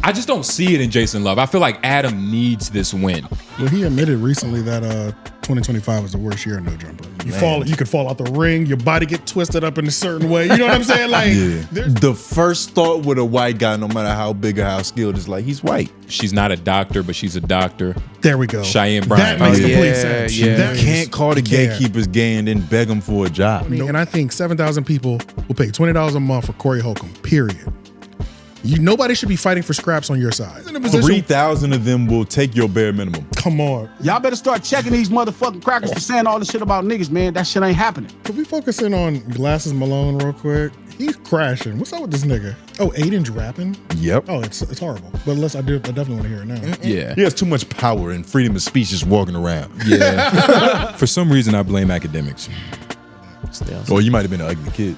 I just don't see it in Jason Love. I feel like Adam needs this win. Well, he admitted recently that 2025 was the worst year in no jumper. You could fall out the ring, your body get twisted up in a certain way. You know what I'm saying? Like, the first thought with a white guy, no matter how big or how skilled, is like, he's white. She's not a doctor, but she's a doctor. There we go. Cheyenne Bryant. That makes complete sense. You can't call the gatekeepers gay and then beg them for a job. And I think 7,000 people will pay $20 a month for Cory Holcomb, period. Nobody should be fighting for scraps on your side. 3,000 of them will take your bare minimum. Come on. Y'all better start checking these motherfucking crackers for saying all this shit about niggas, man. That shit ain't happening. Could we focus in on Glasses Malone real quick? He's crashing. What's up with this nigga? Oh, Aiden's rapping? Yep. Oh, it's horrible. But I definitely want to hear it now. Yeah. He has too much power and freedom of speech just walking around. Yeah. For some reason, I blame academics. Or you might have been an ugly kid.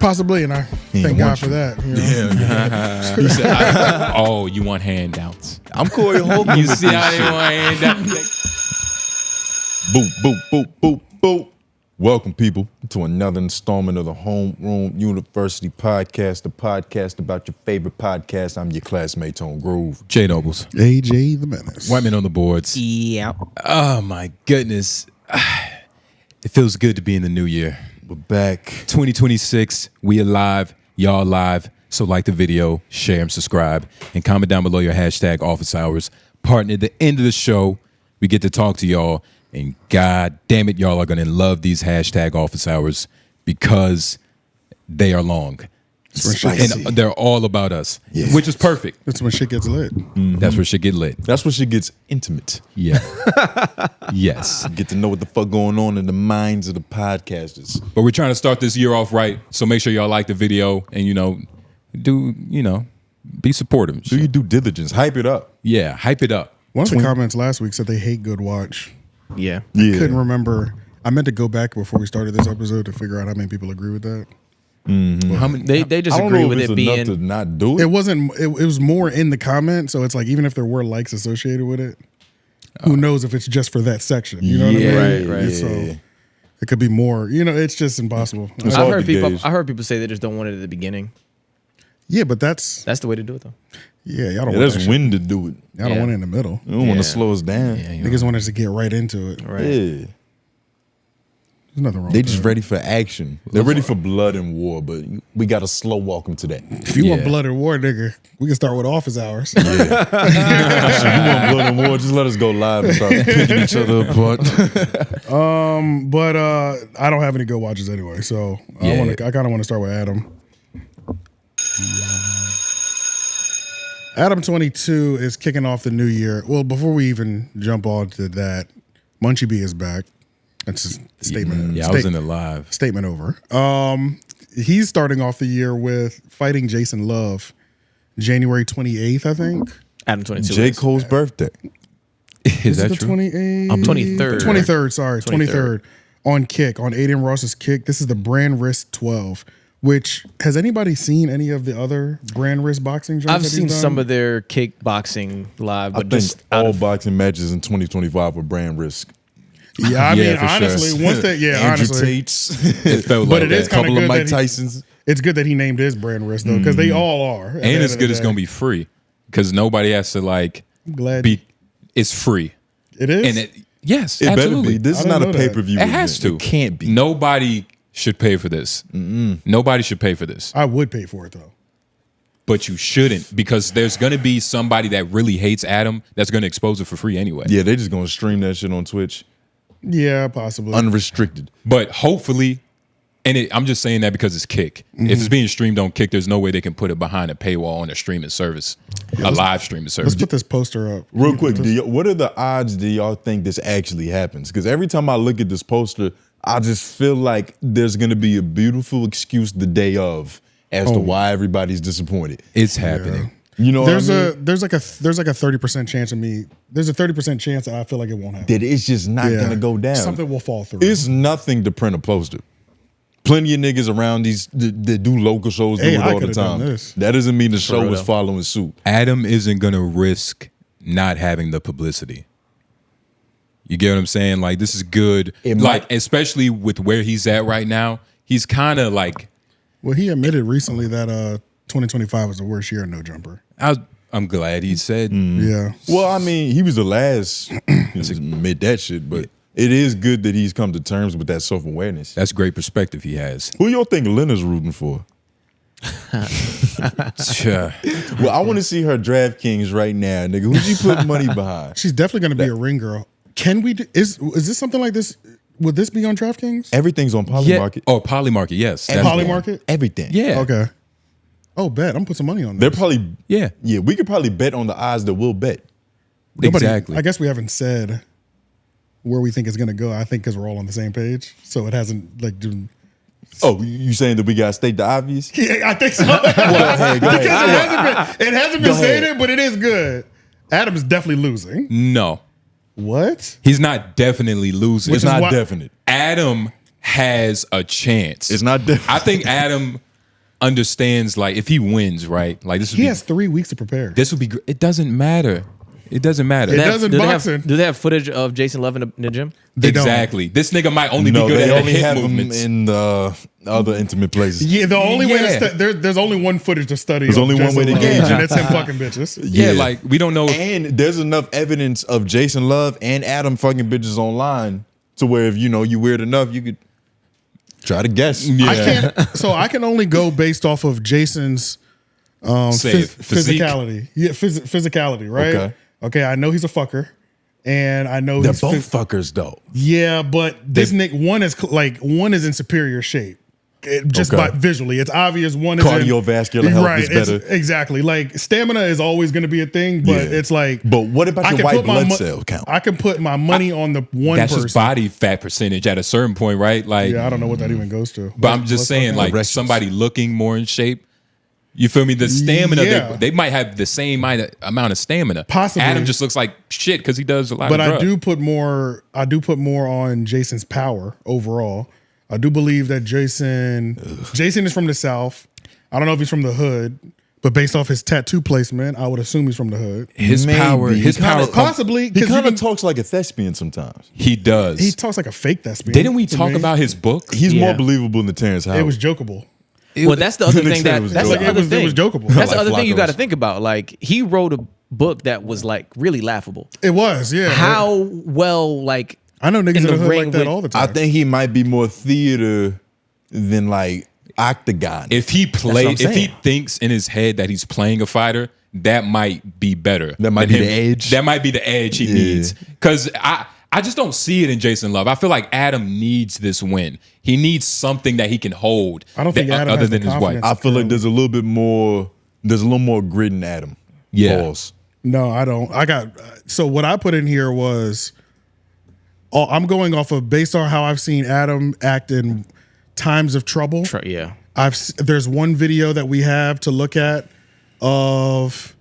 Possibly, and I thank God for that. You know? He said, oh, you want handouts. I'm Cory Holcomb. You see how they want handouts? Boop, boop, boop, boop, boop. Welcome, people, to another installment of the Homeroom University Podcast, the podcast about your favorite podcast. I'm your classmate, Tone Groove. J Nobles. AJ the Menace. White men on the boards. Yeah. Oh, my goodness. It feels good to be in the new year. We're back. 2026, we alive, y'all alive. So like the video, share and subscribe, and comment down below your hashtag office hours. Partner, at the end of the show, we get to talk to y'all, and god damn it, y'all are gonna love these hashtag office hours because they are long. And they're all about us, which is perfect. That's when shit gets lit. Mm-hmm. That's where shit get lit. That's where shit gets intimate. Yeah. Yes. Get to know what the fuck going on in the minds of the podcasters. But we're trying to start this year off right, so make sure y'all like the video and, be supportive. Do your due diligence. Hype it up. Yeah, hype it up. One of the comments last week said they hate Good Watch. Yeah. I couldn't remember. I meant to go back before we started this episode to figure out how many people agree with that. Mm-hmm. How many, they just I don't agree know with if it it's being enough to not do it. It wasn't. It was more in the comment, so it's like even if there were likes associated with it, who knows if it's just for that section? You know what I mean? Right. So it could be more. It's just impossible. I've heard people say they just don't want it at the beginning. Yeah, but that's the way to do it though. Yeah, y'all don't. Yeah, want there's when to do it. Y'all don't want it in the middle. You don't want to slow us down. Yeah, Niggas want us to get right into it. Right. Yeah. There's nothing wrong. They with just that. ready for action. They're ready for blood and war, but we got a slow walk them to that. If you want blood and war, nigga, we can start with office hours. Yeah. You want blood and war? Just let us go live and start picking each other apart. But I don't have any good watches anyway, so I kind of want to start with Adam. Adam22 is kicking off the new year. Well, before we even jump on to that, Munchie B is back. That's his statement. Yeah, I was in the live. Statement over. He's starting off the year with fighting Jason Love, January 28th, I think. Adam22. J. Cole's birthday. Is that the true? 28th? 23rd. 23rd, sorry. 23rd. On Kick, on Aiden Ross's Kick. This is the Brand Wrist 12. Which, has anybody seen any of the other Brand Wrist boxing joints? I've seen some of their kickboxing live, but I think all boxing matches in 2025 were brand risk. Yeah, I mean, for honestly, sure. once that, Andrew honestly, Tate's. It felt But like it is that. kinda couple of good Mike that he- Tyson's. it's good that he named his Brand Wrist though, because they all are. And it's good it's going to be free because nobody has to Glad it's free. it is. And yes, It better absolutely. be. This I is didn't not a know that. pay-per-view. It has event. to. It can't be. Nobody should pay for this. Nobody should pay for this. I would pay for it though. But you shouldn't because there's going to be somebody that really hates Adam that's going to expose it for free anyway. Yeah, they're just going to stream that shit on Twitch. Yeah, possibly. Unrestricted. But hopefully, I'm just saying that because it's Kick. If it's being streamed on Kick, there's no way they can put it behind a paywall on a streaming service, a live streaming service. Let's put this poster up. Real quick, what are the odds do y'all think this actually happens? Because every time I look at this poster, I just feel like there's going to be a beautiful excuse the day of as to why everybody's disappointed. It's happening. You know, There's what I mean? there's like a 30% chance of me. There's a 30% chance that I feel like it won't happen. That it's just not going to go down. Something will fall through. It's nothing to print a poster. Plenty of niggas around these that do local shows do Hey, it I all the could've done time. this. That doesn't mean the show real was though. following suit. Adam isn't going to risk not having the publicity. You get what I'm saying? Like, this is good. It Like, might- especially with where he's at right now, he's kind of like, Well, he admitted recently that 2025 was the worst year in no jumper. I'm glad he said. Yeah. Well, I mean, he was the last to admit that shit, but it is good that he's come to terms with that self-awareness. That's great perspective he has. Who y'all think Lena's rooting for? Yeah. Well, I want to see her DraftKings right now, nigga. Who she put money behind? She's definitely going to be a ring girl. Can we? Is this something like this? Would this be on DraftKings? Everything's on Polymarket. Oh, Polymarket, yes. And Polymarket? Everything. Yeah. Okay. Oh, bet. I'm gonna put some money on They're this. probably Yeah. We could probably bet on the odds that we'll bet. Exactly. I guess we haven't said where we think it's gonna go. I think because we're all on the same page, so it hasn't like doing. Oh, you saying that we gotta state the obvious? Yeah, I think so. Well, hey, go Because ahead. it hasn't been stated, but it is good. Adam is definitely losing. No. What? He's not definitely losing. It's not definite. Adam has a chance. It's not definite. I think Adam understands, like, if he wins, right? Like, this would He be has 3 weeks to prepare. this would be great. It doesn't matter. It doesn't matter. It doesn't boxing. Do they have footage of Jason Love in the gym? They don't. Exactly. This nigga might only No, be good they at only hip have movements. them in the other intimate places. Yeah, the only way Yeah. there's only one footage to study. There's of only one Jason way to Love, gauge it. and it's him fucking bitches. Yeah, like, we don't know if And there's enough evidence of Jason Love and Adam fucking bitches online to where if you weird enough, you could try to guess. Yeah. I can only go based off of Jason's Say physique. physicality. Yeah, physicality, right? Okay, I know he's a fucker, and I know They're he's both fuckers though. Yeah, but this Nick one is in superior shape. Just by visually, it's obvious one is Cardiovascular health is better. Exactly. Like stamina is always going to be a thing, but it's like. But what about your white blood cell count? I can put my money on the one that's person. just body fat percentage at a certain point, right? Like, Yeah, I don't know what that even goes to. but I'm just saying, like, Erections. somebody looking more in shape. You feel me? The stamina, Yeah. they might have the same amount of stamina. Possibly. Adam just looks like shit because he does a lot But of drugs. I do put more on Jason's power overall. I do believe that Jason is from the South. I don't know if he's from the hood, but based off his tattoo placement, I would assume he's from the hood. His power Possibly He because kind of talks like a thespian sometimes. he does. he talks like a fake thespian. Didn't we to talk me. about his book? He's Yeah. more believable than Terrence Howard. It was jokeable. Well, that's the other thing It was that's joke. the other It thing. was jokeable. That's the Like other thing you Flacco's. got to think about. Like he wrote a book that was like really laughable. It was, yeah. How well like I know niggas in in the the hood ring like that with- all the time. I think he might be more theater than like octagon. If he what I'm if he saying. thinks in his head that he's playing a fighter, that might be better. That might than be the edge. That might be the edge he Yeah. needs. Because I just don't see it in Jason Love. I feel like Adam needs this win. He needs something that he can hold. I don't think Adam other has than the his wife. confidence. I feel like there's a little more grit in Adam. Yeah. Pause. No, I don't. So what I put in here was, I'm going off of based on how I've seen Adam act in times of trouble. yeah. There's one video that we have to look at of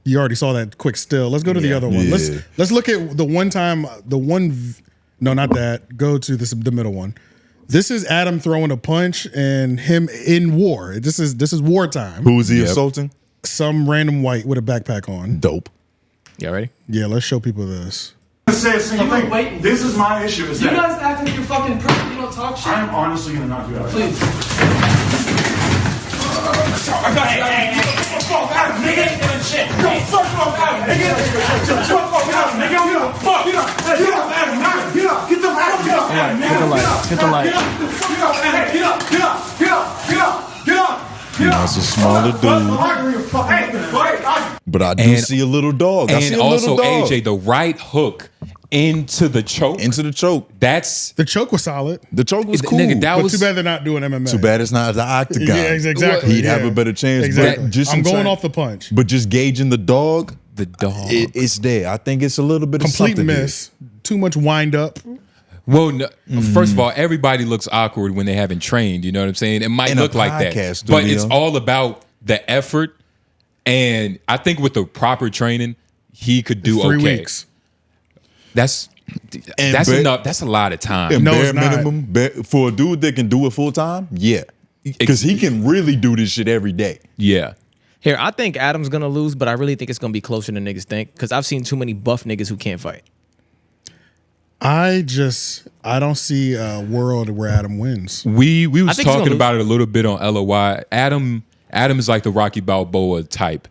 you already saw that quick still. Let's go to the other one. Yeah. Let's look at the one time no, not that. Go to the middle one. This is Adam throwing a punch and him in war. This is wartime. Who was he assaulting? Some random white with a backpack on. Dope. Y'all ready? Yeah, let's show people this. Say a single thing. Waiting. This is my issue. Is You that guys act like you're fucking perfect. You don't talk shit. I'm honestly gonna not do that. Please. Hey, fuck out, nigga. Shit. Go fuck off out, nigga. Fuck off out, nigga. Get the fuck. Get up, Adam. Get up. Get the fuck out, man. Hit the light. Hit the light. Get up. Get up, Adam. Get up. Get up. Get up. Get up. Get up. That's a smaller dude. But I do see a little dog. I see And a also, little dog. AJ, the right hook into the choke. Into the choke. That's The choke was solid. The choke was cool. Nigga, that But was too bad they're not doing MMA. Too bad it's not the octagon. Yeah, exactly. He'd have yeah. a better chance. Exactly. But just I'm going inside- off the punch. But just gauging the dog, the dog. it's there. I think it's a little bit of Complete something miss. Too much wind up. Well, no, first of all, everybody looks awkward when they haven't trained. You know what I'm saying? It might In a look like that, podcast but it's studio. all about the effort. And I think with the proper training, he could do 3 okay. weeks. That's And that's bare- enough. That's a lot of time. And No, bare it's not. minimum, for a dude that can do it full time, yeah. Because he can really do this shit every day. Yeah. Here, I think Adam's gonna lose, but I really think it's gonna be closer than niggas think. Because I've seen too many buff niggas who can't fight. I don't see a world where Adam wins. We was think he's talking gonna about it a little bit on LOY. Adam is like the Rocky Balboa type.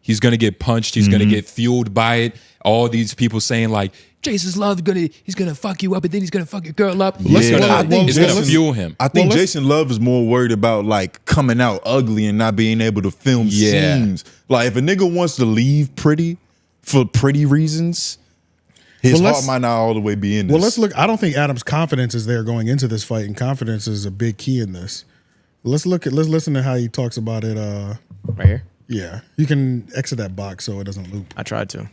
He's gonna get punched. He's gonna get fueled by it. All these people saying like, Jason's Love he's gonna fuck you up, and then he's gonna fuck your girl up. It's gonna fuel him. I think Jason Love is more worried about like coming out ugly and not being able to film scenes. Like if a nigga wants to leave pretty for pretty reasons, his heart might not all the way be in this. Well, let's look. I don't think Adam's confidence is there going into this fight, and confidence is a big key in this. Let's listen to how he talks about it. Right here. Yeah, you can exit that box so it doesn't loop. I tried to.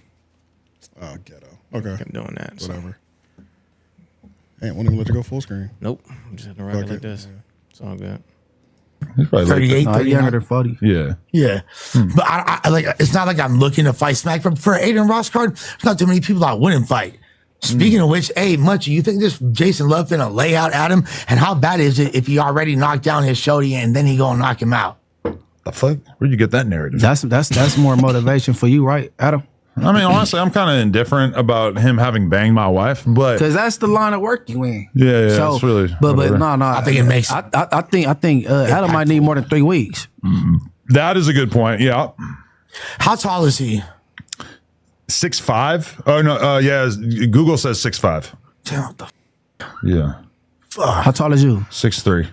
Oh, ghetto. Okay, I'm doing that. Whatever. Hey, won't even let you go full screen. Nope. I'm just gonna rock it like this. It's all good. He's probably 38, like 39 or 40. Yeah. Yeah. But I like, it's not like I'm looking to fight Smack. But for Aiden Ross card, there's not too many people I wouldn't fight. Speaking of which, hey, Munchie, you think this Jason Love finna lay out Adam? And how bad is it if he already knocked down his shorty and then he gonna knock him out? The fuck? Where'd you get that narrative? That's more motivation for you, right, Adam? I mean, honestly, I'm kind of indifferent about him having banged my wife, but Because that's the line of work you in. yeah, that's really. But whatever. no, I think it makes. I think Adam might need more than 3 weeks. That is a good point. Yeah, How tall is he? 6'5". Oh no, yeah. Google says 6'5". Damn, what the Yeah, How tall is you? 6'3".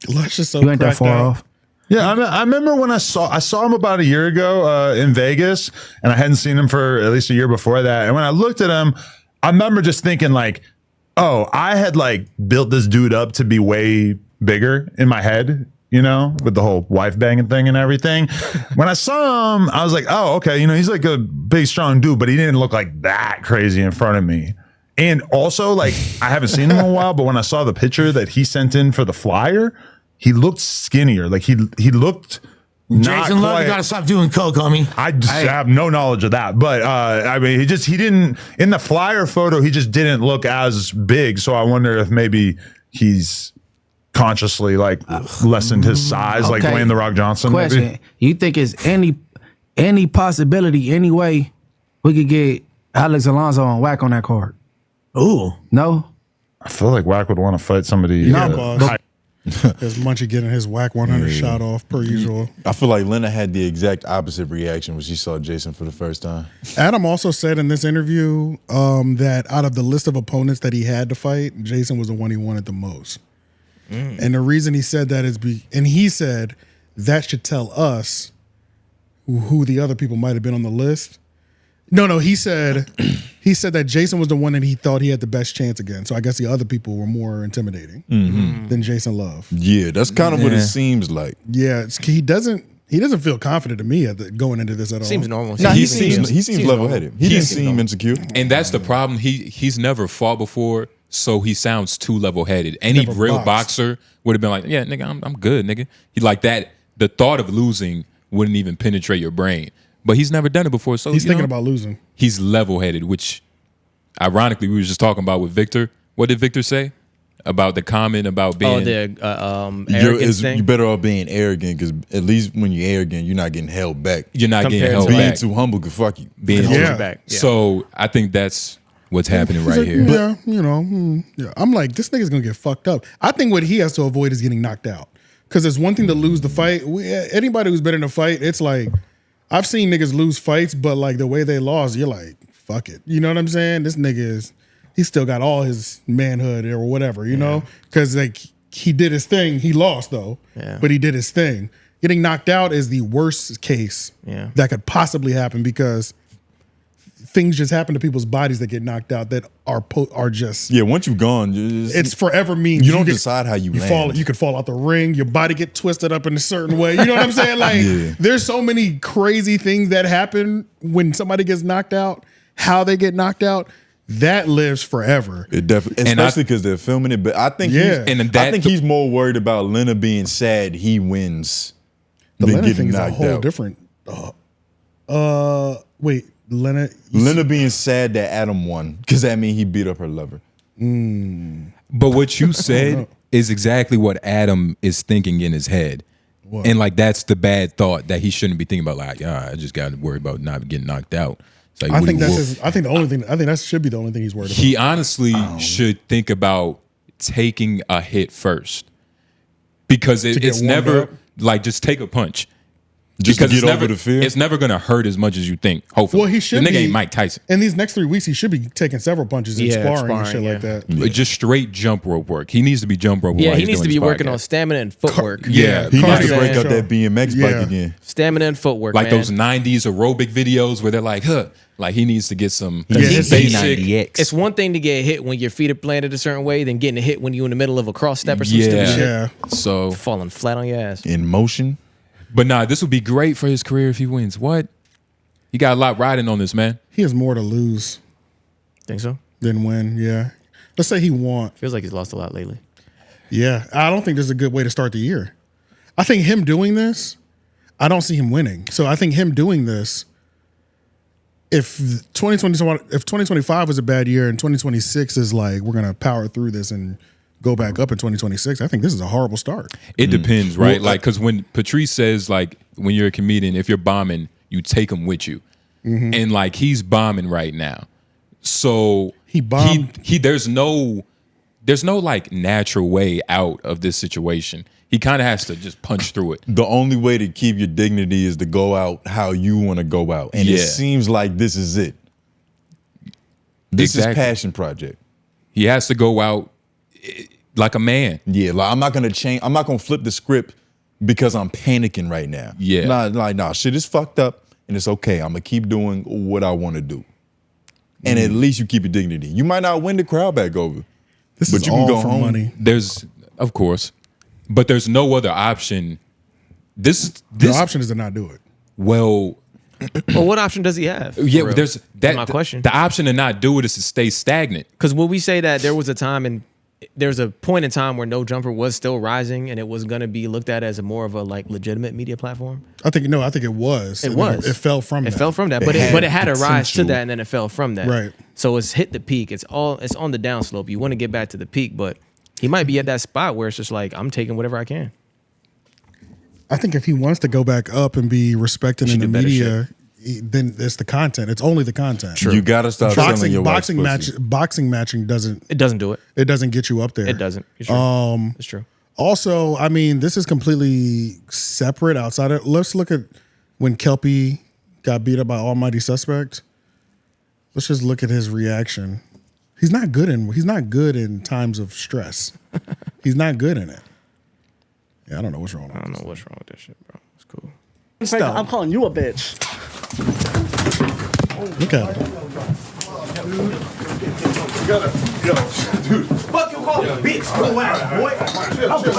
Let's just so You ain't that cracked far out. off. Yeah, I remember when I saw him about a year ago in Vegas, and I hadn't seen him for at least a year before that. And when I looked at him, I remember just thinking like, oh, I had like built this dude up to be way bigger in my head, you know, with the whole wife banging thing and everything. When I saw him, I was like, oh, okay, you know, he's like a big, strong dude, but he didn't look like that crazy in front of me. And also, like, I haven't seen him in a while, but when I saw the picture that he sent in for the flyer, he looked skinnier. Like he looked not Jason Love, quite, you gotta stop doing coke, homie. I just have no knowledge of that. But I mean, he didn't, in the flyer photo, he just didn't look as big. So I wonder if maybe he's consciously like lessened his size, like Dwayne The Rock Johnson. Question: Maybe? You think it's any possibility, any way we could get Alex Alonso on whack on that card? Ooh. No. I feel like Wack would want to fight somebody. boss. There's Munchie getting his whack 100 shot off per usual. I feel like Lena had the exact opposite reaction when she saw Jason for the first time. Adam also said in this interview that out of the list of opponents that he had to fight, Jason was the one he wanted the most. And the reason he said that is and he said that should tell us who the other people might have been on the list. No, he said that Jason was the one that he thought he had the best chance against. So I guess the other people were more intimidating than Jason Love. Yeah, that's kind of what it seems like. Yeah, he doesn't feel confident to me going into this at all. Seems normal. Nah, he seems level-headed. He didn't seem insecure. And that's the problem. He's never fought before, so he sounds too level-headed. Any Never real boxed. boxer would have been like, yeah, nigga, I'm good, nigga. He like that. The thought of losing wouldn't even penetrate your brain. But he's never done it before, so He's thinking about losing. He's level-headed, which, ironically, we were just talking about with Victor. What did Victor say about the comment about being? Arrogance thing. You're better off being arrogant because at least when you're arrogant, you're not getting held back. You're not getting Compared held to Being back. too humble could fuck you. Being Yeah. held back. Yeah. So I think that's what's happening right here. Yeah, yeah. I'm like, this nigga's gonna get fucked up. I think what he has to avoid is getting knocked out. Because it's one thing to lose the fight. Anybody who's been in a fight, it's like, I've seen niggas lose fights, but like the way they lost, you're like, fuck it. You know what I'm saying? This nigga he still got all his manhood or whatever, you know? Because like he did his thing. He lost though, but he did his thing. Getting knocked out is the worst case that could possibly happen because things just happen to people's bodies that get knocked out that are just Once you've gone, it's forever means you don't decide how you land. fall. You could fall out the ring. Your body get twisted up in a certain way. You know what I'm saying? Like there's so many crazy things that happen when somebody gets knocked out. How they get knocked out, that lives forever. It definitely, especially because they're filming it. But I think he's more worried about Lena being sad he wins The than Lena getting thing is a knocked whole out. different. Wait, Lena being sad that Adam won because that means he beat up her lover. But what you said is exactly what Adam is thinking in his head. What? And like that's the bad thought that he shouldn't be thinking about. Like, I just got to worry about not getting knocked out. It's like, I think that should be the only thing he's worried about. He honestly should think about taking a hit first, because it's warmed never up? like just take a punch. Just to Because get over the fear. It's never gonna hurt as much as you think. Hopefully, Well, he should The nigga be. ain't Mike Tyson. In these next 3 weeks, he should be taking several punches and Yeah, sparring and shit sparring, like yeah. that. Just straight jump rope work. He needs to be jump rope. Yeah, while he he's needs to doing be his working podcast. on stamina and footwork. Yeah, He needs to Cardio. break out that BMX Yeah. bike again. Stamina and footwork, like man. those '90s aerobic videos where they're like, "Huh." Like he needs to get some Yeah, his basic. It's one thing to get hit when your feet are planted a certain way than getting a hit when you're in the middle of a cross step or some stupid shit. Yeah. So, Falling flat on your ass. In motion. but nah, this would be great for his career if he wins. What? He got a lot riding on this, man. He has more to lose Think so? than win. Yeah. Let's say he won. Feels like he's lost a lot lately. Yeah. I don't think this is a good way to start the year. I think him doing this, I don't see him winning. So I think him doing this, if 2025 was a bad year and 2026 is like, we're going to power through this and go back up in 2026, I think this is a horrible start. It depends, right? Well, Like, because when Patrice says, like, when you're a comedian, if you're bombing, you take them with you, and like he's bombing right now, so He bombed. He there's no like natural way out of this situation. He kind of has to just punch through it. The only way to keep your dignity is to go out how you want to go out. And it Yeah. seems like this is it. This Exactly. is passion project. He has to go out like a man. Yeah, like I'm not gonna change. I'm not gonna flip the script because I'm panicking right now. Yeah. Nah, shit is fucked up and it's okay. I'm gonna keep doing what I want to do. And at least you keep your dignity. You might not win the crowd back over. This But is you can all go for home. money. There's, of course, but there's no other option. The option is to not do it. Well, Well, what option does he have? yeah, For real? there's that. That's my question. The option to not do it is to stay stagnant. Because will we say that there was a time and there's a point in time where No Jumper was still rising and it was going to be looked at as a more of a like legitimate media platform? I think it was. It And was. It fell from It that. fell from that, It but had it had a rise to potential. that and then it fell from that. Right. So it's hit the peak. It's on the downslope. You want to get back to the peak, but he might be at that spot where it's just like I'm taking whatever I can. I think if he wants to go back up and be respected in should the do better media, then it's the content. It's only the content. You gotta stop selling your wife's pussy. Boxing matching doesn't It doesn't do it. get you up there. It doesn't. It's true. It's true. Also, I mean, this is completely separate outside of. Let's look at when Kelpie got beat up by Almighty Suspect. Let's just look at his reaction. He's not good in times of stress. He's not good in it. Yeah, I don't know what's wrong with I don't this. know what's wrong with this shit, bro. It's cool. I'm calling you a bitch. Look at him. Fuck you call me a bitch. Go out, boy. I'm the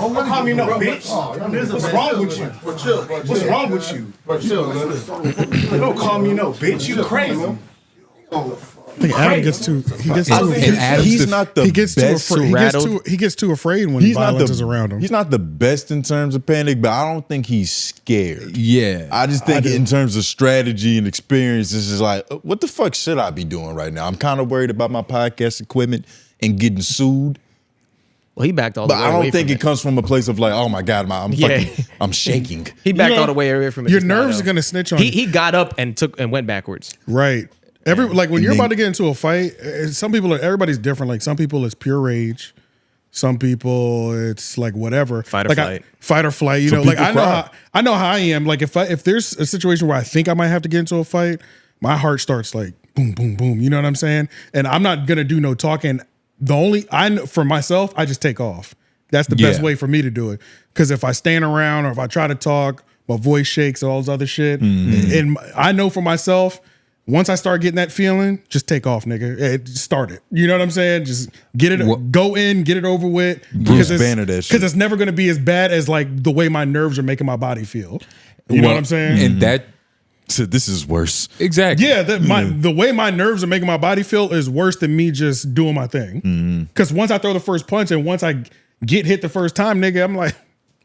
Don't call me no bitch. What's wrong with you? What's wrong with you? Don't call me no bitch. You crazy. I think Adam gets too. He gets too. He's not the He gets too best. afraid. He gets too afraid when violence is around him. He's not the best in terms of panic, but I don't think he's scared. Yeah, I just think in terms of strategy and experience, this is like, what the fuck should I be doing right now? I'm kind of worried about my podcast equipment and getting sued. Well, he backed all the But way I away don't think from it comes from a place of like, oh my God, I'm shaking. He backed all the way away from it. Your just now, nerves though. are gonna snitch on you. He got up and went backwards. Right. Like when you're about to get into a fight, everybody's different. Like some people it's pure rage. Some people it's like whatever. Fight or like flight. Fight or flight. You Some know, like people cry. I know how I am. Like if there's a situation where I think I might have to get into a fight, my heart starts like boom, boom, boom. You know what I'm saying? And I'm not gonna do no talking. For myself, I just take off. That's the best way for me to do it. Because if I stand around or if I try to talk, my voice shakes and all this other shit. And I know for myself, once I start getting that feeling, just take off, nigga. Start it. You know what I'm saying? Just get it, go in, get it over with. Bruce Banner that shit. Because it's never going to be as bad as like the way my nerves are making my body feel. You know what I'm saying? And that So this is worse. exactly. Yeah, the way my nerves are making my body feel is worse than me just doing my thing. Because once I throw the first punch and once I get hit the first time, nigga, I'm like,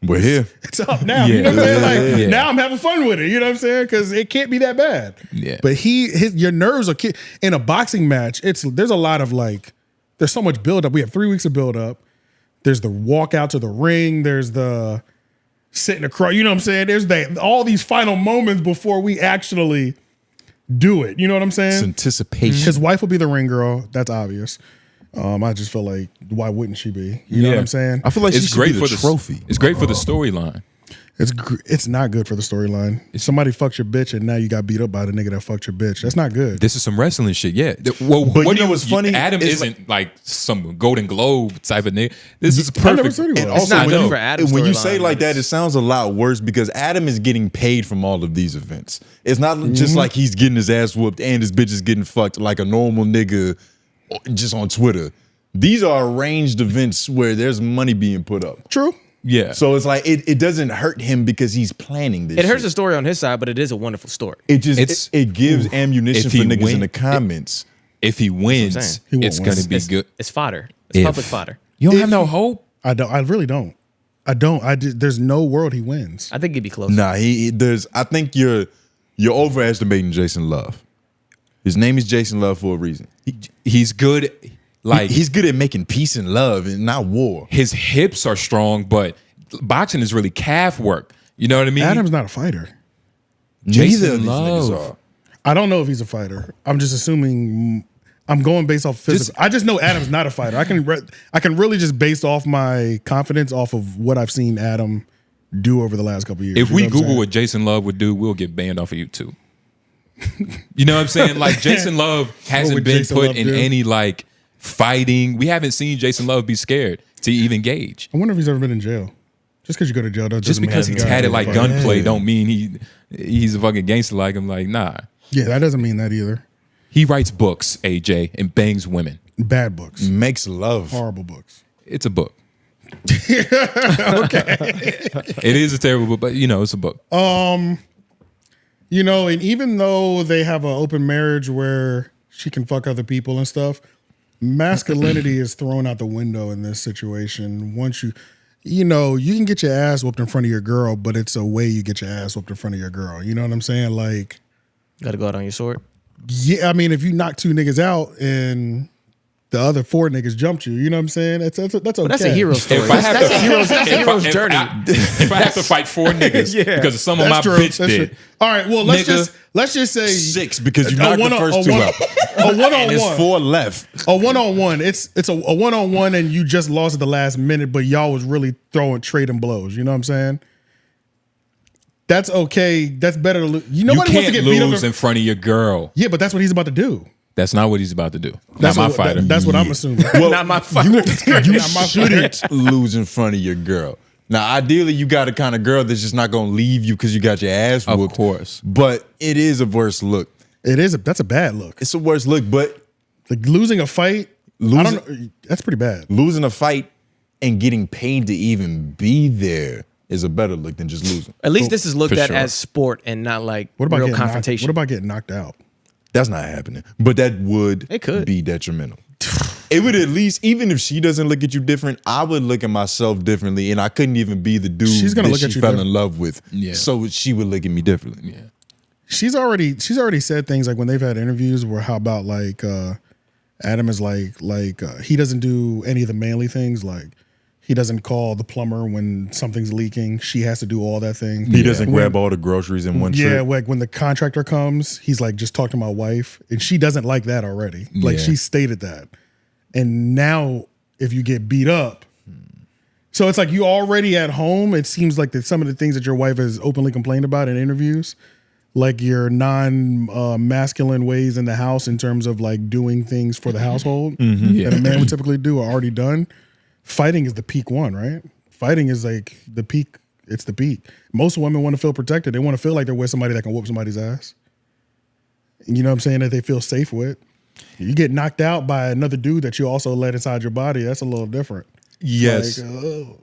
We're here. it's up now. You know what I'm saying? Like Yeah. now I'm having fun with it. You know what I'm saying? Because it can't be that bad. Yeah. But your nerves are in a boxing match. There's a lot of like, there's so much build up. We have 3 weeks of build up. There's the walk out to the ring. There's the sitting across. You know what I'm saying? There's all these final moments before we actually do it. You know what I'm saying? It's anticipation. His wife will be the ring girl. That's obvious. I just feel like, why wouldn't she be? You know what I'm saying? I feel like It's great for the trophy. It's great for the storyline. It's not good for the storyline. If somebody fucked your bitch and now you got beat up by the nigga that fucked your bitch, that's not good. This is some wrestling shit, yeah. Well, But what you know what's funny? Adam It's isn't like some Golden Globe type of nigga. This is I never perfect. said he was. And It's also, not when good you, for Adam's when you storyline, say like but that, it sounds a lot worse because Adam is getting paid from all of these events. It's not just like he's getting his ass whooped and his bitch is getting fucked like a normal nigga just on Twitter. These are arranged events where there's money being put up. True. Yeah. So it's like it doesn't hurt him because he's planning this. It hurts shit. the story on his side, but it is a wonderful story. It just It's- it gives ammunition If for he niggas in win- the comments. If he wins, saying. He won't it's win. going to be good. It's fodder. It's If- public fodder. You don't have no hope? I don't. I really don't. There's no world he wins. I think he'd be close. Nah, there's. I think you're overestimating Jason Love. His name is Jason Love for a reason. He's good. Like He's good at making peace and love and not war. his hips are strong, but boxing is really calf work. You know what I mean? Adam's not a fighter. Jason Neither of these Love. niggas are. I don't know if he's a fighter. I'm just assuming. I'm going based off physical. I just know Adam's not a fighter. I can really just based off my confidence off of what I've seen Adam do over the last couple of years. If You we know what I'm Google saying? what Jason Love would do, we'll get banned off of YouTube. You know what I'm saying? Like Jason Love hasn't would been Jason put Love in do? any like fighting. We haven't seen Jason Love be scared to even engage. I wonder if he's ever been in jail. Just because you go to jail doesn't Just mean because that he's guy- had it like Yeah. gunplay don't mean he's a fucking gangster like him. Like, nah. Yeah, that doesn't mean that either. He writes books, AJ, and bangs women. Bad books, Makes love. horrible books. It's a book. Okay. It is a terrible book, but you know, it's a book. You know, and even though they have an open marriage where she can fuck other people and stuff, masculinity is thrown out the window in this situation. Once you know, you can get your ass whooped in front of your girl, but it's a way you get your ass whooped in front of your girl. You know what I'm saying? Like, Got to go out on your sword. yeah, I mean, if you knock 2 niggas out and the other 4 niggas jumped you, you know what I'm saying? That's okay. That's a hero story. If I have That's to- a hero's journey. If I have to fight 4 niggas because of some of my That's true. bitch That's did. true. All right, well, let's Nigga, just say 6 because you a knocked the first 2 out. A And there's one-on-one. 4 left. A one-on-one. It's a one-on-one, and you just lost at the last minute, but y'all was really trading blows. You know what I'm saying? That's okay. That's better to lose. You Nobody wants to can't get beat up. lose in front of your girl. Yeah, but that's what he's about to do. That's not what he's about to do. That's not my what, fighter. That's what I'm assuming. Not my fighter. You shouldn't lose in front of your girl. Now, ideally, you got a kind of girl that's just not going to leave you because you got your ass Of whooped. course. But it is a worse look. That's a bad look. It's a worse look, but Like losing a fight. I don't know. That's pretty bad. losing a fight and getting paid to even be there is a better look than just losing. At least this is looked For at sure. as sport and not like What about real getting confrontation. What about getting knocked out? That's not happening. But that would It could. be detrimental. It would at least, even if she doesn't look at you different, I would look at myself differently, and I couldn't even be the dude She's gonna that look she at you fell different. in love with. Yeah. So she would look at me differently. Yeah. She's already said things like when they've had interviews where how about like Adam is like he doesn't do any of the manly things, like he doesn't call the plumber when something's leaking. She has to do all that thing. He doesn't When- grab all the groceries in one Yeah, trip. like when the contractor comes, he's like, just talk to my wife. And she doesn't like that already. Like Yeah. she stated that. And now if you get beat up, so it's like you already at home. It seems like that some of the things that your wife has openly complained about in interviews, like your non-masculine ways in the house in terms of like doing things for the household that a man would typically do are already done. Fighting is the peak one, right? Fighting is like the peak. It's the peak. Most women want to feel protected. They want to feel like they're with somebody that can whoop somebody's ass. And you know what I'm saying? That they feel safe with. You get knocked out by another dude that you also let inside your body. That's a little different. Yes. Like, oh,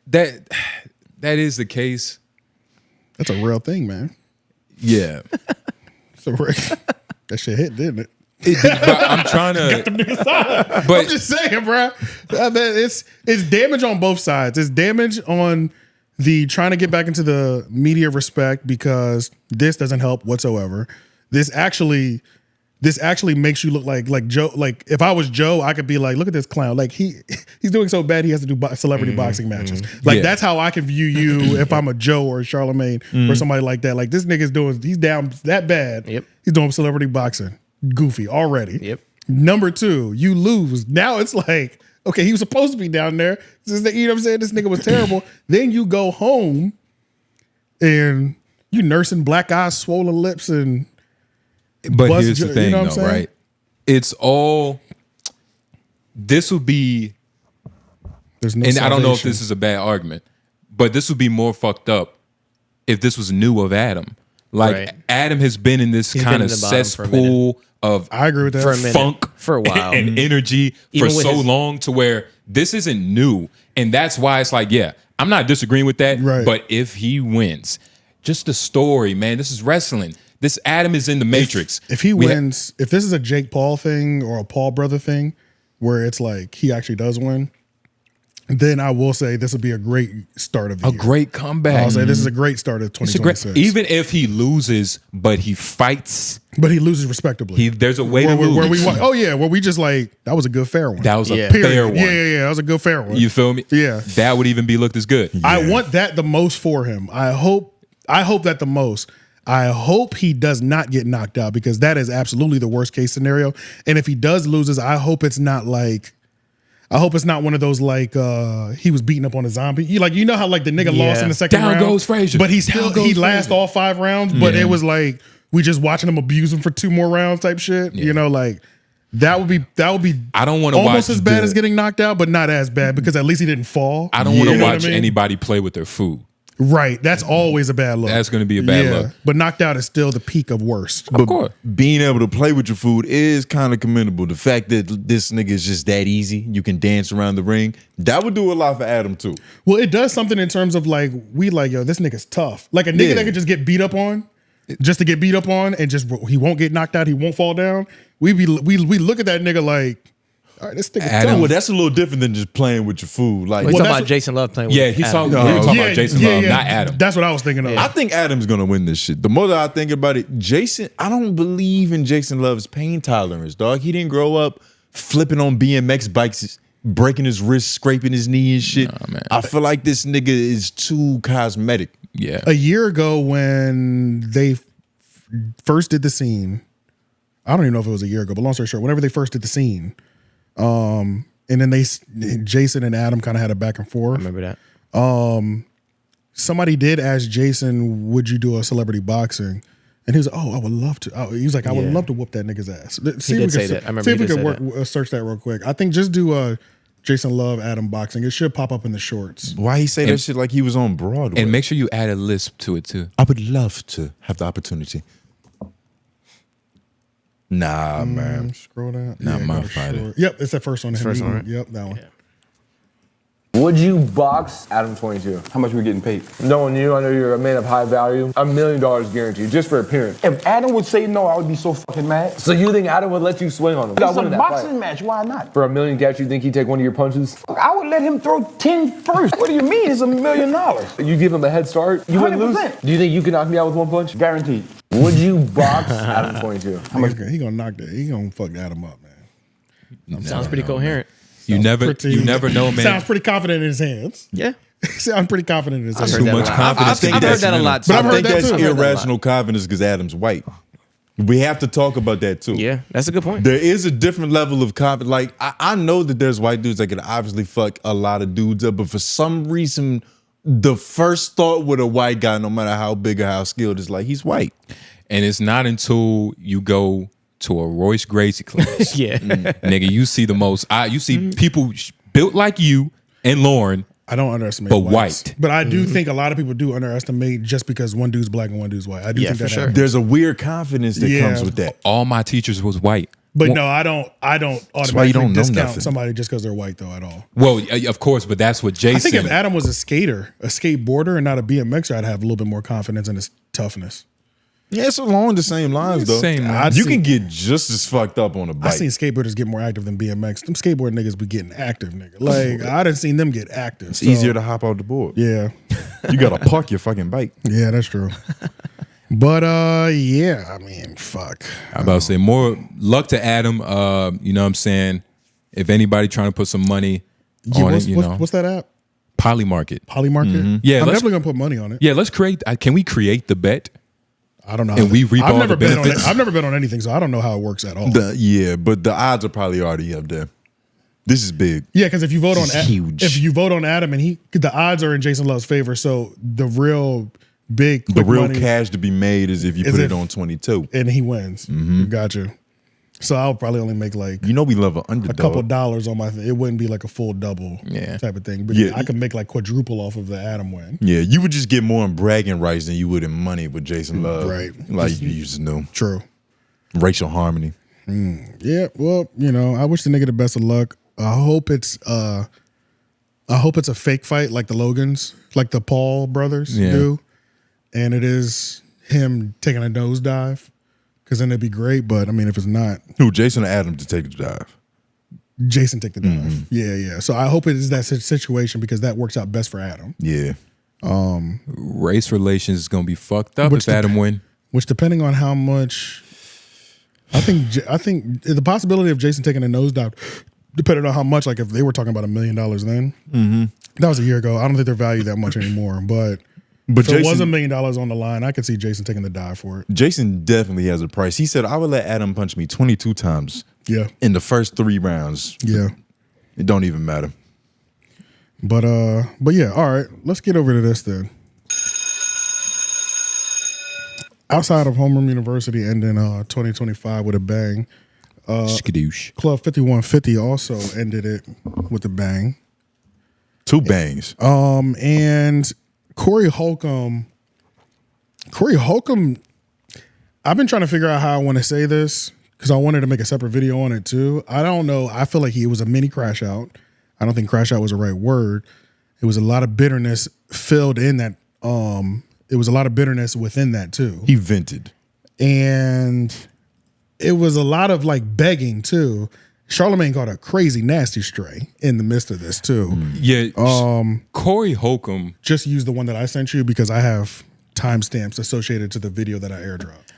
That is the case. that's a real thing, man. Yeah. It's a real, that shit hit, didn't it? But I'm trying to. I'm But just saying, bro. It's damage on both sides. It's damage on the trying to get back into the media respect because this doesn't help whatsoever. This actually makes you look like Joe. Like if I was Joe, I could be like, look at this clown. Like he's doing so bad, he has to do celebrity boxing matches. Like Yeah. that's how I can view you if I'm a Joe or a Charlamagne or somebody like that. Like this nigga's he's down that bad. Yep. He's doing celebrity boxing. Goofy already. Yep. Number 2, you lose. Now it's like, okay, he was supposed to be down there. You know what I'm saying? This nigga was terrible. Then you go home and you nursing black eyes, swollen lips, and But here's the thing, you know what though, I'm saying? right? It's all. This would be, There's no and I don't know if salvation. this is a bad argument, but this would be more fucked up if this was new of Adam. Like Right. Adam has been in this He's kind been of in the bottom for a cesspool of I agree with that. For a minute. funk For a while. and energy Even for with so his- long to where this isn't new. And that's why it's like, yeah, I'm not disagreeing with that. Right. But if he wins, just the story, man, this is wrestling. This Adam is in the Matrix. If he We ha- wins, if this is a Jake Paul thing or a Paul brother thing, where it's like he actually does win, then I will say this would be a great start of the a year. great comeback. I'll say this is a great start of It's a great, 2026. even if he loses, but he fights, but he loses respectably. there's a way to where, lose. where we where we just like that was a good fair one. That was a Yeah. fair one. Yeah, that was a good fair one. You feel me? Yeah. That would even be looked as good. I want that the most for him. I hope that the most. I hope he does not get knocked out because that is absolutely the worst case scenario. And if he does loses, I hope it's not one of those like he was beating up on a zombie. You know how like the nigga lost in the second Down round. goes Frazier. But he Down still goes he last Frazier. all 5 rounds, but it was like we just watching him abuse him for 2 more rounds type shit. You know, like that would be I don't want to watch almost as bad the- as getting knocked out, but not as bad because at least he didn't fall. I don't want to You know what watch I mean? anybody play with their food. Right. That's always a bad look. That's gonna be a bad look. But knocked out is still the peak of worst. But course. being able to play with your food is kind of commendable. The fact that this nigga is just that easy, you can dance around the ring, that would do a lot for Adam too. Well, it does something in terms of like, yo, this nigga's tough. Like a nigga Yeah. that could just get beat up on, just to get beat up on, and just he won't get knocked out, he won't fall down. We look at that nigga like, all right, this nigga Adam- tough. Well, that's a little different than just playing with your food. Like, We're Well, talking that's about what- Jason Love playing with Yeah, he's Adam. talking. We were talking about Jason Love, not Adam. That's what I was thinking of. I think Adam's gonna win this shit. The more that I think about it, Jason, I don't believe in Jason Love's pain tolerance, dog. He didn't grow up flipping on BMX bikes, breaking his wrist, scraping his knee and shit. Nah, man. I feel like this nigga is too cosmetic. Yeah. A year ago when they first did the scene, I don't even know if it was a year ago, but long story short, whenever they first did the scene, and then Jason and Adam kind of had a back and forth. I remember that. Somebody did ask Jason, "Would you do a celebrity boxing?" And he was like, "Oh, I would love to." He was like, "I would Yeah. love to whoop that nigga's ass." He did say that. I remember See if he we did could say work, search that real quick. I think just do Jason Love Adam boxing. It should pop up in the shorts. Why he say that shit like he was on Broadway? And make sure you add a lisp to it too. I would love to have the opportunity. Nah, man. Scroll down. Not my go to fighter. short. Yep, it's the first one. First one, right? Yep, that one. Would you box Adam22? How much are we getting paid? Knowing you, I know you're a man of high value. $1 million guaranteed, just for appearance. If Adam would say no, I would be so fucking mad. So you think Adam would let you swing on him? It's a boxing match, why not? For $1 million cash, you think he'd take one of your punches? I would let him throw 10 first. What do you mean it's $1 million? You give him a head start, you wouldn't lose? 100%. Do you think you can knock me out with one punch? Guaranteed. Would you box Adam22? He gonna knock that. He gonna fuck Adam up, man. Sounds pretty coherent. You never know, man. Sounds pretty confident in his hands. Yeah. Sounds pretty confident in his hands. Too much confidence. I've heard that a lot. But I've I heard think that that's too. I've heard that a irrational confidence because Adam's white. We have to talk about that too. Yeah, that's a good point. There is a different level of confidence. Like, I know that there's white dudes that can obviously fuck a lot of dudes up, but for some reason, the first thought with a white guy, no matter how big or how skilled, is like, he's white. And it's not until you go to a Royce Gracie class, Yeah. nigga, you see the most. You see people built like you and Lauren, I don't underestimate but whites. white. But I do think a lot of people do underestimate just because one dude's black and one dude's white. I do Yeah, think for that sure. happens. There's a weird confidence that Yeah. comes with that. All my teachers was white. But Well- no, I don't why you automatically don't know discount nothing. somebody just because they're white though at all. Well, of course, but that's what Jason. I think if Adam was a skater, a skateboarder, and not a BMXer, I'd have a little bit more confidence in his toughness. Yeah, it's along the same lines, though. Same, man. I'd You see- can get just as fucked up on a I bike. seen skateboarders get more active than BMX. Them skateboard niggas be getting active, nigga. Like I done seen them get active. It's easier to hop out the board. Yeah, You gotta park your fucking bike. yeah, that's true. But yeah, I mean, fuck. I'm about to say more luck to Adam. You know what I'm saying? If anybody trying to put some money Yeah, on what's, it, you what's, know, what's that app? Polymarket. Polymarket. Yeah, I'm let's- definitely gonna put money on it. Yeah, let's create. Can we create the bet? I don't know. And we reap all the benefits. I've never been on anything, so I don't know how it works at all. But the odds are probably already up there. This is big. Yeah, because if you vote on huge. if you vote on Adam and the odds are in Jason Love's favor, so the real big The real money cash to be made is if you put it on 22 and he wins. Gotcha. So I'll probably only make like we love an underdog. a couple dollars on my thing. It wouldn't be like a full double type of thing. But yeah, I could make like quadruple off of the Adam win. Yeah, you would just get more in bragging rights than you would in money with Jason Love. Right. Like you used to know. True. Racial harmony. Yeah, well, I wish the nigga the best of luck. I hope it's a fake fight like the Logans, like the Paul brothers do. And it is him taking a nosedive. Because then it'd be great, but I mean, if it's not, who Jason or Adam to take the dive? Jason take the dive. Yeah. So I hope it is that situation because that works out best for Adam. Yeah. Race relations is gonna be fucked up if Adam win. Which, depending on how much, I think the possibility of Jason taking a nosedive, depending on how much, like if they were talking about $1 million then, that was a year ago. I don't think they're valued that much anymore, but. If Jason, it was $1 million on the line, I could see Jason taking the dive for it. Jason definitely has a price. He said, I would let Adam punch me 22 times in the first 3 rounds. Yeah. It don't even matter. But yeah, all right. Let's get over to this then. Outside of Homeroom University ending 2025 with a bang, Club 5150 also ended it with a bang. 2 bangs. And Cory Holcomb, I've been trying to figure out how I want to say this because I wanted to make a separate video on it too. I don't know. I feel like he was a mini CrashOut. I don't think CrashOut was the right word. It was a lot of bitterness filled in that. It was a lot of bitterness within that too. He vented. And it was a lot of like begging too. Charlamagne got a crazy nasty stray in the midst of this too. Yeah. Cory Holcomb. Just use the one that I sent you because I have timestamps associated to the video that I airdropped.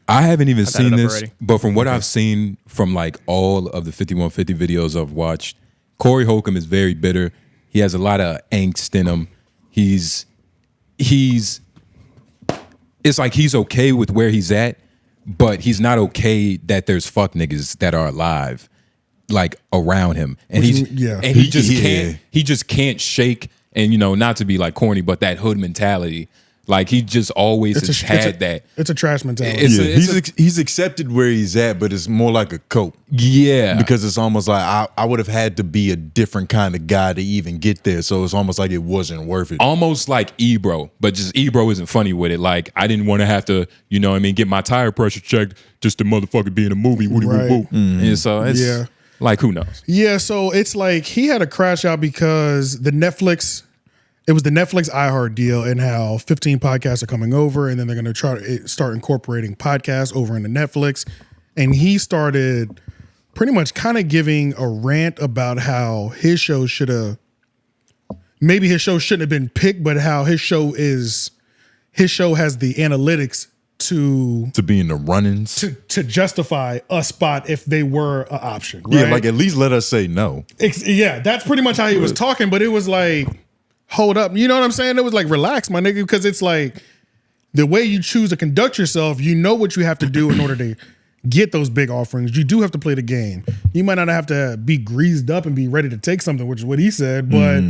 I haven't even seen this, but from what I've seen from like all of the 5150 videos I've watched, Cory Holcomb is very bitter. He has a lot of angst in him. It's like he's okay with where he's at, but he's not okay that there's fuck niggas that are alive. Like around him, and he just can't shake. And not to be like corny, but that hood mentality, like he just always has had that. It's a trash mentality. He's accepted where he's at, but it's more like a coat. Yeah, because it's almost like I would have had to be a different kind of guy to even get there. So it's almost like it wasn't worth it. Almost like Ebro, but just Ebro isn't funny with it. Like I didn't want to have to, get my tire pressure checked just to motherfucker be in a movie. Right. And so it's like, who knows? Yeah, so it's like he had a crash out because it was the Netflix iHeart deal and how 15 podcasts are coming over and then they're going to start incorporating podcasts over into Netflix. And he started pretty much kind of giving a rant about how his show shouldn't have been picked, but how his show has the analytics to be in the run-ins to justify a spot if they were an option. Right? Yeah, like at least let us say no. Yeah, that's pretty much how he was talking, but it was like, hold up. You know what I'm saying? It was like, relax, my nigga, because it's like the way you choose to conduct yourself, you know what you have to do in order to get those big offerings. You do have to play the game. You might not have to be greased up and be ready to take something, which is what he said, but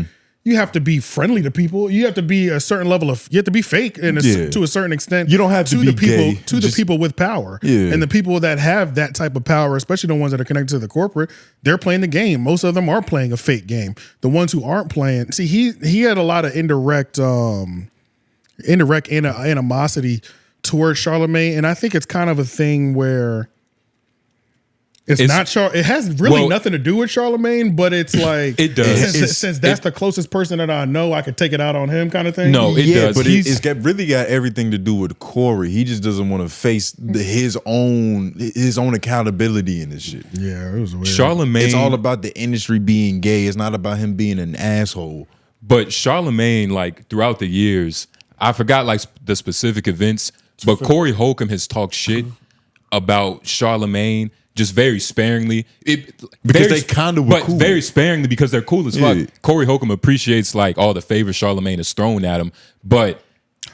you have to be friendly to people. You have to be a certain level of, you have to be fake to a certain extent. You don't have to be gay. The people with power. Yeah. And the people that have that type of power, especially the ones that are connected to the corporate, they're playing the game. Most of them are playing a fake game. The ones who aren't playing, see, he had a lot of indirect animosity towards Charlamagne. And I think it's kind of a thing where It has really nothing to do with Charlamagne, but it's like it does. Since that's the closest person that I know, I could take it out on him, kind of thing. No, it does. But it's really got everything to do with Cory. He just doesn't want to face his own accountability in this shit. Yeah, it was weird. Charlamagne, it's all about the industry being gay. It's not about him being an asshole. But Charlamagne, like throughout the years, I forgot like the specific events, but Cory Holcomb has talked shit about Charlamagne. Just very sparingly. They kind of were cool. Very sparingly because they're cool as fuck. Cory Holcomb appreciates like all the favors Charlamagne has thrown at him. But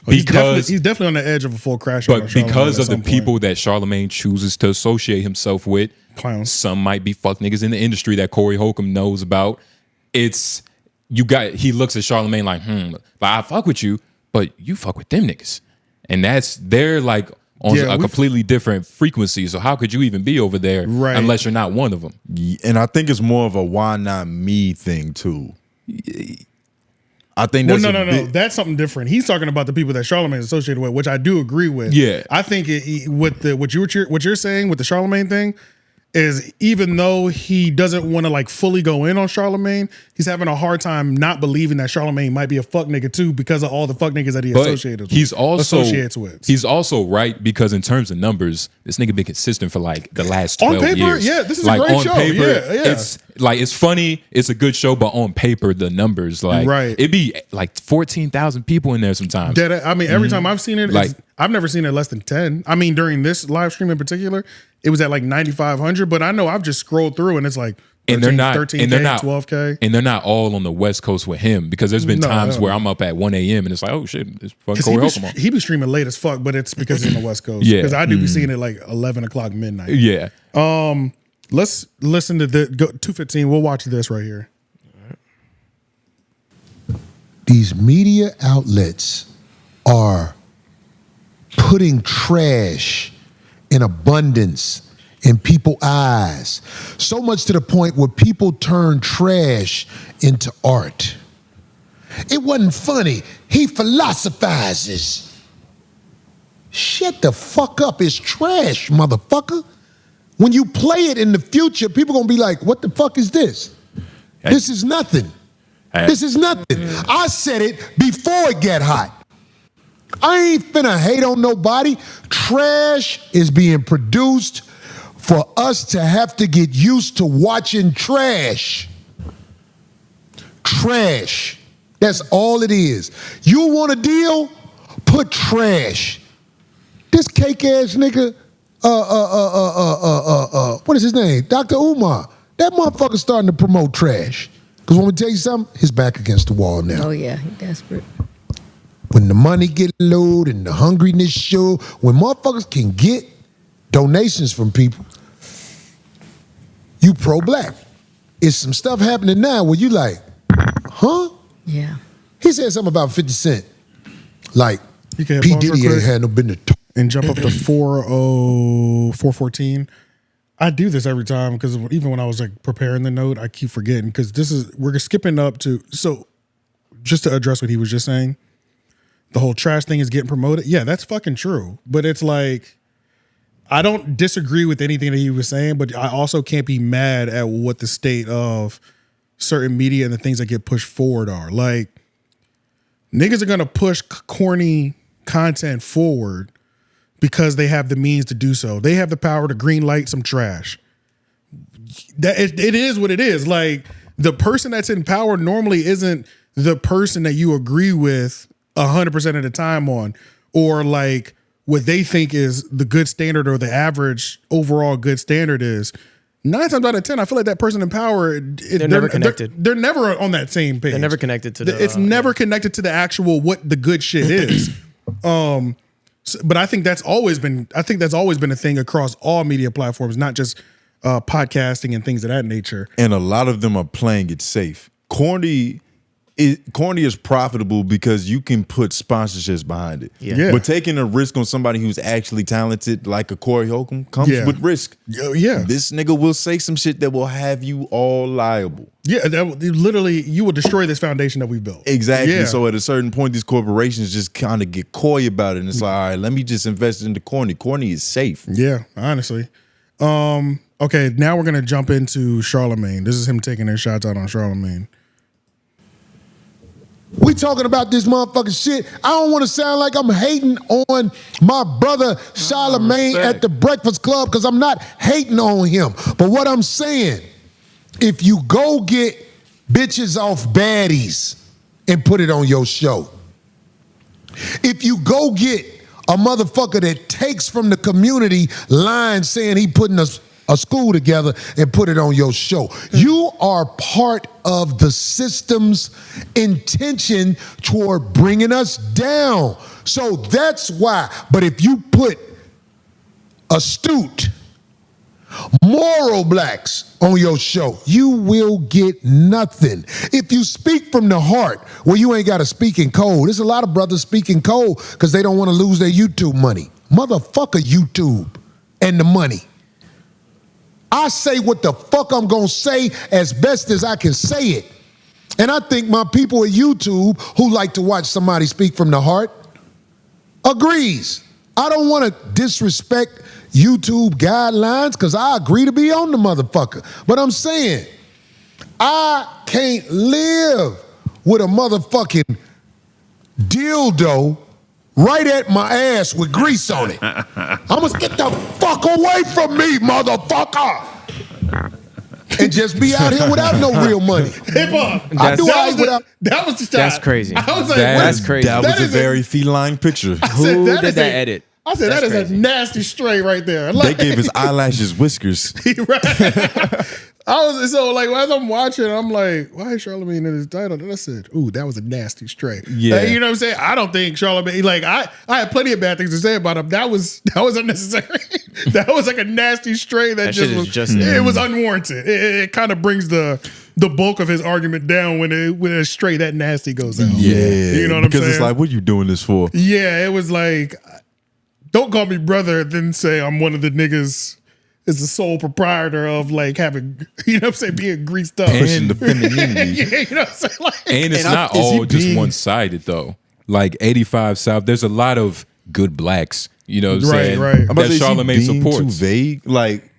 He's definitely on the edge of a full crash. But because of the people that Charlamagne chooses to associate himself with, clowns. Some might be fuck niggas in the industry that Cory Holcomb knows about. He looks at Charlamagne like, I fuck with you, but you fuck with them niggas. And they're like on a completely different frequency. So how could you even be over there unless you're not one of them? And I think it's more of a why not me thing too. I think that's no. That's something different. He's talking about the people that Charlamagne is associated with, which I do agree with. Yeah, I think what you're saying with the Charlamagne thing is, even though he doesn't want to like fully go in on Charlamagne, he's having a hard time not believing that Charlamagne might be a fuck nigga too because of all the fuck niggas that he associates with. He's also right because in terms of numbers, this nigga been consistent for like the last 12 on paper, years. Yeah, this is a great show. It's like, it's funny, it's a good show, but on paper, the numbers it'd be like 14,000 people in there sometimes. I mean, every time I've seen it, I've never seen it less than 10. I mean, during this live stream in particular, it was at like 9,500, but I know I've just scrolled through and it's like 13K, 12K. And they're not all on the West Coast with him, because there's been times where I'm up at 1 a.m. and it's like, oh shit, it's fucking Cory Holcomb on. He be streaming late as fuck, but it's because he's on the West Coast. Yeah. Because I do be seeing it like 11 o'clock midnight. Yeah. Let's listen to the 215. We'll watch this right here. These media outlets are putting trash in abundance in people's eyes, so much to the point where people turn trash into art. It wasn't funny. He philosophizes. Shut the fuck up. It's trash, motherfucker. When you play it in the future, people gonna be like, what the fuck is this? This is nothing. This is nothing. I said it before it got hot. I ain't finna hate on nobody. Trash is being produced for us to have to get used to watching trash. Trash. That's all it is. You want a deal? Put trash. This cake ass nigga, what is his name? Dr. Umar. That motherfucker starting to promote trash. Because when we tell you something, his back against the wall now. Oh yeah, he desperate. When the money get low and the hungriness show, when motherfuckers can get donations from people, you pro-black. It's some stuff happening now where you like, huh? Yeah. He said something about 50 Cent. Like, P. Diddy ain't had no business. And jump up to 414. I do this every time because even when I was like preparing the note, I keep forgetting because we're skipping up to, so just to address what he was just saying, the whole trash thing is getting promoted. Yeah, that's fucking true. But it's like, I don't disagree with anything that he was saying, but I also can't be mad at what the state of certain media and the things that get pushed forward are. Like, niggas are gonna push corny content forward because they have the means to do so. They have the power to green light some trash. It is what it is. Like, the person that's in power normally isn't the person that you agree with 100% of the time on, or like what they think is the good standard or the average overall good standard is. 9 times out of 10, I feel like that person in power, they're never connected. They're never on that same page. They're never connected to the. It's never connected to the actual what the good shit is. But I think that's always been a thing across all media platforms, not just podcasting and things of that nature. And a lot of them are playing it safe. Corny is profitable because you can put sponsorships behind it. Yeah. But taking a risk on somebody who's actually talented, like a Cory Holcomb, comes with risk. Yeah. This nigga will say some shit that will have you all liable. Yeah, literally, you will destroy this foundation that we've built. Exactly. Yeah. So at a certain point, these corporations just kind of get coy about it. And it's like, all right, let me just invest into corny. Corny is safe. Yeah, honestly. Okay, now we're going to jump into Charlamagne. This is him taking their shots out on Charlamagne. We talking about this motherfucking shit. I don't want to sound like I'm hating on my brother Charlamagne at the Breakfast Club, because I'm not hating on him. But what I'm saying, if you go get bitches off baddies and put it on your show, if you go get a motherfucker that takes from the community line saying he putting a school together and put it on your show, you are part of the system's intention toward bringing us down. So that's why. But if you put astute, moral blacks on your show, you will get nothing. If you speak from the heart, well, you ain't got to speak in code. There's a lot of brothers speaking code because they don't want to lose their YouTube money. Motherfucker YouTube and the money. I say what the fuck I'm going to say as best as I can say it. And I think my people at YouTube who like to watch somebody speak from the heart agrees. I don't want to disrespect YouTube guidelines because I agree to be on the motherfucker. But I'm saying, I can't live with a motherfucking dildo right at my ass with grease on it. I'm gonna get the fuck away from me, motherfucker. And just be out here without no real money. That was the shot. That's crazy. I was like, that's crazy. That was a very feline picture. Who did that edit? I said, that is a nasty stray right there. They gave his eyelashes whiskers. I was so like as I'm watching, I'm like, why is Charlamagne in his title? And I said, ooh, that was a nasty stray. Yeah. Like, you know what I'm saying? I don't think Charlamagne, like I had plenty of bad things to say about him. That was unnecessary. That was like a nasty stray that it was unwarranted. It kind of brings the bulk of his argument down when a stray that nasty goes out. Yeah. You know what I'm saying? Because it's like, what are you doing this for? Yeah, it was like, don't call me brother, then say I'm one of the niggas is the sole proprietor of like having, you know what I'm saying, being greased up. Pushing the femininity. Yeah, you know what I'm saying? Like, and it's not all just one-sided though. Like 85 South, there's a lot of good blacks, you know what I'm saying? Right. That Charlamagne supports. Too vague? Like,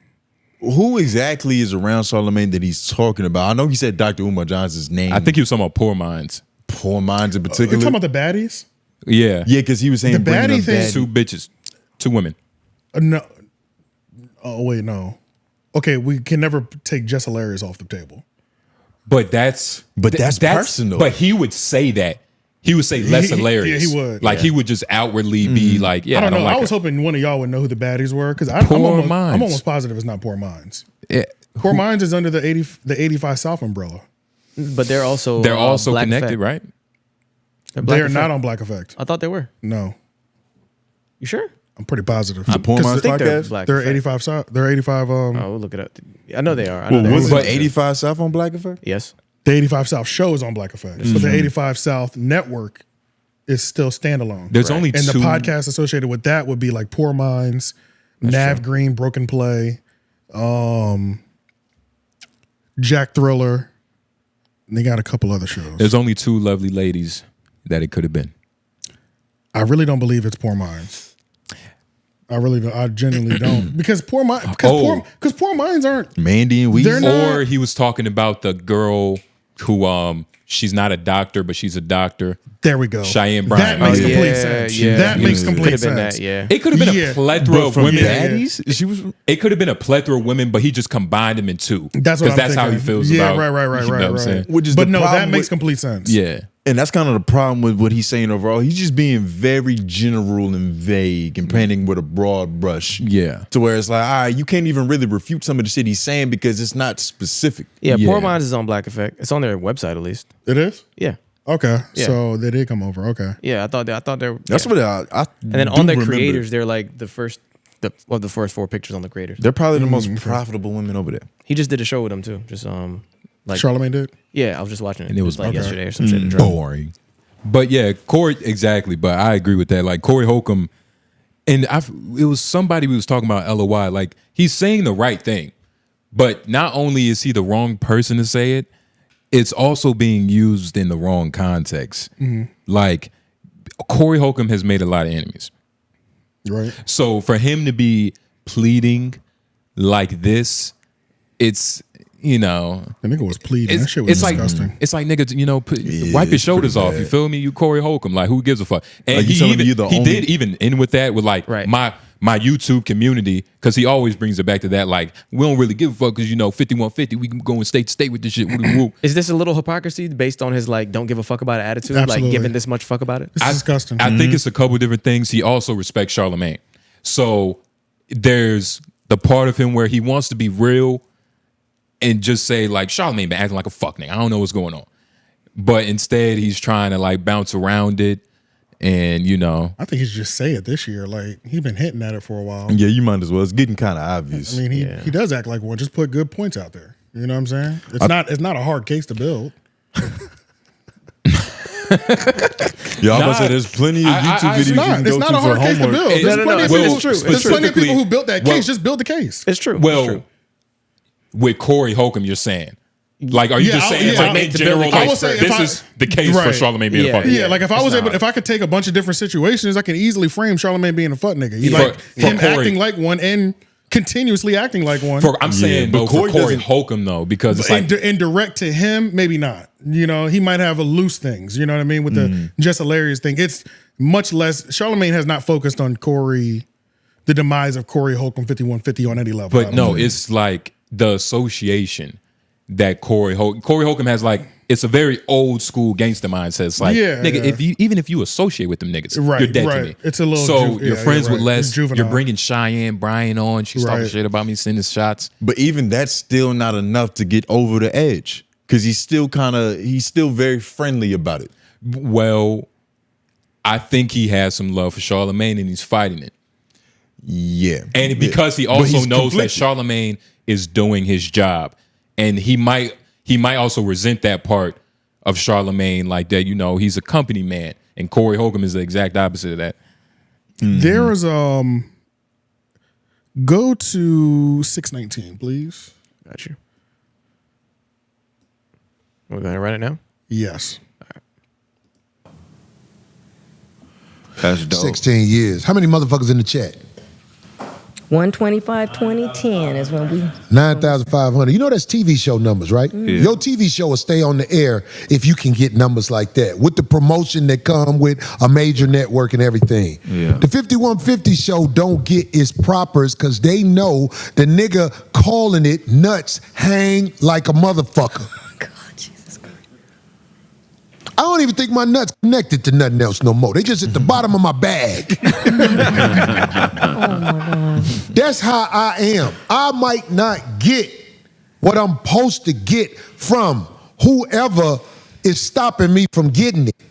who exactly is around Charlamagne that he's talking about? I know he said Dr. Umar Johnson's name. I think he was talking about Poor Minds. Poor Minds in particular? You're talking about the baddies? Yeah. Yeah, because he was saying the baddie thing. Two bitches, two women. No. Oh, wait, no. Okay, we can never take Jess Hilarious off the table. But that's personal. But he would say that. He would say less hilarious. Yeah, he would. Like he would just outwardly be like, yeah, I don't know. Like I was hoping one of y'all would know who the baddies were because I'm almost positive it's not Poor Minds. Yeah. Poor Minds is under the 85 South umbrella. But they're also connected, Effect. right? They're not on Black Effect. I thought they were. No. You sure? I'm pretty positive. The Poor Minds podcast? They're 85 South. They're 85. Oh, we'll look it up. I know they are. Was it 85 South on Black Effect? Yes. The 85 South show is on Black Effect, but the 85 South network is still standalone. There's only two. And the podcast associated with that would be like Poor Minds, Nav Green, Broken Play, Jack Thriller. And they got a couple other shows. There's only two lovely ladies that it could have been. I really don't believe it's Poor Minds. I really don't. I genuinely don't because Poor Minds aren't Mandy and Weezy. Or he was talking about the girl who she's not a doctor, but she's a doctor. There we go. Cheyenne Bryant. That makes complete sense. Yeah. That makes complete sense. It could have been a plethora of women. Baddies? It could have been a plethora of women, but he just combined them in two. That's what I'm that's thinking. how he feels Yeah, about. right. You know what I'm saying? Which is but the no, that problem makes complete sense. Yeah. And that's kind of the problem with what he's saying overall. He's just being very general and vague and painting with a broad brush. Yeah. To where it's like, all right, you can't even really refute some of the shit he's saying because it's not specific. Yeah, Poor Minds is on Black Effect. It's on their website at least. It is? Yeah. Okay. Yeah. So they did come over. Okay. Yeah, I thought they were. That's what I and then on their creators, they're like the first four pictures on the creators. They're probably the most profitable women over there. He just did a show with them too. Just like Charlamagne did? Yeah, I was just watching it. And it was like okay. yesterday or some shit. Boring. But yeah, Cory, exactly. But I agree with that. Like Cory Holcomb, and it was somebody we was talking about LOY. Like he's saying the right thing, but not only is he the wrong person to say it, it's also being used in the wrong context. Like Cory Holcomb has made a lot of enemies. Right. So for him to be pleading like this, it's, you know, the nigga was pleading. That shit was disgusting. It's like nigga, you know, wipe your shoulders off. You feel me? You Cory Holcomb. Like who gives a fuck? And like he did even end with that with like my YouTube community, because he always brings it back to that. Like we don't really give a fuck because you know 5150. We can go and state to state with this shit. Is this a little hypocrisy based on his like don't give a fuck about it attitude? Absolutely. Like giving this much fuck about it? It's disgusting. I think it's a couple different things. He also respects Charlamagne. So there's the part of him where he wants to be real, and just say like Charlamagne been acting like a fuck nigga. I don't know what's going on. But instead he's trying to like bounce around it. And I think he should just say it this year. Like he been hinting at it for a while. Yeah, you might as well. It's getting kind of obvious. I mean, he does act like one. Just put good points out there. You know what I'm saying? It's not a hard case to build. Yeah, I'm about to say there's plenty of YouTube videos you can go to for homework. It's not a hard case to build. There's plenty of people who built that case. Just build the case. It's true. Well, with Cory Holcomb, you're saying. Like, are you just saying like in general, like, this is the case for Charlamagne being a fuck nigga? Yeah, like if I could take a bunch of different situations, I can easily frame Charlamagne being a fuck nigga. Like him acting like one and continuously acting like one. I'm saying though, for Cory Holcomb though, because it's like indirect to him, maybe not. He might have a loose things. You know what I mean? With the just hilarious thing, it's much less. Charlamagne has not focused on the demise of Cory Holcomb 5150 on any level. But no, it's like the association that Cory Holcomb has, like, it's a very old school gangster mindset. It's like, nigga, even if you associate with them niggas, you're dead to me. It's a little so you're friends with Les. You're bringing Cheyenne Bryan on. She's talking shit about me, sending shots. But even that's still not enough to get over the edge because he's still very friendly about it. Well, I think he has some love for Charlamagne and he's fighting it. Yeah, and because he also knows that Charlamagne is doing his job. And he might also resent that part of Charlamagne, like that, he's a company man. And Cory Holcomb is the exact opposite of that. There is go to 619, please. Got you. We're gonna write it now? Yes. That's dope. 16 years. How many motherfuckers in the chat? 125-2010 is when we 9,500. You know that's TV show numbers, right? Yeah. Your TV show will stay on the air if you can get numbers like that with the promotion that come with a major network and everything. Yeah. The 5150 show don't get its propers because they know the nigga calling it nuts hang like a motherfucker. I don't even think my nuts connected to nothing else no more. They just at the bottom of my bag. Oh my God. That's how I am. I might not get what I'm supposed to get from whoever is stopping me from getting it.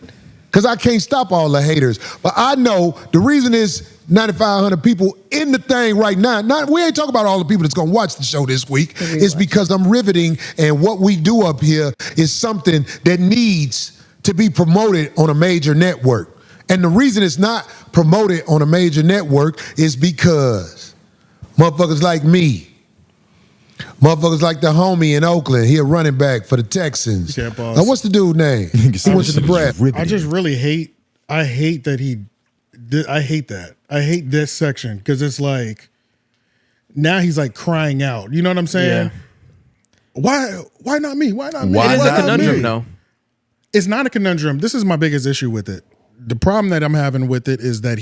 Because I can't stop all the haters. But I know the reason is 9,500 people in the thing right now. We ain't talking about all the people that's going to watch the show this week. It's because I'm riveting, and what we do up here is something that needs to be promoted on a major network. And the reason it's not promoted on a major network is because motherfuckers like me, motherfuckers like the homie in Oakland, he a running back for the Texans. Yeah, boss. Now, what's the dude name? He went to Nebraska. I just really hate that I hate that. I hate this section because it's like, now he's like crying out. You know what I'm saying? Yeah. Why not me? Why not me? Why is it a conundrum though? It's not a conundrum. This is my biggest issue with it. The problem that I'm having with it is that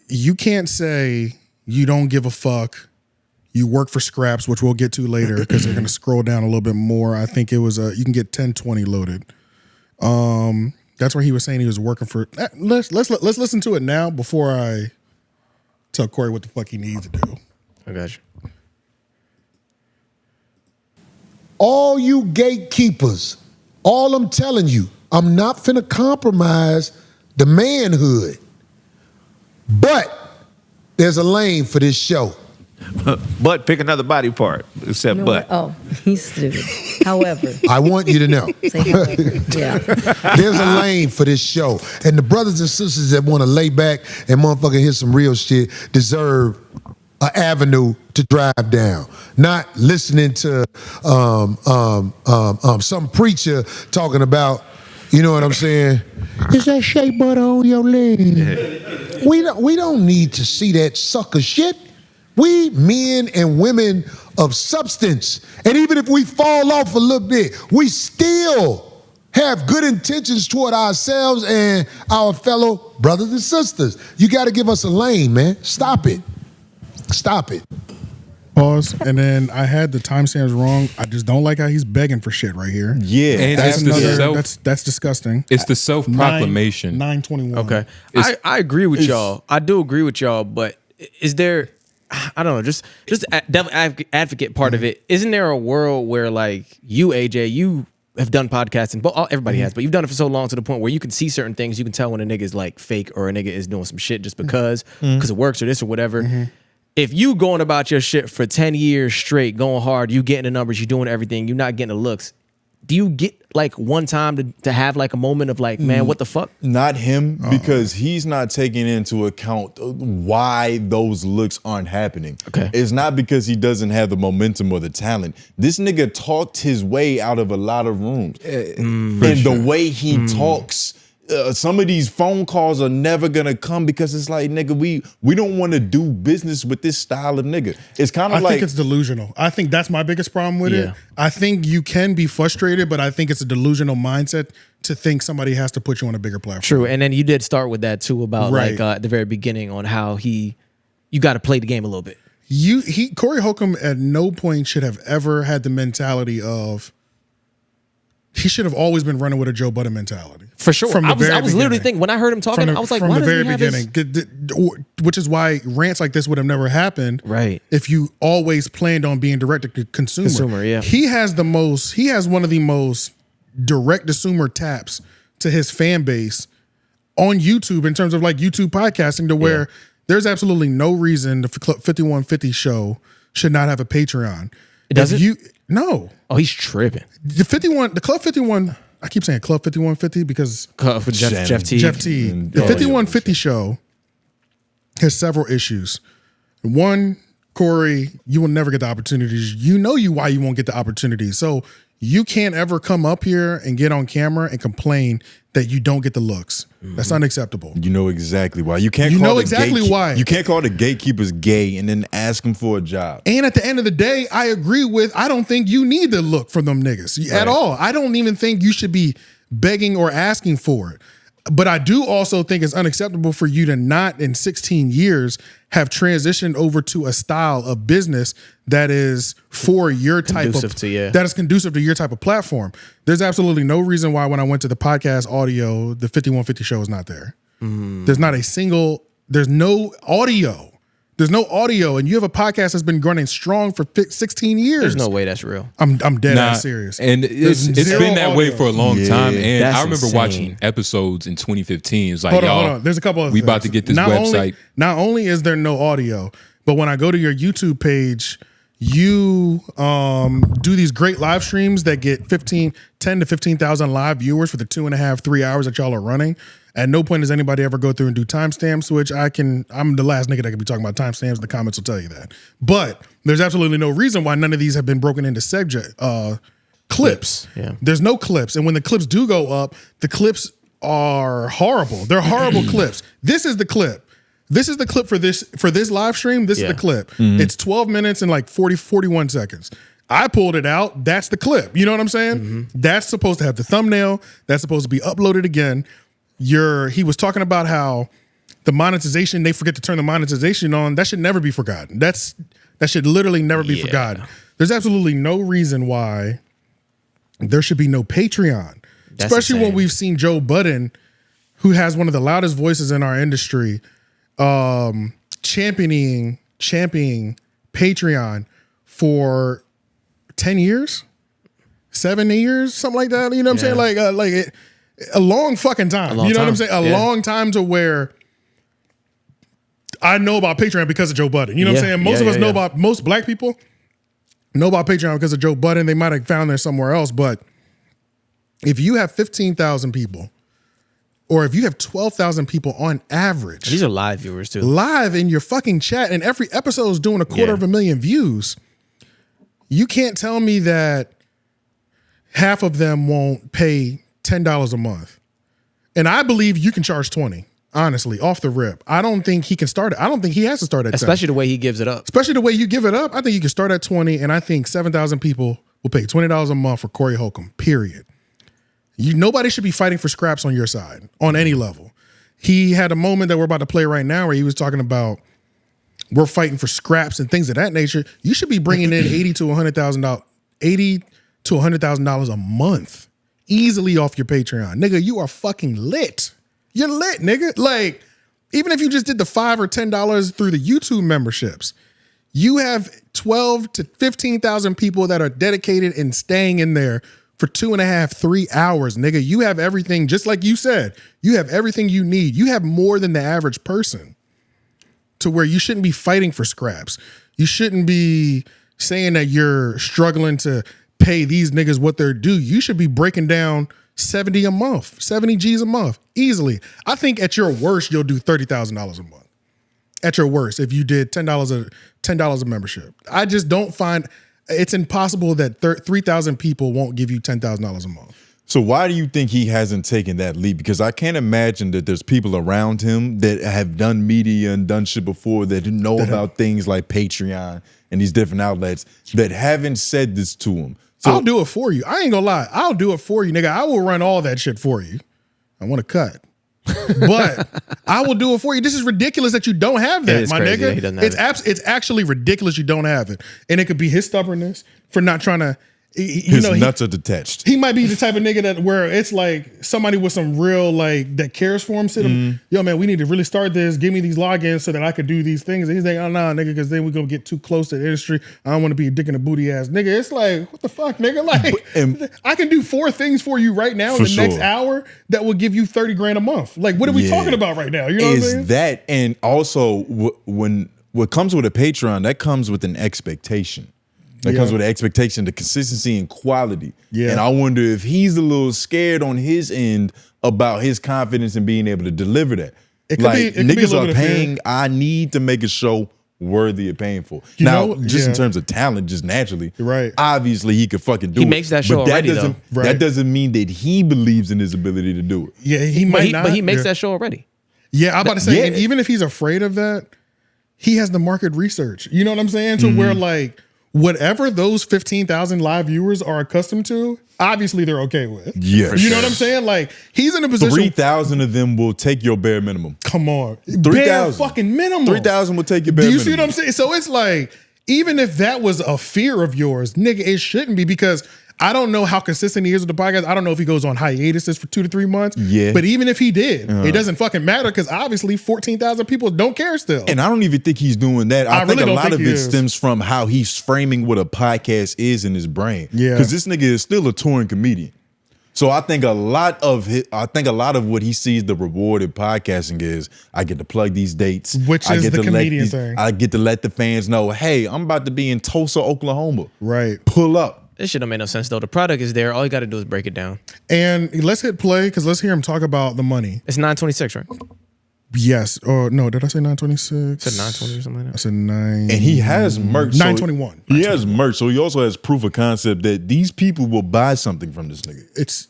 you can't say you don't give a fuck. You work for scraps, which we'll get to later because they're going to scroll down a little bit more. I think it was you can get 1020 loaded. That's where he was saying he was working for. Let's listen to it now before I tell Cory what the fuck he needs to do. I got you. All you gatekeepers, all I'm telling you, I'm not finna compromise the manhood. But there's a lane for this show. But pick another body part, except No, butt. Oh, he's stupid. However. I want you to know. Say however. Yeah. There's a lane for this show. And the brothers and sisters that want to lay back and motherfucking hear some real shit deserve an avenue to drive down. Not listening to some preacher talking about, you know what I'm saying? Is that shea butter on your leg? We don't need to see that sucker shit. We men and women of substance. And even if we fall off a little bit, we still have good intentions toward ourselves and our fellow brothers and sisters. You got to give us a lane, man. Stop it. Stop it. Pause. And then I had the timestamps wrong. I just don't like how he's begging for shit right here. Yeah. And that's disgusting. It's the self-proclamation. 921. Okay. I agree with y'all. I do agree with y'all, but is there, I don't know, just devil advocate part of it. Isn't there a world where like you, AJ, you have done podcasting, but everybody has, but you've done it for so long to the point where you can see certain things. You can tell when a nigga is like fake or a nigga is doing some shit just because it works or this or whatever. If you going about your shit for 10 years straight, going hard, you getting the numbers, you doing everything, you're not getting the looks. Do you get like one time to have like a moment of like, man, what the fuck? Not him, because he's not taking into account why those looks aren't happening. Okay. It's not because he doesn't have the momentum or the talent. This nigga talked his way out of a lot of rooms. And the way he talks, some of these phone calls are never gonna come because it's like, nigga, we don't want to do business with this style of nigga. It's kind of like, I think it's delusional. I think that's my biggest problem with it. I think you can be frustrated, but I think it's a delusional mindset to think somebody has to put you on a bigger platform. True, and then you did start with that too about Right. like at the very beginning on how you got to play the game a little bit. Cory Holcomb at no point should have ever had the mentality of. He should have always been running with a Joe Budden mentality. For sure. From the very I was literally beginning. thinking, when I heard him talking, I was like, why from the doesn't very he have beginning, which is why rants like this would have never happened. Right. If you always planned on being direct to consumer. Yeah. He has one of the most direct consumer taps to his fan base on YouTube in terms of like YouTube podcasting to where there's absolutely no reason the Club 5150 show should not have a Patreon. It doesn't? No. Oh, he's tripping. The Club 51, I keep saying Club 5150 because Jeff T. Jeff T. The 5150 show has several issues. One, Cory, you will never get the opportunities. You know why you won't get the opportunities. So you can't ever come up here and get on camera and complain that you don't get the looks. That's unacceptable. you know exactly why. You can't. Why. You can't call the gatekeepers gay and then ask them for a job. And at the end of the day, I agree with, I don't think you need the look from them niggas at all. I don't even think you should be begging or asking for it. But I do also think it's unacceptable for you to not in 16 years have transitioned over to a style of business that is for your type that is conducive to your type of platform. There's absolutely no reason why when I went to the podcast audio, the 5150 show is not there. There's no audio. There's no audio, and you have a podcast that's been running strong for 16 years. There's no way that's real. I'm dead ass serious. And it's been that way for a long time. And That's I remember insane. watching episodes in 2015. It's like, Hold y'all, on. There's a couple of we about to get this website. Not only is there no audio, but when I go to your YouTube page, you do these great live streams that get 10 to 15,000 live viewers for the 2.5, 3 hours that y'all are running. At no point does anybody ever go through and do timestamps, which I'm the last nigga that can be talking about timestamps. The comments will tell you that. But there's absolutely no reason why none of these have been broken into clips. Yeah. There's no clips. And when the clips do go up, the clips are horrible. They're horrible clips. This is the clip. This is the clip for this live stream. This is the clip. It's 12 minutes and like 41 seconds. I pulled it out. That's the clip. You know what I'm saying? That's supposed to have the thumbnail. That's supposed to be uploaded again. He was talking about how the monetization, they forget to turn the monetization on. That should never be forgotten. That should literally never be forgotten. There's absolutely no reason why there should be no Patreon. Especially when we've seen Joe Budden, who has one of the loudest voices in our industry, championing Patreon for 10 years, 7 years, something like that. You know what I'm saying? A long fucking time. You know what I'm saying? A long time to where I know about Patreon because of Joe Budden. You know what I'm saying? Most of us know about, most black people know about Patreon because of Joe Budden. They might have found there somewhere else. But if you have 15,000 people, or if you have 12,000 people on average. These are live viewers too. Live in your fucking chat, and every episode is doing 250,000 views. You can't tell me that half of them won't pay $10 a month. And I believe you can charge 20, honestly, off the rip. I don't think he can start it. I don't think he has to start at 10. Especially the way he gives it up. Especially the way you give it up. I think you can start at 20, and I think 7,000 people will pay $20 a month for Cory Holcomb, period. Nobody should be fighting for scraps on your side, on any level. He had a moment that we're about to play right now where he was talking about we're fighting for scraps and things of that nature. You should be bringing in $80,000 to $100,000 a month easily off your Patreon. Nigga, you are fucking lit. You're lit, nigga. Like, even if you just did the $5 or $10 through the YouTube memberships, You have 12 to 15,000 people that are dedicated and staying in there for 2.5, 3 hours, nigga. You have everything, just like you said. You have everything you need. You have more than the average person to where you shouldn't be fighting for scraps. You shouldn't be saying that you're struggling to pay these niggas what they're due. You should be breaking down 70 a month, 70 G's a month, easily. I think at your worst, you'll do $30,000 a month. At your worst, if you did $10 a membership. I just don't find, it's impossible that 3,000 people won't give you $10,000 a month. So why do you think he hasn't taken that leap? Because I can't imagine that there's people around him that have done media and done shit before that know about things like Patreon and these different outlets that haven't said this to him. So, I'll do it for you. I ain't gonna lie. I'll do it for you, nigga. I will run all that shit for you. I want to cut. But I will do it for you. This is ridiculous that you don't have that, my crazy. nigga. Yeah, he doesn't have It's actually ridiculous you don't have it. And it could be his stubbornness for not trying to, his nuts are detached. He might be the type of nigga that where it's like somebody with some real like that cares for him. Sit him, yo man, we need to really start this. Give me these logins so that I could do these things. And he's like, oh nah, nigga, because then we're gonna get too close to the industry. I don't want to be a dick in a booty ass nigga. It's like, what the fuck, nigga? Like, I can do 4 things for you right now in the next hour that will give you 30 grand a month. Like, what are we talking about right now? You know what I'm saying? That, and also when what comes with a Patreon, that comes with an expectation. That comes with the expectation, the consistency and quality. Yeah. And I wonder if he's a little scared on his end about his confidence in being able to deliver that. Niggas are paying, I need to make a show worthy of paying for. Now, just in terms of talent, just naturally, obviously he could fucking do it. He makes that show already, though. That doesn't mean that he believes in his ability to do it. Yeah, he might not. But he makes that show already. Yeah, I'm about to say, and even if he's afraid of that, he has the market research. You know what I'm saying? To where like, whatever those 15,000 live viewers are accustomed to, obviously they're okay with. Yeah, you know what I'm saying? Like, he's in a position. 3,000 of them will take your bare minimum. Come on, 3,000 bare fucking minimum. 3,000 will take your bare minimum. Do you see what I'm saying? So it's like, even if that was a fear of yours, nigga, it shouldn't be, because I don't know how consistent he is with the podcast. I don't know if he goes on hiatuses for 2 to 3 months. Yeah. But even if he did, it doesn't fucking matter, because obviously 14,000 people don't care still. And I don't even think he's doing that. I think really a lot of it stems from how he's framing what a podcast is in his brain. Yeah. Because this nigga is still a touring comedian. So I think a lot of what he sees the reward in podcasting is, I get to plug these dates. Which is the comedian thing. I get to let the fans know, hey, I'm about to be in Tulsa, Oklahoma. Right. Pull up. This shit don't make no sense though. The product is there. All you got to do is break it down. And let's hit play, because let's hear him talk about the money. It's 926, right? Yes. Or no, did I say 926? I said 920 or something like that. I said 9. And he has merch. 921. He has merch, so he also has proof of concept that these people will buy something from this nigga.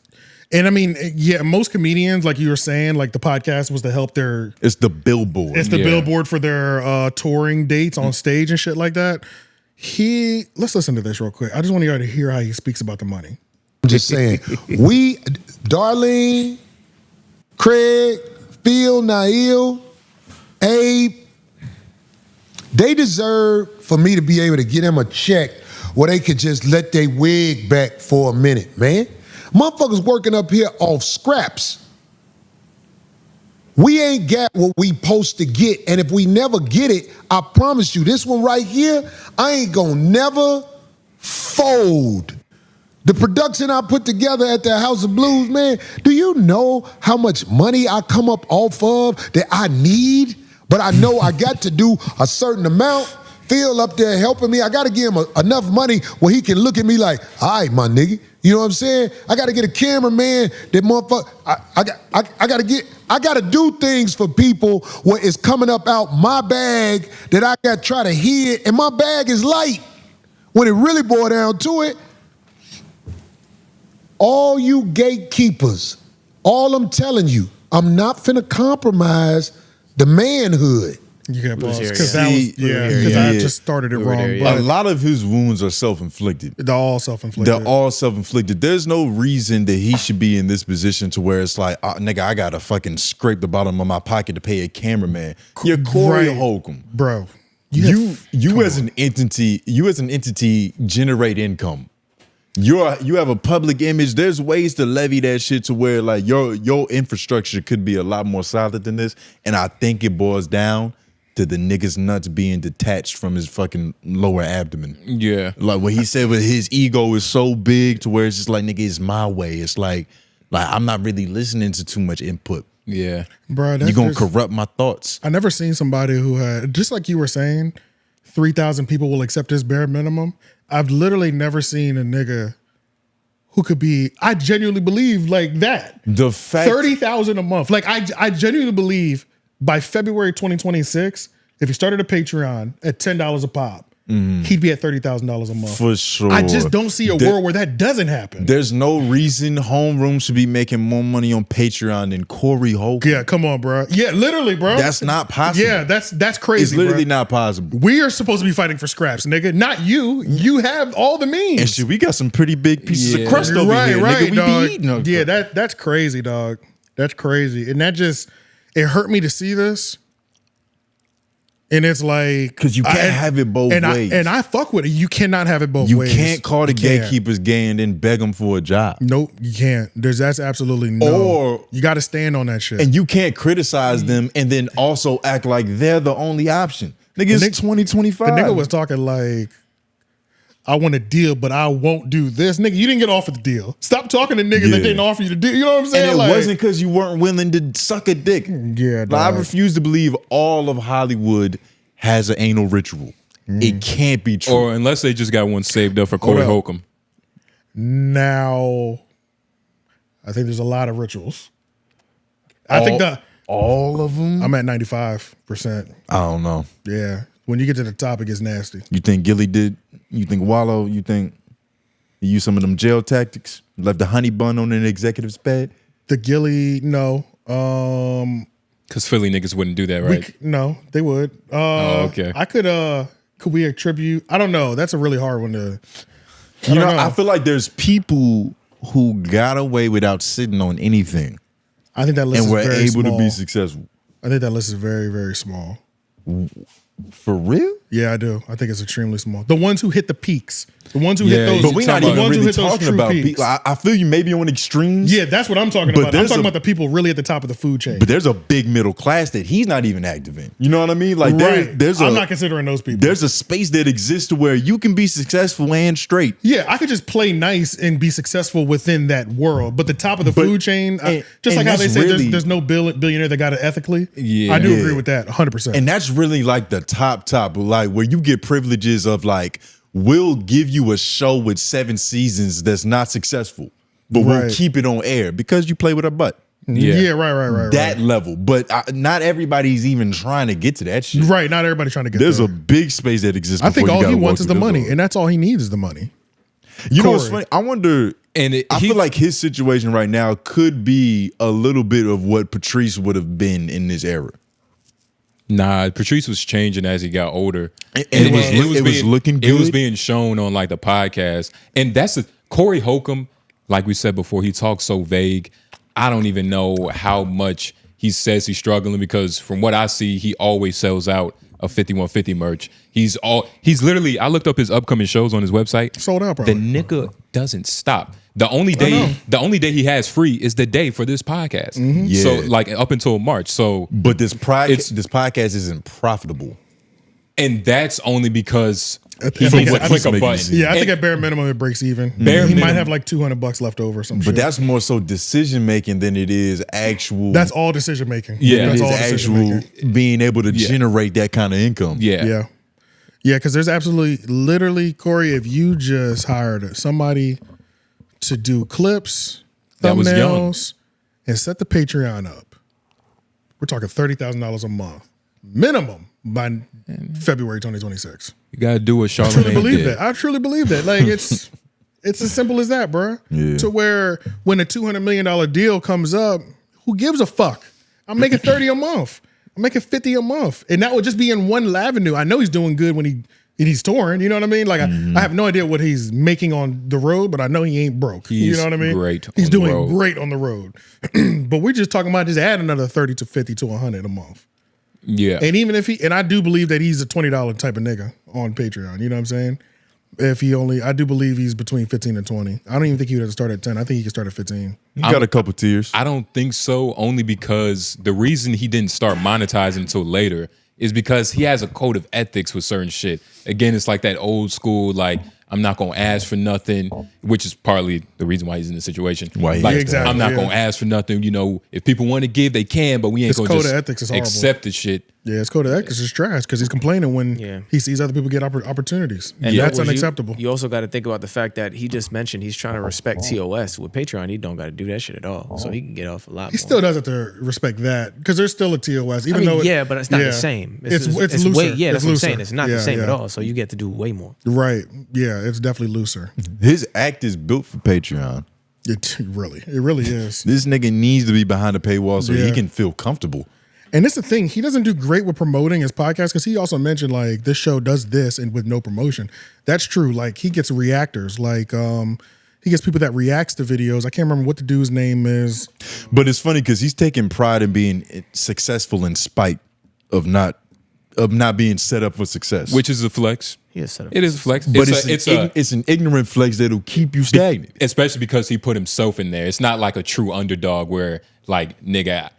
And I mean, yeah, most comedians, like you were saying, like the podcast was to help their. It's the billboard. It's the billboard for their touring dates on stage and shit like that. Let's listen to this real quick. I just want you to hear how he speaks about the money. I'm just saying, Darlene, Craig, Phil, Nail, Abe, they deserve for me to be able to get them a check where they could just let their wig back for a minute, man. Motherfuckers working up here off scraps. We ain't got what we supposed to get, and if we never get it, I promise you, this one right here, I ain't gonna never fold. The production I put together at the House of Blues, man, do you know how much money I come up off of that I need? But I know I got to do a certain amount. Phil up there helping me. I got to give him enough money where he can look at me like, all right, my nigga. You know what I'm saying? I got to get a cameraman that motherfucker. I got to do things for people where it's coming up out my bag that I got to try to hid, and my bag is light. When it really boils down to it, all you gatekeepers, all I'm telling you, I'm not finna compromise the manhood. You got pause, because I just started it wrong. But a lot of his wounds are self-inflicted. They're all self-inflicted. They're all self-inflicted. There's no reason that he should be in this position to where it's like, nigga, I gotta fucking scrape the bottom of my pocket to pay a cameraman. You're Cory Holcomb, bro. You as an entity generate income. You have a public image. There's ways to levy that shit to where like your infrastructure could be a lot more solid than this. And I think it boils down to the nigga's nuts being detached from his fucking lower abdomen. Yeah. Like what he said with his ego is so big to where it's just like, nigga, it's my way. It's like I'm not really listening to too much input. Yeah. Bro, you're going to corrupt my thoughts. I never seen somebody who had, just like you were saying, 3,000 people will accept his bare minimum. I've literally never seen a nigga who could be, I genuinely believe like that. The fact 30,000 a month. Like I genuinely believe by February 2026, if he started a Patreon at $10 a pop, he'd be at $30,000 a month. For sure. I just don't see a world where that doesn't happen. There's no reason Homeroom should be making more money on Patreon than Cory Holcomb. Yeah, come on, bro. Yeah, literally, bro. That's not possible. Yeah, that's crazy. It's literally not possible. We are supposed to be fighting for scraps, nigga. Not you. You have all the means. And shit, we got some pretty big pieces of crust over here, nigga. We dog. be eating. Yeah, that's crazy, dog. That's crazy. And that just, it hurt me to see this. And it's like, because you can't have it both ways. And I fuck with it. You cannot have it both ways. You can't call the gatekeepers gay and then beg them for a job. Nope, you can't. That's absolutely no. Or you got to stand on that shit. And you can't criticize them and then also act like they're the only option. Nigga, it's 2025. The nigga was talking like, I want a deal, but I won't do this. Nigga, you didn't get offered the deal. Stop talking to niggas that didn't offer you the deal. You know what I'm saying? And it wasn't because you weren't willing to suck a dick. Yeah, like, I refuse to believe all of Hollywood has an anal ritual. It can't be true. Or unless they just got one saved up for Cory Holcomb. Now, I think there's a lot of rituals. I think all of them? I'm at 95%. I don't know. Yeah. When you get to the top, it gets nasty. You think Gilly did? You think Wallow? You think he used some of them jail tactics? Left the honey bun on an executive's bed? The Gilly, no. Because Philly niggas wouldn't do that, right? No, they would. Okay. Could we attribute? I don't know. That's a really hard one to. I feel like there's people who got away without sitting on anything. I think that list and is were very able small. to be successful. I think that list is very, very small. For real? Yeah, I do. I think it's extremely small. The ones who hit the peaks. The ones who hit those. But we're not even really talking true about peaks. people. I feel you maybe on extremes. Yeah, that's what I'm talking about. I'm talking about the people really at the top of the food chain. But there's a big middle class that he's not even active in. You know what I mean? Like I'm not considering those people. There's a space that exists to where you can be successful and straight. Yeah, I could just play nice and be successful within that world. But the top of the food chain, just like how they say there's no billionaire that got it ethically. Yeah, I do agree with that 100%. And that's really like the top, like where you get privileges of like, we'll give you a show with 7 seasons that's not successful, but we'll keep it on air because you play with a butt. Yeah, right. That level. But not everybody's even trying to get to that shit. Right, not everybody's trying to get There's there. a big space that exists. I think before all he walk wants is the through money, this door. and that's all he needs is the money. You know what's funny? I wonder, I feel like his situation right now could be a little bit of what Patrice would have been in this era. Nah, Patrice was changing as he got older. It was looking good. It was being shown on like the podcast. And that's Cory Holcomb, like we said before, he talks so vague. I don't even know how much he says he's struggling because from what I see, he always sells out of 5150 merch. He's literally, I looked up his upcoming shows on his website. Sold out, probably. The nigga doesn't stop. The only day he has free is the day for this podcast. Yeah. So like up until March. So but this podcast isn't profitable. And that's only because he think would click a button. Yeah, I think at bare minimum it breaks even. He might have like $200 left over or something. But that's more so decision making than it is actual. That's all decision making. Yeah, that's it all is decision actual making. being able to generate that kind of income. Yeah, because there's literally, Cory, if you just hired somebody to do clips, That was young. thumbnails, and set the Patreon up, we're talking $30,000 a month minimum by February 2026. You gotta do what Charlamagne I truly believe did. that. I truly believe that. Like it's as simple as that, bro. Yeah. To where when a $200 million deal comes up, who gives a fuck? I'm making 30 a month. I'm making 50 a month, and that would just be in one avenue. I know he's doing good when he's touring. You know what I mean? Like I have no idea what he's making on the road, but I know he ain't broke. You know what I mean? Great. He's on the doing road. great on the road. But we're just talking about just add another 30 to 50 to 100 a month. Yeah. And even if I do believe that he's a $20 type of nigga on Patreon. You know what I'm saying? I do believe he's between 15 and 20. I don't even think he would have to start at 10. I think he could start at 15. You got a couple tiers. I don't think so, only because the reason he didn't start monetizing until later is because he has a code of ethics with certain shit. Again, it's like that old school, like, I'm not gonna ask for nothing, which is partly the reason why he's in the situation. Why he like, exactly, I'm not gonna ask for nothing. You know, if people want to give, they can, but we ain't His gonna code just of ethics is horrible. accept the shit. Yeah, his code of ethics is trash because he's complaining when he sees other people get opportunities. And that's unacceptable. You also got to think about the fact that he just mentioned he's trying to respect TOS. With Patreon, he don't got to do that shit at all. So he can get off a lot He more. still does have to respect that because there's still a TOS. Even though but it's not the same. It's it's looser. way, yeah, that's it's what I'm looser. saying. It's not the same at all. So you get to do way more. Right. Yeah, it's definitely looser. His act is built for Patreon. It really is. This nigga needs to be behind the paywall so he can feel comfortable. And that's the thing. He doesn't do great with promoting his podcast because he also mentioned like this show does this and with no promotion. That's true. Like he gets reactors. Like he gets people that reacts to videos. I can't remember what the dude's name is. But it's funny because he's taking pride in being successful in spite of not being set up for success. Which is a flex. He is set up. It is a flex. But it's an ignorant flex that'll keep you stagnant. Especially because he put himself in there. It's not like a true underdog where like, nigga,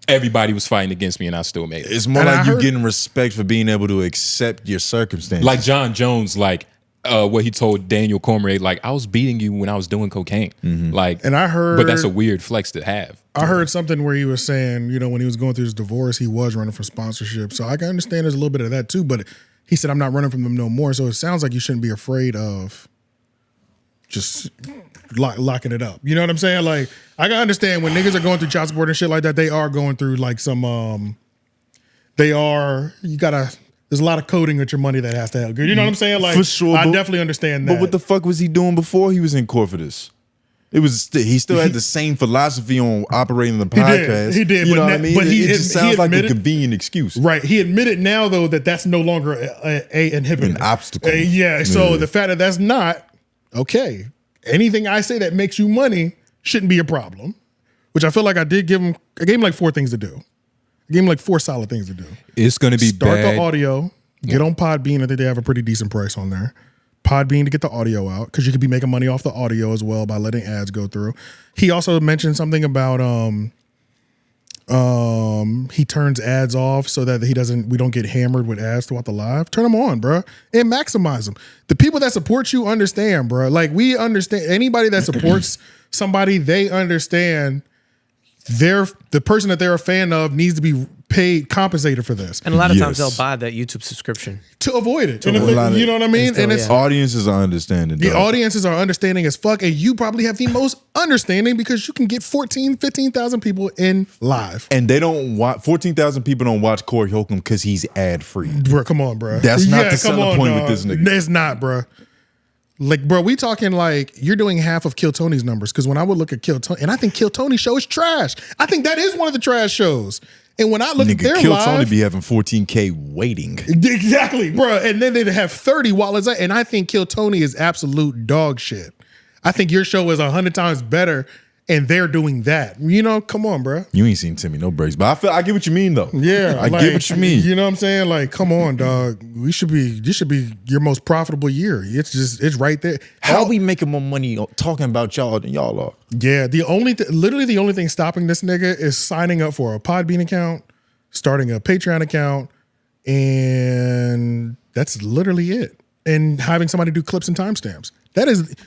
everybody was fighting against me and I still made it. It's more like you getting respect for being able to accept your circumstances. Like John Jones, like what he told Daniel Cormier, like, I was beating you when I was doing cocaine. Like, and I heard, but that's a weird flex to have. I heard something where he was saying, you know, when he was going through his divorce, he was running for sponsorship. So I can understand there's a little bit of that too. But he said, I'm not running from them no more. So it sounds like you shouldn't be afraid of just locking it up. You know what I'm saying? Like, I can understand when niggas are going through child support and shit like that, they are going through like some, there's a lot of coding with your money that has to help. You know what I'm saying? Like, for sure, I definitely understand that. But what the fuck was he doing before he was in court for this? He still had the same philosophy on operating the podcast. He did. You but know what I mean? But it just sounds like a convenient excuse. Right. He admitted now though that that's no longer a inhibitor. An obstacle. So the fact that that's not okay. Anything I say that makes you money shouldn't be a problem. Which I feel like I gave him like 4 things to do. I gave him like 4 solid things to do. It's going to be Start bad. the audio. Get on Podbean. I think they have a pretty decent price on there. Podbean to get the audio out because you could be making money off the audio as well by letting ads go through. He also mentioned something about he turns ads off so that we don't get hammered with ads throughout the live. Turn them on, bro, and maximize them. The people that support you understand, bro. Like we understand anybody that supports somebody, they understand the person that they're a fan of needs to be compensated for this. And a lot of times they'll buy that YouTube subscription to avoid it. You know what I mean? And it's audiences are understanding. The audiences are understanding as fuck, and you probably have the most understanding because you can get 15,000 people in live. And they don't watch 14,000 people don't watch Cory Holcomb because he's ad free. Bro, come on, bro. That's not the selling point with this nigga. It's not, bro. Like, bro, we talking like you're doing half of Kill Tony's numbers because when I would look at Kill Tony, and I think Kill Tony's show is trash. I think that is one of the trash shows. And when I look at their Kill live, Tony be having 14K waiting. Exactly, bro. And then they'd have 30 while it's and I think Kill Tony is absolute dog shit. I think your show is 100 times better, and they're doing that. You know, come on, bro. You ain't seen Timmy no breaks, but I get what you mean though. Yeah, I get what you mean. You know what I'm saying? Like, come on, dog. This should be your most profitable year. It's right there. How are we making more money talking about y'all than y'all are? Yeah, literally the only thing stopping this nigga is signing up for a Podbean account, starting a Patreon account, and that's literally it. And having somebody do clips and timestamps.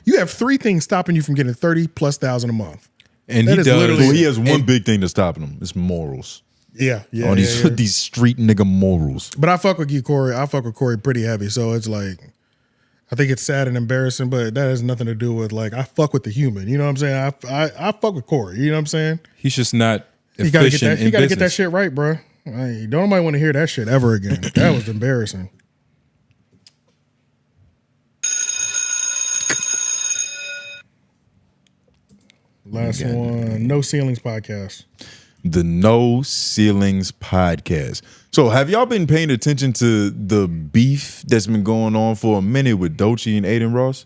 You have 3 things stopping you from getting 30,000+ a month. And he has one big thing that's stopping him. It's morals. Yeah. These street nigga morals. But I fuck with you, Cory. I fuck with Cory pretty heavy. So it's like, I think it's sad and embarrassing, but that has nothing to do with like, I fuck with the human. You know what I'm saying? I fuck with Cory. You know what I'm saying? He's just not He gotta get that shit right, bro. Don't nobody want to hear that shit ever again. That was embarrassing. Last one, No Ceilings Podcast. The No Ceilings Podcast. So have y'all been paying attention to the beef that's been going on for a minute with Doechii and Aiden Ross?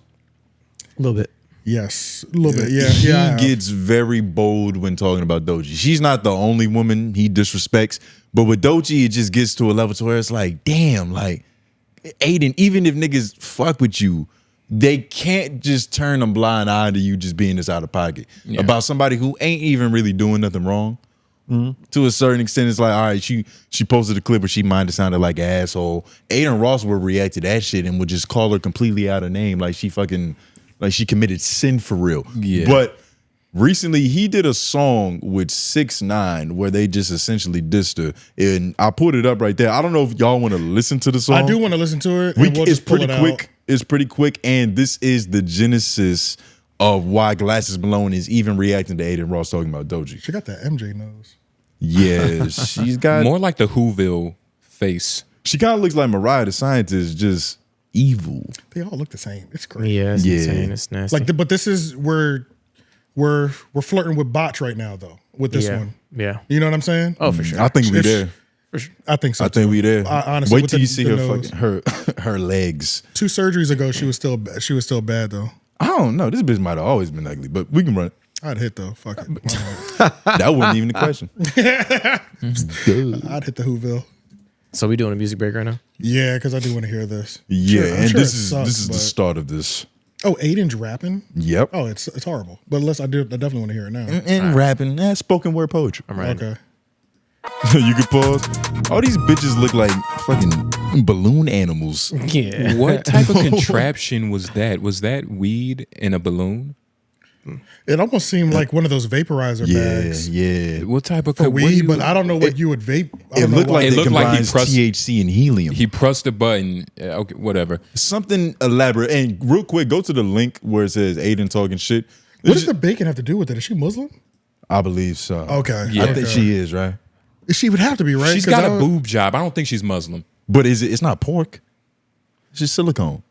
A little bit. Yes, a little bit. Yeah, He gets very bold when talking about Doechii. She's not the only woman he disrespects, but with Doechii, it just gets to a level to where it's like, damn, like Aiden, even if niggas fuck with you, they can't just turn a blind eye to you just being this out of pocket about somebody who ain't even really doing nothing wrong. To a certain extent, it's like, all right, she posted a clip where she might have sounded like an asshole. Aiden Ross would react to that shit and would just call her completely out of name, like she committed sin for real. Yeah. But recently, he did a song with 6ix9ine where they just essentially dissed her, and I put it up right there. I don't know if y'all want to listen to the song. I do want to listen to it. It's pretty quick. It's pretty quick, and this is the genesis of why Glasses Malone is even reacting to Aiden Ross talking about Doechii. She got that MJ nose. Yeah, she's got more like the Whoville face. She kind of looks like Mariah the Scientist, just evil. They all look the same. It's crazy. Yeah, it's insane. It's nasty. But this is where we're flirting with bots right now, though. With this one, yeah. You know what I'm saying? Oh, for sure. I think we there. I think so. I think we there. Honestly, wait with till the- you see the her nose. fucking her legs. 2 surgeries ago, she was still bad though. I don't know. This bitch might have always been ugly, but we can run it. I'd hit though. Fuck it. That wasn't even the question. I'd hit the Whoville. So we doing a music break right now? Yeah, because I do want to hear this. Yeah, Sure, I'm and sure this it is sucks, the but- start of this. Oh, Aiden's rapping. Yep. Oh, it's horrible. But I definitely want to hear it now. And rapping, spoken word poetry. I'm ready. Okay. You can pause. All these bitches look like fucking balloon animals. Yeah. What type of contraption was that? Was that weed in a balloon? It almost seemed like one of those vaporizer bags. Yeah. What type of For what do weed, you- but I don't know what you would vape. I It don't know looked why. like It they looked like he combined pressed- THC and helium. He pressed the button. Okay, whatever. Something elaborate. And real quick, go to the link where it says Aiden talking shit. What does the bacon have to do with it? Is she Muslim? I believe so. Okay. Yeah. I think she is, right? She would have to be, right? She's 'Cause got I a don't- boob job. I don't think she's Muslim. But it's not pork. It's just silicone.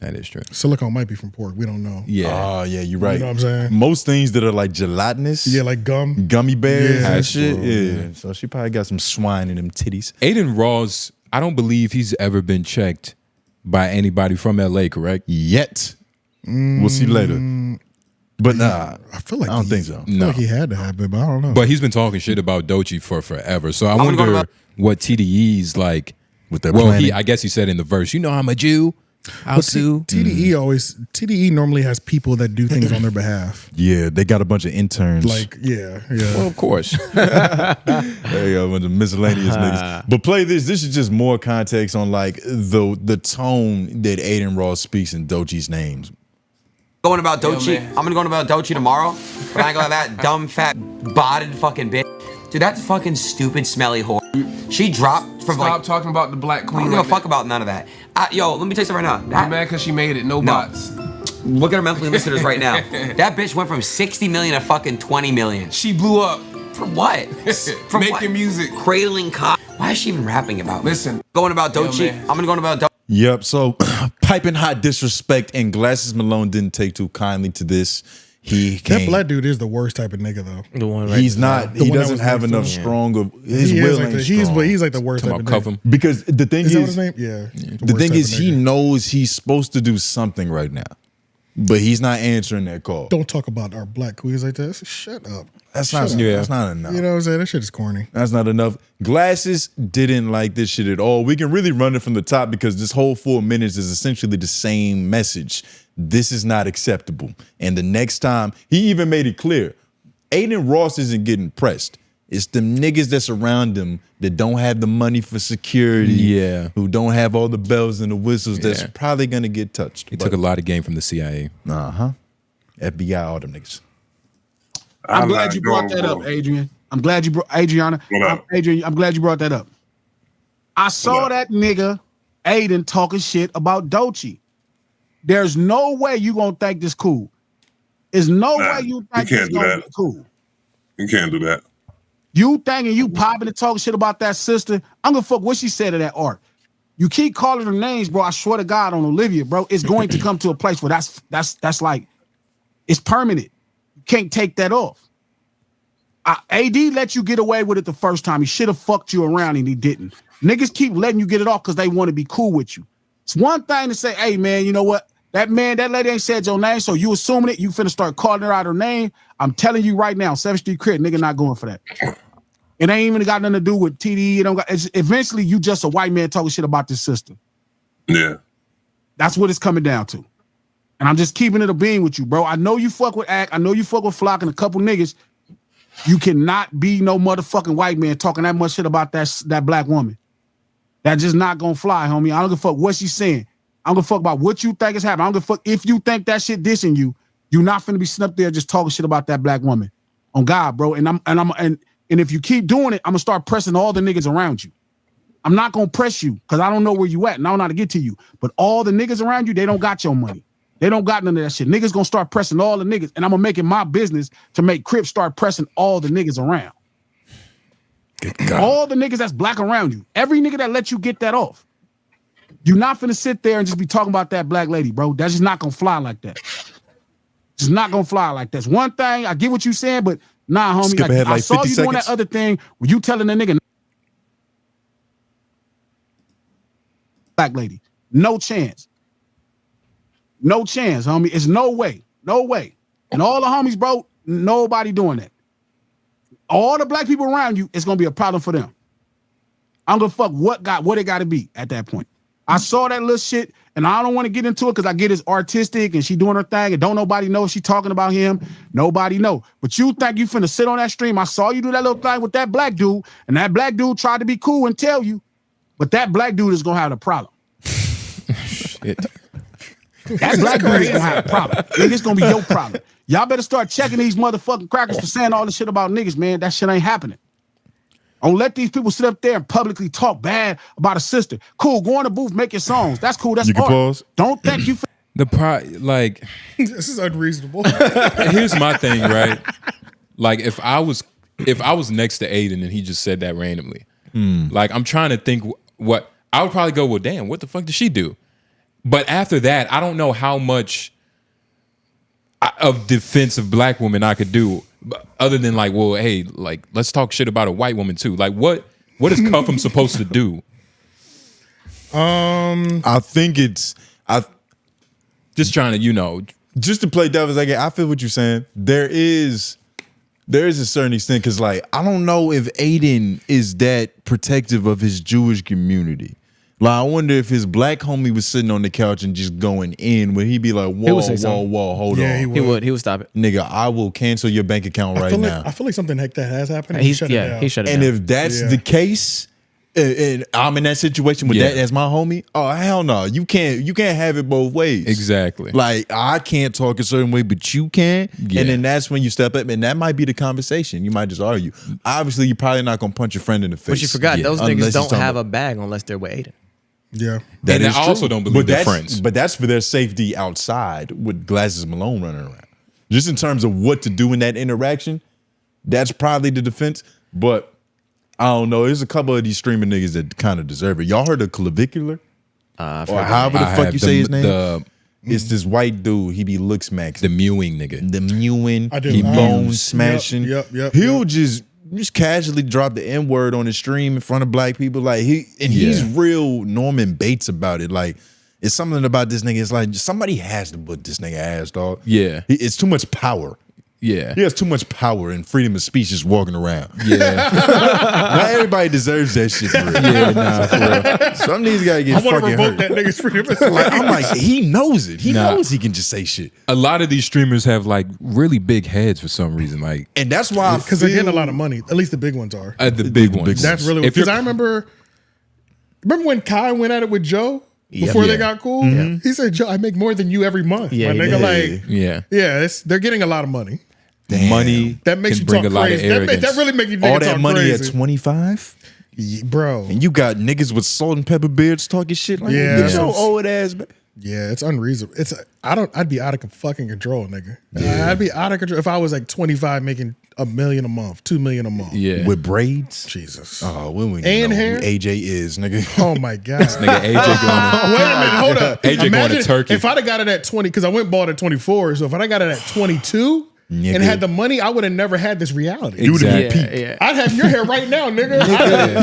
That is true. Silicone might be from pork. We don't know. Yeah. Oh, yeah, you're right. You know what I'm saying? Most things that are like gelatinous. Yeah, like gum. Gummy bears Yeah. and shit. True, Yeah. So she probably got some swine in them titties. Aiden Ross, I don't believe he's ever been checked by anybody from LA, correct? Yet. We'll see later. But nah, I feel like I don't think so. I feel like he had to have it, but I don't know. But he's been talking shit about Doechii for forever. So I gonna go wonder to what TDE's like. With their Well, planning. I guess he said in the verse, you know I'm a Jew. I'll But sue. TDE normally has people that do things on their behalf. Yeah, they got a bunch of interns. Like, yeah. Well, of course. There you go, a bunch of miscellaneous niggas. But play this. This is just more context on like the tone that Aiden Ross speaks in Doechii's names. Going about Doechii. I'm gonna go about Doechii tomorrow. But I ain't gonna let that dumb, fat, botted fucking bitch. Dude, that's fucking stupid, smelly whore. She dropped from Stop talking about the black I queen. don't give a like fuck about none of that. Yo, let me tell you something right now. that. You mad because she made it. No bots. Look at her monthly listeners right now. That bitch went from 60 million to fucking 20 million. She blew up. From what? From Making what? music. Cradling cock. Why is she even rapping about me? Listen. Going about Doechii. man. I'm gonna go about Doechii. Yep. So piping hot disrespect, and Glasses Malone didn't take too kindly to this. He That came. black dude is the worst type of nigga, though. The one right He's not. The He one that doesn't was have next to enough him. strong of his He is will. like ain't the, strong. he's like the worst type Talking of about nigga. cuff him. Because the thing Is is, that what his name? Yeah. the worst thing type is, of he nigga. knows he's supposed to do something right now, but he's not answering that call. Don't talk about our black queens like that. Shut up. That's Shut not. up. That's not enough. You know what I'm saying? That shit is corny. That's not enough. Glasses didn't like this shit at all. We can really run it from the top because this whole 4 minutes is essentially the same message. This is not acceptable. And the next time, he even made it clear, Aiden Ross isn't getting pressed. It's them niggas that surround him that don't have the money for security. Yeah. Who don't have all the bells and the whistles that's Yeah. probably gonna get touched. He took a lot of game from the CIA. Uh-huh. FBI, all them niggas. I'm glad you brought that up, Adrian. I'm glad you brought Adriana. Adrian, I'm glad you brought that up. I saw that nigga Aiden talking shit about Doechii. There's no way you gonna think this cool. There's no way you think this gonna be cool. You can't do that. You thinking you popping and talking shit about that sister? I'm gonna fuck what she said to that art. You keep calling her names, bro. I swear to God on Olivia, bro. It's going to come to a place where that's like it's permanent. You can't take that off. AD let you get away with it the first time. He should have fucked you around and he didn't. Niggas keep letting you get it off because they want to be cool with you. It's one thing to say, hey man, you know what? That lady ain't said your name, so you assuming it, you finna start calling her out her name. I'm telling you right now, 7th Street Crit, nigga not going for that. It ain't even got nothing to do with TDE. Eventually, you just a white man talking shit about this sister. Yeah. That's what it's coming down to. And I'm just keeping it a bean with you, bro. I know you fuck with Act. I know you fuck with Flock and a couple niggas. You cannot be no motherfucking white man talking that much shit about that black woman. That's just not gonna fly, homie. I don't give a fuck what she's saying. I don't give a fuck about what you think is happening. I don't give a fuck if you think that shit dissing you. You're not finna be sitting up there just talking shit about that black woman. On God, bro. And if you keep doing it, I'm gonna start pressing all the niggas around you. I'm not gonna press you because I don't know where you at and I don't know how to get to you. But all the niggas around you, they don't got your money. They don't got none of that shit. Niggas gonna start pressing all the niggas, and I'm gonna make it my business to make Crips start pressing all the niggas around. All the niggas that's black around you. Every nigga that let you get that off. You're not finna sit there and just be talking about that black lady, bro. That's just not gonna fly like that. It's not gonna fly like that. It's one thing, I get what you saying, but nah, homie. Skip ahead I saw 50 you doing seconds. that other thing where you telling the nigga black lady. No chance. No chance, homie. It's no way. No way. And all the homies, bro, nobody doing that. All the black people around you, it's gonna be a problem for them. I don't give a fuck what it gotta be at that point. I saw that little shit, and I don't want to get into it because I get it's artistic and she doing her thing, and don't nobody know if she talking about him. Nobody know. But you think you finna sit on that stream? I saw you do that little thing with that black dude, and that black dude tried to be cool and tell you, but that black dude is gonna have a problem. Shit. That black dude is gonna have a problem. Nigga, it's gonna be your problem. Y'all better start checking these motherfucking crackers for saying all this shit about niggas, man. That shit ain't happening. Don't let these people sit up there and publicly talk bad about a sister. Cool, go on the booth, make your songs. That's cool. That's You can art. pause. Don't think you. Like This is unreasonable. here's my thing, right? Like if I was next to Aiden and he just said that randomly, like I'm trying to think what I would probably go, well, damn, what the fuck did she do? But after that, I don't know how much of defense of black women I could do, other than like, well, hey, like let's talk shit about a white woman too. Like what is Cuffham supposed to do? I think just trying to, just to play devil's advocate. I feel what you're saying. There is a certain extent because, like, I don't know if Aiden is that protective of his Jewish community. Like, I wonder if his black homie was sitting on the couch and just going in, would he be like, whoa, hold on. He would stop it. Nigga, I will cancel your bank account right now. I feel like something like that has happened. He shut shut it it down. down. And if that's the case, and I'm in that situation with that as my homie, oh hell no, you can't have it both ways. Exactly. Like I can't talk a certain way, but you can, and then that's when you step up, and that might be the conversation. You might just argue. Obviously, you're probably not gonna punch your friend in the face. But you forgot, those niggas don't have a bag unless they're with Aiden. Yeah, that and is I also true. don't believe they're that's, friends. But that's for their safety outside with Glasses Malone running around. Just in terms of what to do in that interaction, that's probably the defense. But I don't know. There's a couple of these streaming niggas that kind of deserve it. Y'all heard of Clavicular? Or however the fuck you say his name? It's this white dude. He be look smacks. The mewing nigga. The mewing. I do. He bone smashing. Yep. He'll just casually drop the N-word on his stream in front of black people. Like he's real Norman Bates about it. Like it's something about this nigga. It's like somebody has to put this nigga ass, dog. Yeah. It's too much power. Yeah. He has too much power and freedom of speech just walking around. Yeah. Not everybody deserves that shit, for real. Yeah, nah, for real. Some of these guys get I want to fucking revoke hurt. that nigga's freedom of speech. Like, I'm like, he knows it. He Nah. knows he can just say shit. A lot of these streamers have like really big heads for some reason. Like And that's why Because they're getting a lot of money. At least the big ones are. the big ones. That's really If because you're- I remember when Kai went at it with Joe before they got cool. He said, "Joe, I make more than you every month." Yeah, my he nigga, did. Yeah. they're getting a lot of money. Money That makes can you bring talk a lot crazy. of arrogance. That really make you all niggas that talk money crazy. at 25? Bro. And you got niggas with salt and pepper beards talking shit like Yeah. get your old ass back. Yeah, it's unreasonable. I'd be out of fucking control, nigga. I'd be out of control if I was like 25 making $1 million a month, $2 million a month. Yeah. With braids? Jesus. Oh, we wouldn't And know hair? who AJ is, nigga. Oh my God. Nigga, AJ going Wait a minute, hold up. AJ going to Imagine Turkey. If I'd have got it at 20, because I went and bought it at 24. So if I'd have got it at 22 Nigga. and had the money, I would have never had this reality. You would have Exactly. been peak. Yeah. I'd have your hair right now, nigga.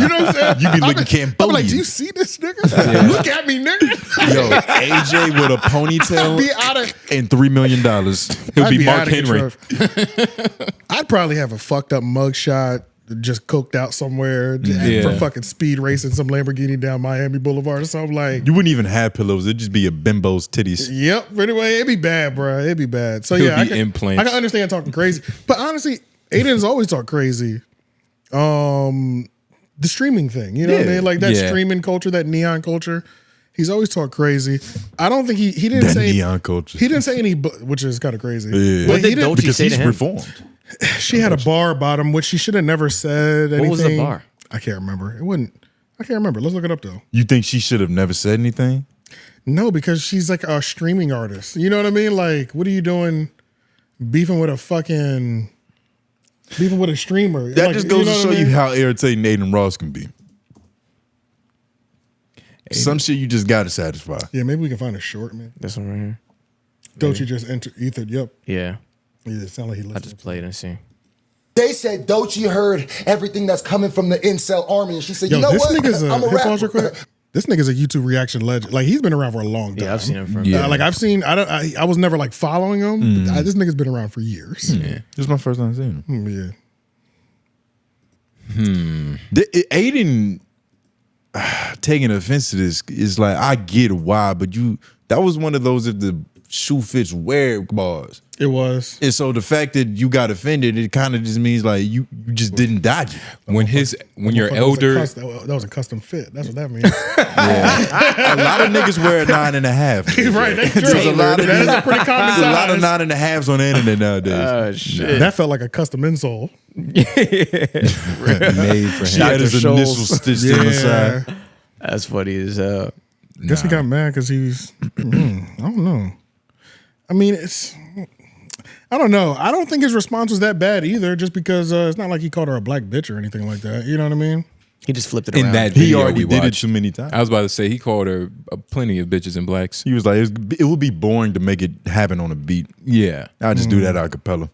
You know what I'm saying? You be looking I'm Cambodian. like, do you see this nigga? Look at me, nigga. Yo, AJ with a ponytail Be out of. and $3 million. He'll I'd be be Mark out of Henry. control. I'd probably have a fucked up mugshot, just coked out somewhere for fucking speed racing some Lamborghini down Miami Boulevard or something like. You wouldn't even have pillows. It'd just be a bimbo's titties. Yep. Anyway, it'd be bad, bro. It'd be bad. So He'll yeah, be implants. I can understand talking crazy, but honestly, Aiden's always talked crazy. The streaming thing, you know what I mean? Like that streaming culture, that neon culture. He's always talked crazy. I don't think he didn't That say neon culture. He didn't say any, which is kind of crazy. Yeah. What did Dolce because say he's to him? reformed. She had a bar about him, which she should have never said anything. What was the bar? I can't remember. I can't remember. Let's look it up though. You think she should have never said anything? No, because she's like a streaming artist. You know what I mean? Like, what are you doing beefing with a streamer? That Like, just goes know to what show I mean? you how irritating Aiden Ross can be. Some shit you just gotta satisfy. Yeah, maybe we can find a short, man. This one right here. Don't you just enter Ether? Yep. Yeah. Yeah, it sounded like he listened. I just played and see. They said Doechii heard everything that's coming from the incel army, and she said, Yo, "You know this what? nigga's I'm a hip pause rapper." real quick. This nigga's a YouTube reaction legend. Like he's been around for a long time. Yeah, I've seen him for Like I've seen. I was never like following him. But this nigga's been around for years. Yeah. This is my first time seeing him. Aiden taking offense to this is like, I get why, but that was one of those if the shoe fits, wear bars. It was. And so the fact that you got offended, it kind of just means like you just didn't dodge it. When your elder, that was a custom fit. That's what that means. A lot of niggas wear a 9.5. Right, that's true. There's a lot of That is a pretty common there's a lot of size. 9.5s on the internet nowadays. Oh shit. That felt like a custom insole. made for She him. had his Dr. initials Scholl's. stitched in the side. That's funny as hell. Guess he got mad because he's. I don't know. I mean, I don't know. I don't think his response was that bad either. Just because it's not like he called her a black bitch or anything like that. You know what I mean? He just flipped it In around. that He video already we did it watched. too many times. I was about to say he called her plenty of bitches and blacks. He was like, it would be boring to make it happen on a beat. Yeah, I'll just do that a cappella.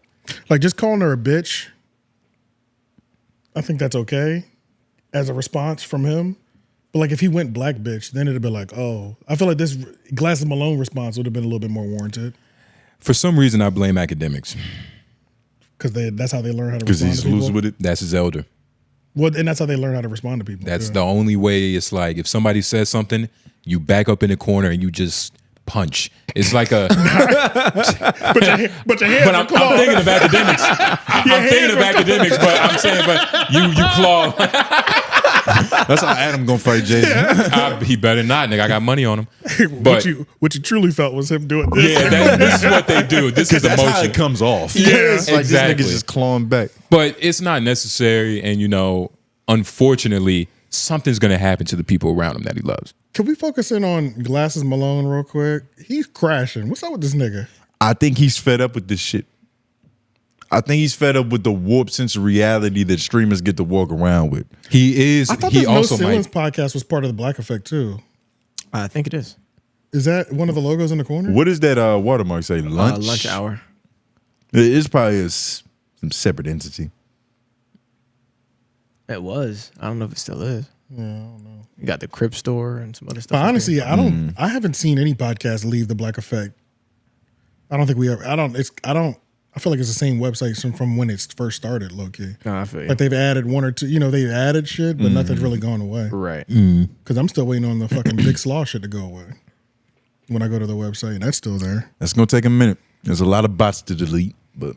Like just calling her a bitch. I think that's okay as a response from him. But like if he went black bitch, then it'd be like, oh, I feel like this Glasses Malone response would have been a little bit more warranted. For some reason, I blame academics Because that's how they learn how to Because respond he's to people. loose with it. That's his elder. Well, and that's how they learn how to respond to people. That's the only way. It's like if somebody says something, you back up in the corner and you just punch. It's like a. But your hands But I'm claw. thinking of academics. I'm thinking of academics, but I'm saying, but you claw. That's how Adam gonna fight Jason. He better not, nigga. I got money on him. But what you truly felt was him doing this. yeah, this is what they do. This is That's how emotion. it comes off. Yeah, It's like exactly. this nigga's just clawing back. But it's not necessary, and unfortunately, something's gonna happen to the people around him that he loves. Can we focus in on Glasses Malone real quick? He's crashing. What's up with this nigga? I think he's fed up with this shit. I think he's fed up with the warped sense of reality that streamers get to walk around with. He is. I thought He this also No Ceilings might. podcast was part of the Black Effect too. I think it is. Is that one of the logos in the corner? What does that watermark say? Lunch? Lunch hour. It's probably some separate entity. It was. I don't know if it still is. Yeah, I don't know. You got the Crip store and some other stuff. But like honestly, that. I haven't seen any podcast leave the Black Effect. I don't think we ever. I feel like it's the same website from when it first started, low key. No, I feel you. Like they've added one or two. They've added shit, but nothing's really gone away. Right. Because I'm still waiting on the fucking Big Slaw shit to go away. When I go to the website, and that's still there. That's gonna take a minute. There's a lot of bots to delete, but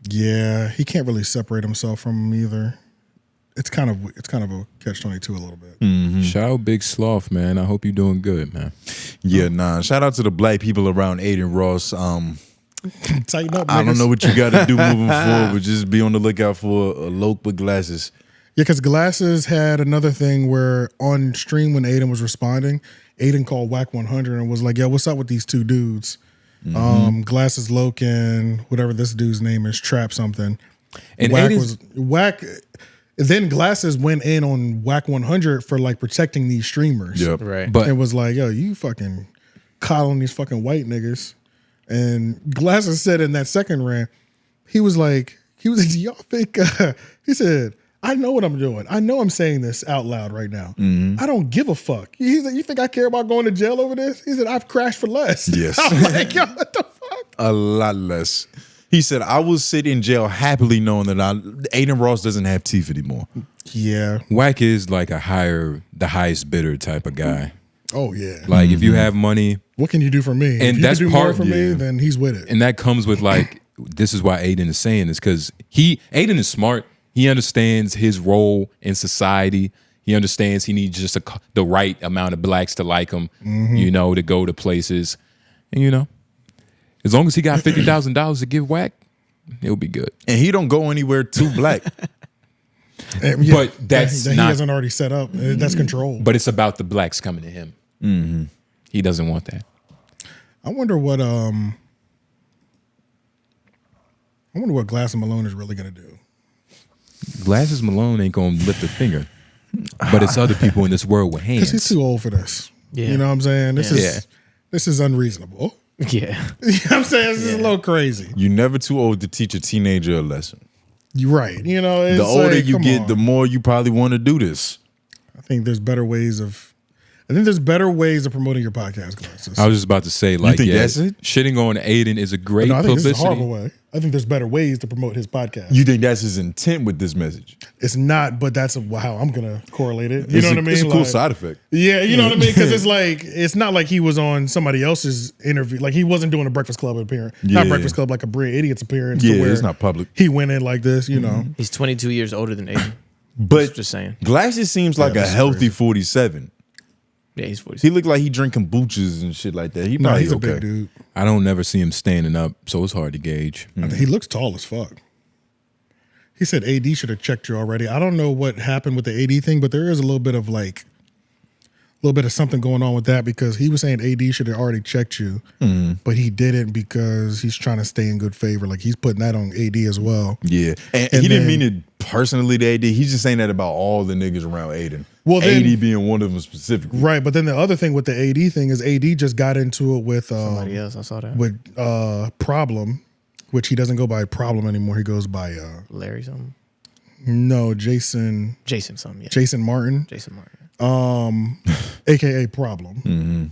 Yeah, he can't really separate himself from them either. It's kind of a catch-22 a little bit. Shout out Big Sloth, man. I hope you're doing good, man. yeah, nah. Shout out to the black people around Aiden Ross. Tighten up, I don't niggas. know what you got to do moving forward, but just be on the lookout for a loke with glasses. Yeah, because Glasses had another thing where on stream when Aiden was responding, Aiden called Whack 100 and was like, yo, what's up with these two dudes? Glasses Loken, whatever this dude's name is, Trap something. And Whack. Then Glasses went in on Whack 100 for like protecting these streamers. Yep. Right. But It was like, yo, you fucking coddling these fucking white niggas. And Glasses said in that second rant, he was like, do y'all think, he said, I know what I'm doing. I know I'm saying this out loud right now. I don't give a fuck. He said, you think I care about going to jail over this? He said, I've crashed for less. Yes. I'm like, yo, what the fuck? A lot less. He said, I will sit in jail happily knowing that Aiden Ross doesn't have teeth anymore. Yeah. Whack is like the highest bidder type of guy. Oh, yeah. Like if you have money, What can you do for me? And if you that's can do more part- for me, then he's with it. and that comes with like this is why Aiden is saying this, because Aiden is smart. He understands his role in society. He understands he needs just the right amount of blacks to like him, to go to places. And, as long as he got $50,000 to give Wack, he'll be good. And he don't go anywhere too black. But that's he not, hasn't already set up. That's control. But it's about the blacks coming to him. Mm-hmm. He doesn't want that. I wonder what Glass and Malone is really gonna do. Glasses Malone ain't gonna lift a finger, but it's other people in this world with hands. Because he's too old for this. Yeah. You know what I'm saying? This is unreasonable. Yeah. You know what I'm saying? This is a little crazy. You're never too old to teach a teenager a lesson. You're right. It's the older like, you come get, on. the more you probably want to do this. I think there's better ways of promoting your podcast, Glasses. I was just about to say, like, think that's it? Shitting on Aiden is a great No, I think publicity. this is a horrible way. I think there's better ways to promote his podcast. You think that's his intent with this message? It's not, but that's how I'm gonna correlate it. You know what I mean? It's a cool side effect. Yeah, you know what I mean? Because it's not like he was on somebody else's interview. Like he wasn't doing a Breakfast Club appearance. Not Breakfast Club, like a Brilliant Idiots appearance. Yeah, to where it's not public. He went in like this, you know. He's 22 years older than Aiden. But just saying. Glasses seems like a healthy 47. Yeah, he's 47. He looked like he drinking kombuchas and shit like that. He's a okay. big dude. I don't never see him standing up, so it's hard to gauge. He looks tall as fuck. He said AD should have checked you already. I don't know what happened with the AD thing, but there is a little bit of something going on with that because he was saying AD should have already checked you, but he didn't because he's trying to stay in good favor. Like he's putting that on AD as well. Yeah, and he didn't mean it personally to AD. He's just saying that about all the niggas around Aiden. Well, then, AD being one of them specifically. Right, but then the other thing with the AD thing is AD just got into it with somebody else. I saw that with Problem, which he doesn't go by Problem anymore. He goes by Larry something. No, Jason something. Yeah. Jason Martin. AKA Problem.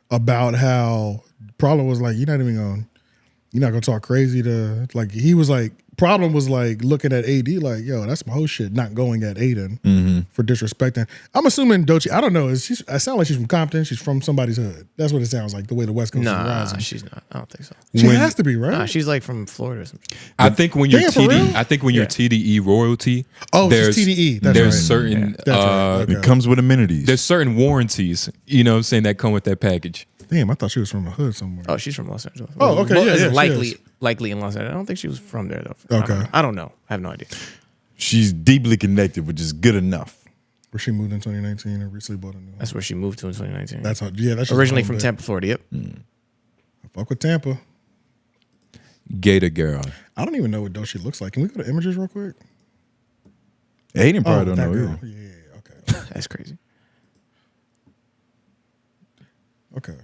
About how Problem was like, you're not gonna talk crazy to, like, he was like, Problem was like looking at AD like, yo, that's my whole shit, not going at Aiden for disrespecting. I'm assuming Doechii, I don't know, I sound like she's from Compton, she's from somebody's hood. That's what it sounds like, the way the West Coast is rising. She's not. I don't think so. She has to be, right? Nah, she's like from Florida or something. I think when you're for real? TDE royalty, Oh, there's she's TDE. That's there's right. certain That's right. Okay. It comes with amenities. there's certain warranties, you know what I'm saying, that come with that package. Damn, I thought she was from a hood somewhere. Oh, she's from Los Angeles. Oh, okay, Well, yeah, it's she is. likely in Los Angeles. I don't think she was from there though. Okay. I don't know. I have no idea. She's deeply connected, which is good enough. Where she moved in 2019 and recently bought a new home. That's where she moved to in 2019. That's just originally home from base. Tampa, Florida. Yep. I fuck with Tampa. Gator girl. I don't even know what Doechii looks like. Can we go to images real quick? Aiden probably don't that know girl. either. Yeah, okay. That's crazy. Okay.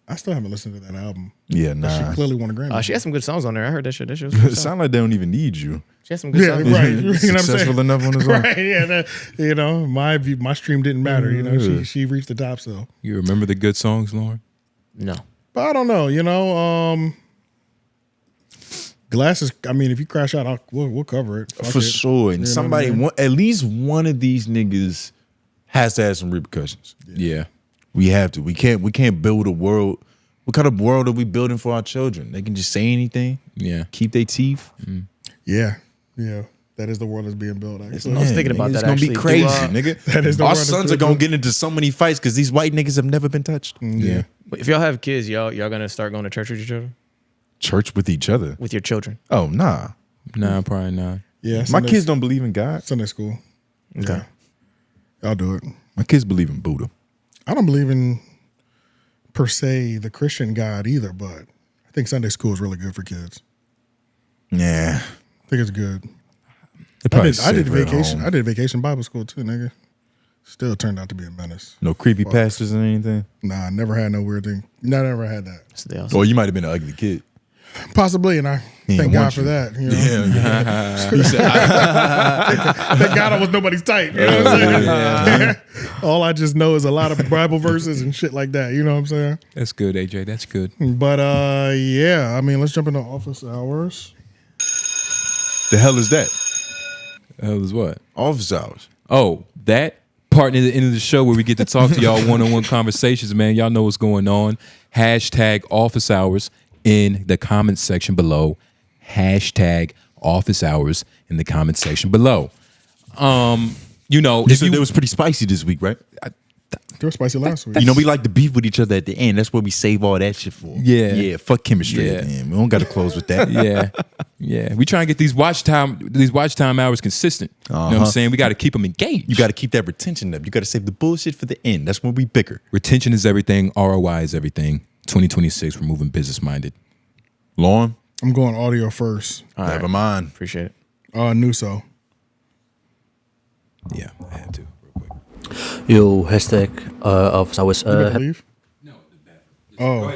I still haven't listened to that album. Yeah, But nah. she clearly won a Grammy. She has some good songs on there. I heard that shit. That shit was It good. sound like they don't even need you. She has some good songs. Right. You know what I'm Successful saying? enough on his own. Right, yeah. My stream didn't matter. You know, she reached the top still. You remember the good songs, Lauren? No. But I don't know, Glasses, I mean, if you crash out, we'll cover it. Fuck For it. sure. You And know somebody, what I mean? at least one of these niggas has to have some repercussions. Yeah. We have to. We can't build a world. What kind of world are we building for our children? They can just say anything. Yeah. Keep their teeth. Yeah. That is the world that's being built. Actually. I was thinking about It's that. gonna be actually. crazy, Do, nigga. That is the Our world that's sons are being gonna built. get into so many fights because these white niggas have never been touched. Yeah. But if y'all have kids, y'all gonna start going to church with your children? Church with each other. With your children? Oh, nah. Nah, probably not. Yeah. My kids don't believe in God. Sunday school. Okay. I'll do it. My kids believe in Buddha. I don't believe in, per se, the Christian God either, but I think Sunday school is really good for kids. Yeah. I think it's good. They I probably did safer at vacation. home. I did vacation Bible school too, nigga. Still turned out to be a menace. No creepy pastors or anything. Nah, I never had no weird thing. No, I never had that. Or you might have been an ugly kid. Possibly, and I He thank didn't God want for you. that. You know? Yeah. He said, thank God I was nobody's type. You know what I'm saying? All I just know is a lot of Bible verses and shit like that. You know what I'm saying? That's good, AJ. That's good. But yeah, I mean, let's jump into office hours. The hell is that? The hell is what? Office hours. Oh, that part near the end of the show where we get to talk to y'all one-on-one conversations, man. Y'all know what's going on. # office hours. in the comments section below. Hashtag office hours in the comments section below. You know, You said it was pretty spicy this week, right? They were spicy last week. You know, we like to beef with each other at the end. That's what we save all that shit for. Yeah. Fuck chemistry at the end. We don't got to close with that. Yeah. We try and get these watch time hours consistent. You know what I'm saying? We got to keep them engaged. You got to keep that retention up. You got to save the bullshit for the end. That's when we bicker. Retention is everything. ROI is everything. 2026, we're moving business minded. Lauren? I'm going audio first. All right. Never mind. Appreciate it. Nuso. Yeah, I had to. Yo, hashtag office hours. You gonna leave? Oh.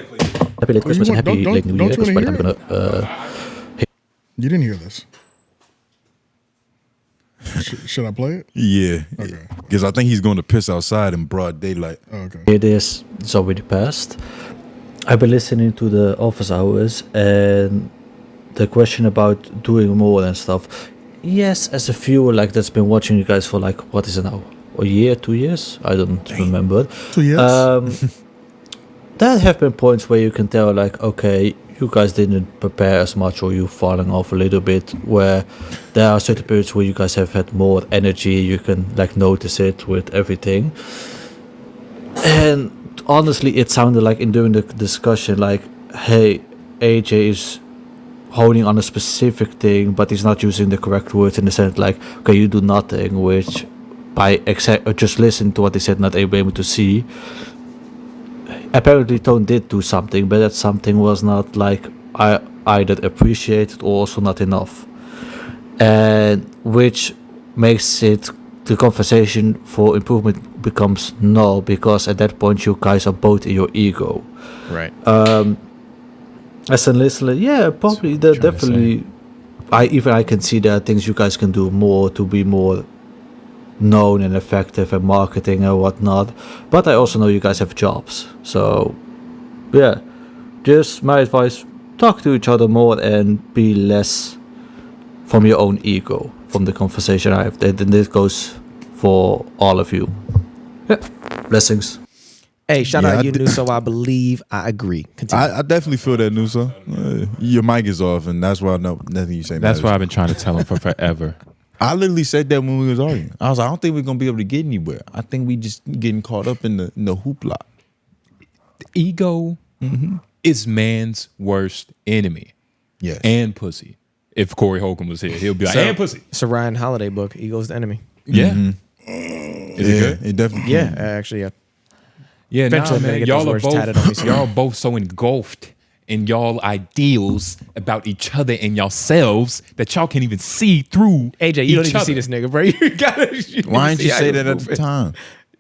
Happy late Christmas and happy don't- late New don't Year. you wanna But I'm hear gonna. You didn't hear this. Should I play it? Yeah. Because I think he's going to piss outside in broad daylight. Okay. It is. It's already passed. I've been listening to the office hours and the question about doing more and stuff. Yes, as a viewer like that's been watching you guys for like what is it now? A year, 2 years? I don't remember. 2 years. There have been points where you can tell like, okay, you guys didn't prepare as much or you falling off a little bit, where there are certain periods where you guys have had more energy, you can like notice it with everything. And honestly, it sounded like in during the discussion, like, hey, AJ is honing on a specific thing, but he's not using the correct words in the sense like, okay, you do nothing, which by just listening to what he said, not able to see. Apparently Tone did do something, but that something was not like I either appreciated or also not enough, and which makes it the conversation for improvement becomes null, because at that point you guys are both in your ego. Right. As a listener, yeah, probably that definitely. I can see there are things you guys can do more to be more known and effective at marketing and whatnot, but I also know you guys have jobs, so yeah, just my advice: talk to each other more and be less from your own ego from the conversation I have. And this goes for all of you. Yeah, blessings. Hey, shout out you, Nuso. I believe I agree. I definitely feel that, Nuso. Your mic is off, and that's why I know nothing you say That's matters. why I've been trying to tell him for forever. I literally said that when we was arguing. I was like, I don't think we're gonna be able to get anywhere. I think we just getting caught up in the hoopla. Ego is man's worst enemy. Yes. And pussy. If Cory Holcomb was here, he'll be like, and pussy. It's a Ryan Holiday book. Ego's the enemy. Yeah. Is it good? It definitely. Yeah, actually, yeah. Yeah, Eventually I'm nah, gonna man. get those words tatted on me soon. Y'all both so engulfed in y'all ideals about each other and yourselves that y'all can't even see through AJ, you don't even see this nigga, bro. You gotta. Why didn't you say that at the time?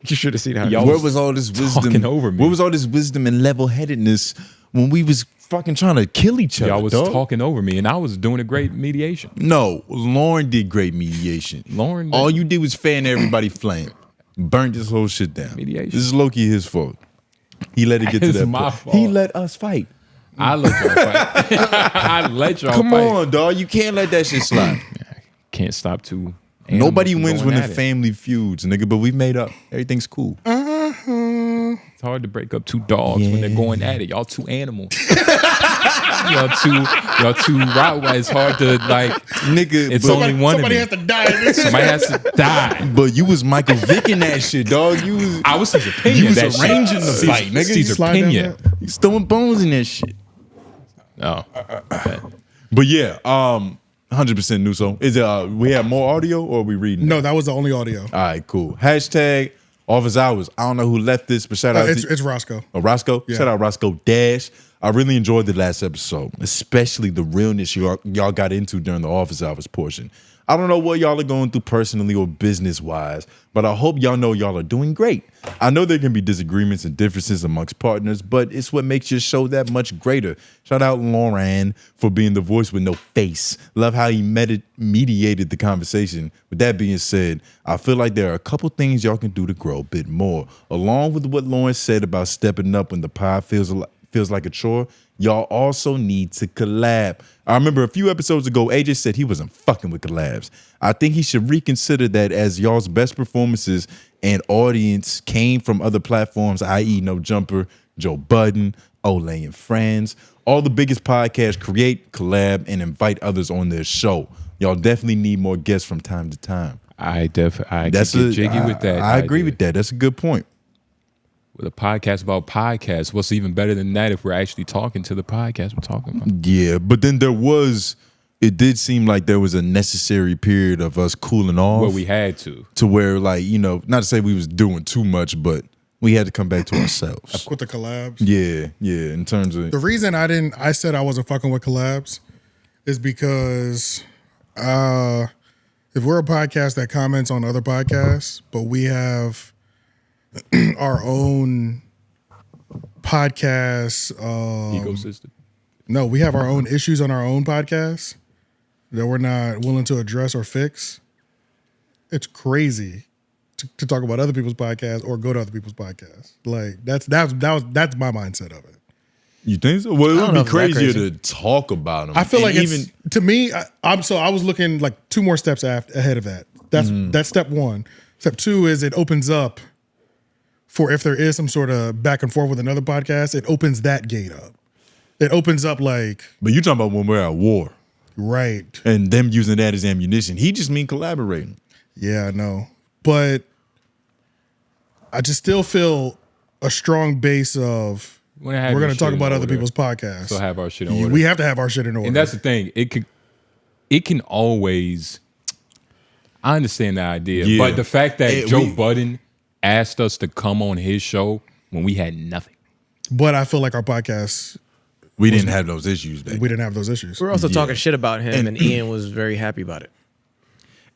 You should have seen how. Y'all Where was all this wisdom? talking over me. Where was all this wisdom and level-headedness when we was fucking trying to kill each other? Y'all was dog? talking over me, and I was doing a great mediation. No, Lauren did great mediation. Lauren, all you did was fan everybody flame, burnt this whole shit down. Mediation. This is low-key his fault. He let it get to It's that my point. fault. He let us fight. I let y'all fight. I let y'all Come fight. on, dog. You can't let that shit slide. Can't stop two. Nobody animals wins from when going the at it. family feuds, nigga. But we made up. Everything's cool. It's hard to break up two dogs when they're going at it. Y'all two animals. y'all two Rottweilers. It's hard to like, nigga. It's only one of Somebody them. has to die in this. Somebody has to die. But you was Michael Vick in that shit, dog. You was. I was Caesar Pena. You was that shit. arranging the fight, nigga. Caesar slide down Pena. He's throwing bones in that shit. Oh, But yeah, 100% Nuso. Is it? We have more audio, or are we reading? No, that was the only audio. All right, cool. Hashtag office hours. I don't know who left this, but shout out to It's Roscoe. Oh, Roscoe. Yeah. Shout out Roscoe Dash. I really enjoyed the last episode, especially the realness y'all got into during the office hours portion. I don't know what y'all are going through personally or business-wise, but I hope y'all know y'all are doing great. I know there can be disagreements and differences amongst partners, but it's what makes your show that much greater. Shout out Lauren for being the voice with no face. Love how he mediated the conversation. With that being said, I feel like there are a couple things y'all can do to grow a bit more. Along with what Lauren said about stepping up when the pie feels like a chore, y'all also need to collab. I remember a few episodes ago, AJ said he wasn't fucking with collabs. I think he should reconsider that, as y'all's best performances and audience came from other platforms, i.e. No Jumper, Joe Budden, Olay and Friends. all the biggest podcasts create, collab, and invite others on their show. Y'all definitely need more guests from time to time. I get jiggy with that. I agree with that. That's a good point. With a podcast about podcasts, what's even better than that if we're actually talking to the podcast we're talking about? Yeah, but then it did seem like there was a necessary period of us cooling off. Well, we had to. To where, like, you know, not to say we was doing too much, but we had to come back to ourselves. With the collabs? Yeah, in terms of... The reason I said I wasn't fucking with collabs is because if we're a podcast that comments on other podcasts, but we have our own podcast... ecosystem? No, we have our own issues on our own podcast that we're not willing to address or fix. It's crazy to talk about other people's podcasts or go to other people's podcasts. Like that's my mindset of it. You think so? Well, it would be crazier to talk about them. I feel like even to me, I was looking like 2 more steps ahead of that. That's step 1. Step 2 is it opens up for if there is some sort of back and forth with another podcast, it opens that gate up. It opens up like... But you're talking about when we're at war. Right. And them using that as ammunition. He just mean collaborating. Yeah, I know. But I just still feel a strong base of we're going to talk about other people's podcasts. So have our shit in order. We have to have our shit in order. And that's the thing. It can always... I understand the idea. But the fact that Joe Budden asked us to come on his show when we had nothing. But I feel like our podcast... We didn't have those issues back. We didn't have those issues. We're also talking shit about him, and Ian was very happy about it.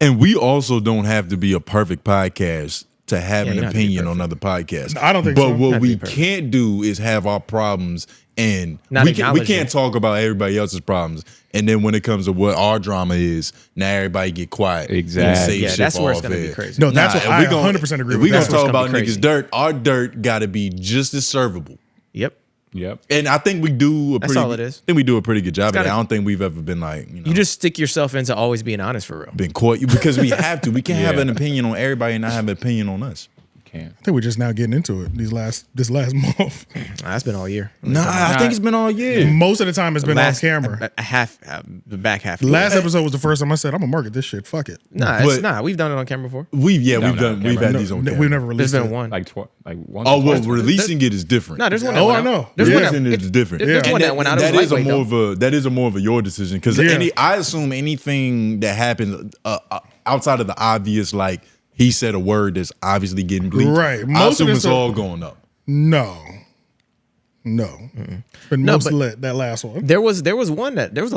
And we also don't have to be a perfect podcast to have an opinion on other podcasts. I don't think so. But what we can't do is have our problems and we can't talk about everybody else's problems. And then when it comes to what our drama is, now everybody get quiet. Exactly. Yeah, that's where it's going to be crazy. No, that's what I 100% agree with. If we're going to talk about niggas' dirt, our dirt got to be just as servable. Yep. And I think we do That's all it is. I think we do a pretty good job of it. I don't think we've ever been like, you just stick yourself into always being honest for real. Been caught because we have to. We can't have an opinion on everybody and not have an opinion on us. Can't. I think we're just now getting into it this last month. That's been all year. I think it's been all year. Most of the time it's been off camera. The back half. The last episode was the first time I said I'm gonna market this shit. Fuck it. We've done it on camera before. We've had these on camera. We've never released. There's been one. Like one. Oh well, releasing it is different. No, there's one. I know. Releasing it is different. There's one that went out. That is a more of a your decision because I assume anything that happened outside of the obvious, like he said a word that's obviously getting bleeped. Right. I assume it's all going up. No. But most lit that last one. There was a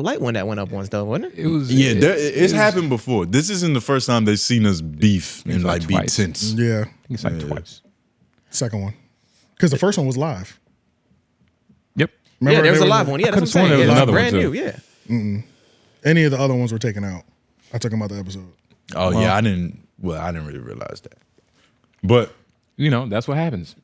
light one that went up once though, wasn't it? It was. It's happened before. This isn't the first time they've seen us beef and like beat since. Yeah. I think it's like twice. Second one. Because the first one was live. Yep. Remember there was a live one. Yeah, that's what I'm saying. There was another brand one new. too. Yeah. Any of the other ones were taken out. I took them out the episode. Oh yeah, I didn't really realize that. But that's what happens.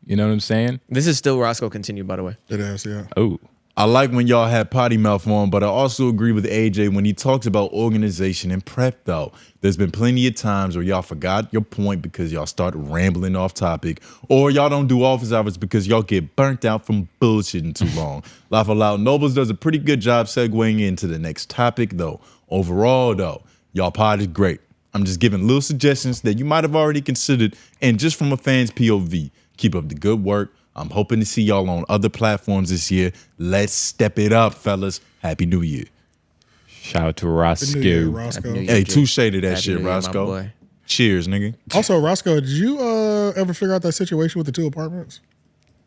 You know what I'm saying? This is still Roscoe Continue, by the way. It is, yeah. Oh. I like when y'all had potty mouth on, but I also agree with AJ when he talks about organization and prep, though. There's been plenty of times where y'all forgot your point because y'all started rambling off topic, or y'all don't do office hours because y'all get burnt out from bullshitting too long. Laugh Aloud Nobles does a pretty good job segueing into the next topic, though. Overall, though, y'all pod is great. I'm just giving little suggestions that you might have already considered, and just from a fan's POV. Keep up the good work. I'm hoping to see y'all on other platforms this year. Let's step it up, fellas. Happy New Year. Shout out to Roscoe. Hey, touche to that shit, Roscoe. Cheers, nigga. Also, Roscoe, did you ever figure out that situation with the 2 apartments?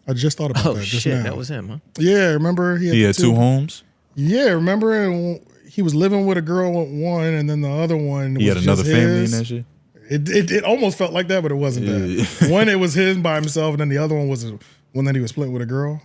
I just thought about that just now. That was him, huh? Yeah, remember? He had 2 homes? Yeah, remember? And he was living with a girl with one, and then the other one he was had another just family his. in that shit? It almost felt like that, but it wasn't that. One, it was his by himself, and then the other one was one that he was splitting with a girl.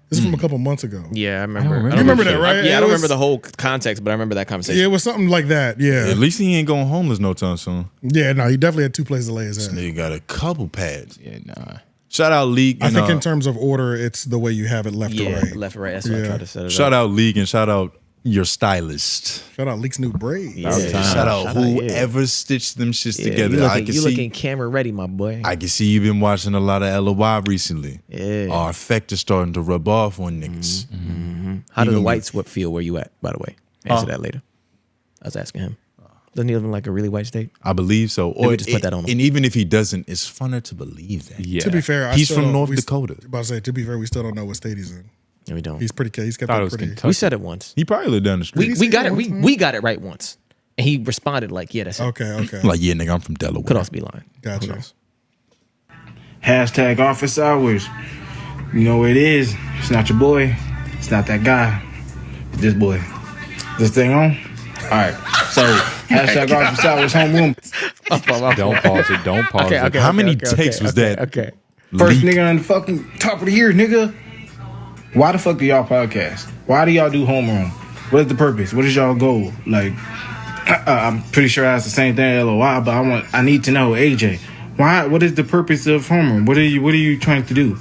This is from a couple months ago. Yeah, I remember. You remember that, right? I don't remember the whole context, but I remember that conversation. Yeah, it was something like that. Yeah. At least he ain't going homeless no time soon. Yeah, no, he definitely had 2 places to lay his head. This nigga got a couple pads. Yeah, nah. Shout out League. I think in terms of order, it's the way you have it left to right. Left to right. That's what I tried to set it up. Shout out League and shout out your stylist. Shout out Leak's new braids. Shout out whoever stitched them shits together. You looking camera ready, my boy. I can see you've been watching a lot of LOI recently. Yeah. Our effect is starting to rub off on niggas. How do the whites feel where you at, by the way? Answer that later. I was asking him. Doesn't he live in like a really white state? I believe so. Maybe just put that on him. And even if he doesn't, it's funner to believe that. Yeah. To be fair, he's from North Dakota. About to say, to be fair, we still don't know what state he's in. Yeah, we don't. He's pretty. He's kept it pretty. We said it once. He probably lived down the street. We got it. We got it right once, and he responded like, "Yeah, that's it." Okay. Like, yeah, nigga, I'm from Delaware. Could also be lying. Gotcha. Hashtag office hours. You know what it is. It's not your boy. It's not that guy. It's this boy. This thing on? All right. So, hashtag office hours homeroom. Don't pause it. Don't pause it. How many takes was that? Okay. First nigga on the fucking top of the year, nigga. Why the fuck do y'all podcast? Why do y'all do homeroom? What is the purpose? What is y'all goal? Like, I'm pretty sure I asked the same thing at LOI, but I need to know, AJ. Why? What is the purpose of homeroom? What are you trying to do?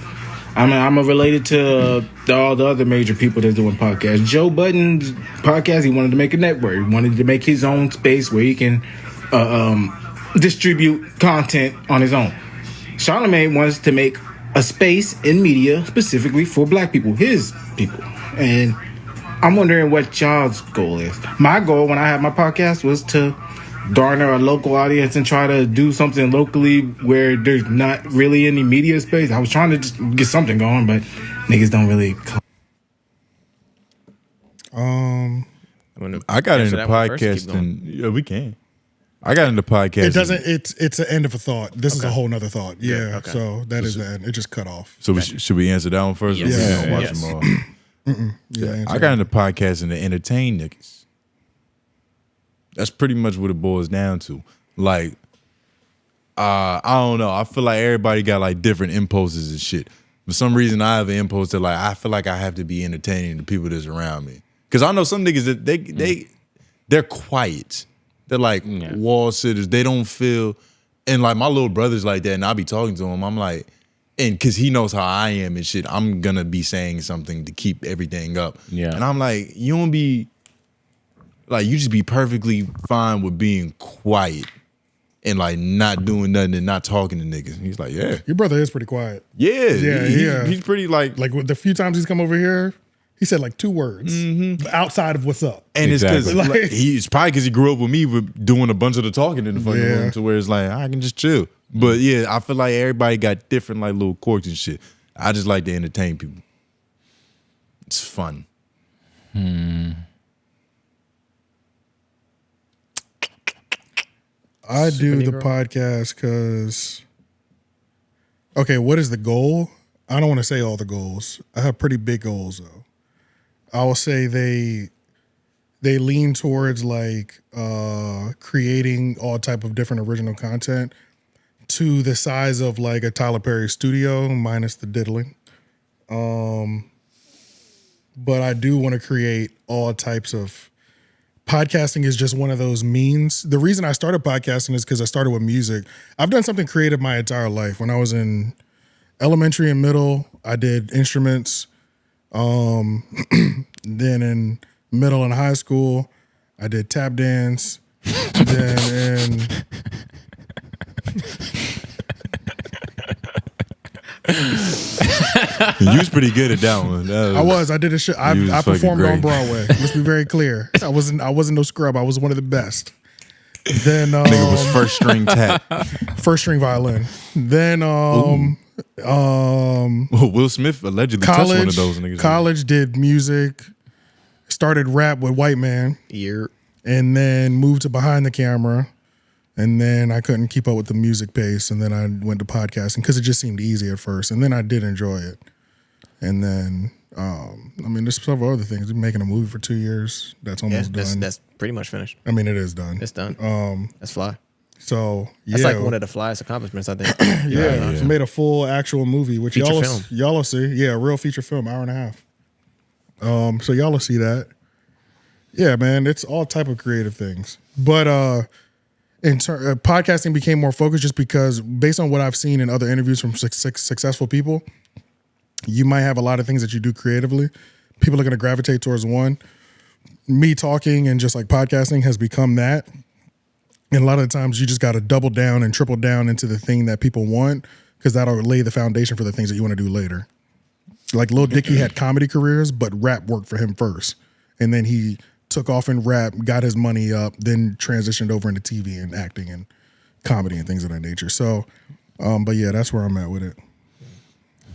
I'm related to all the other major people that's doing podcasts. Joe Budden's podcast, he wanted to make a network. He wanted to make his own space where he can distribute content on his own. Charlamagne wants to make a space in media specifically for black people, his people. And I'm wondering what y'all's goal is. My goal when I had my podcast was to garner a local audience and try to do something locally where there's not really any media space. I was trying to just get something going, but niggas don't really. I got into podcasting. Yeah, we can. I got into podcasting. It doesn't. It's an end of a thought. This is a whole nother thought. Yeah. Okay. So that is the end. It just cut off. So should we answer that one first? Yes. Yeah. Don't watch them all. Yeah. I got into podcasting to entertain niggas. That's pretty much what it boils down to. Like, I don't know. I feel like everybody got like different impulses and shit. For some reason, I have an impulse that like I feel like I have to be entertaining the people that's around me. Because I know some niggas that they're quiet. They're like wall sitters. They don't feel, and like my little brother's like that, and I be talking to him. I'm like, and because he knows how I am and shit, I'm gonna be saying something to keep everything up. Yeah. And I'm like, you don't be. Like, you just be perfectly fine with being quiet and, like, not doing nothing and not talking to niggas. And he's like, yeah. Your brother is pretty quiet. Yeah. He's pretty, like... Like, with the few times he's come over here, he said, like, 2 words outside of what's up. And it's because, it's probably because he grew up with me with doing a bunch of the talking in the fucking room to where it's like, I can just chill. But, yeah, I feel like everybody got different, like, little quirks and shit. I just like to entertain people. It's fun. I do the podcast because, okay, what is the goal? I don't want to say all the goals. I have pretty big goals, though. I will say they lean towards, like, creating all type of different original content to the size of, like, a Tyler Perry studio, minus the diddling. But I do want to create all types of... Podcasting is just one of those means. The reason I started podcasting is because I started with music. I've done something creative my entire life. When I was in elementary and middle, I did instruments. Then in middle and high school, I did tap dance. Then in... You was pretty good at that one. I was. I did a show. I performed on Broadway. Let's be very clear. I wasn't no scrub. I was one of the best. Then nigga was first string tap. First string violin. Then Will Smith allegedly touched one of those niggas. College did music. Started rap with White Man. And then moved to behind the camera. And then I couldn't keep up with the music pace. And then I went to podcasting because it just seemed easy at first. And then I did enjoy it. And then, I mean, there's several other things. Been making a movie for 2 years. That's almost done. That's pretty much finished. I mean, it is done. It's done. That's fly. So, yeah. That's like one of the flyest accomplishments, I think. Yeah. Made a full actual movie, which feature y'all will see. Yeah, a real feature film, hour and a half. So y'all will see that. Yeah, man, it's all type of creative things. But podcasting became more focused just because based on what I've seen in other interviews from successful people, you might have a lot of things that you do creatively. People are going to gravitate towards one. me talking and just like podcasting has become that. And a lot of the times you just got to double down and triple down into the thing that people want, because that'll lay the foundation for the things that you want to do later. Like Lil Dicky had comedy careers, but rap worked for him first. And then he took off in rap, got his money up, then transitioned over into TV and acting and comedy and things of that nature. So, but yeah, that's where I'm at with it.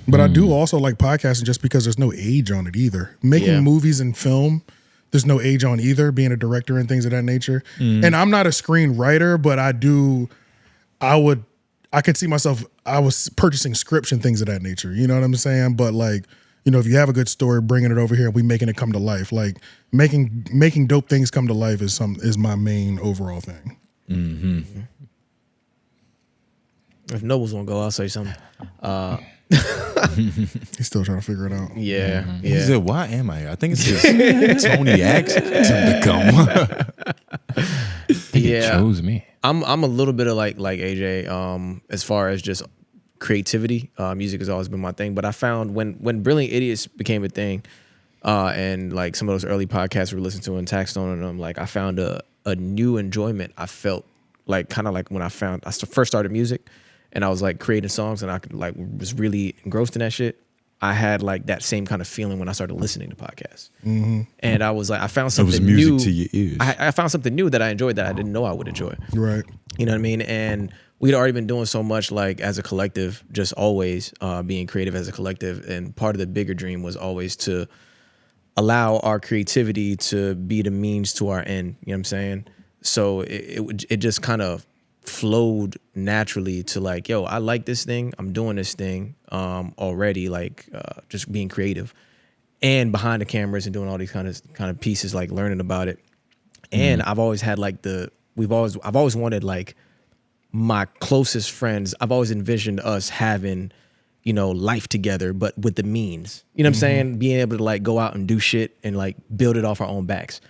But I do also like podcasting just because there's no age on it either. Making movies and film, there's no age on either, being a director and things of that nature. And I'm not a screenwriter, but I could see myself, I was purchasing scripts and things of that nature. You know what I'm saying? But like, you know, if you have a good story, bringing it over here and we making it come to life, like making dope things come to life is my main overall thing. Mm-hmm. If Noble's gonna go, I'll say something. He's still trying to figure it out. Yeah. He said, "Why am I here?" I think it's just Tony asked him to come. He chose me. I'm a little bit of like AJ, as far as just creativity. Music has always been my thing, but I found when Brilliant Idiots became a thing, and like some of those early podcasts we were listening to and Taxstone and them, like I found a new enjoyment. I felt like kind of like when I first started music, and I was like creating songs, and I could like was really engrossed in that shit. I had like that same kind of feeling when I started listening to podcasts, and I was like, I found something new. It was music new to your ears. I found something new that I enjoyed that I didn't know I would enjoy. Right. You know what I mean? And we'd already been doing so much like as a collective, just always being creative as a collective. And part of the bigger dream was always to allow our creativity to be the means to our end. You know what I'm saying? So it just kind of flowed naturally to like, yo, I like this thing. I'm doing this thing already, like just being creative and behind the cameras and doing all these kind of pieces, like learning about it. And I've always had like I've always wanted like my closest friends. I've always envisioned us having, you know, life together, but with the means, you know what I'm saying? Being able to like go out and do shit and like build it off our own backs.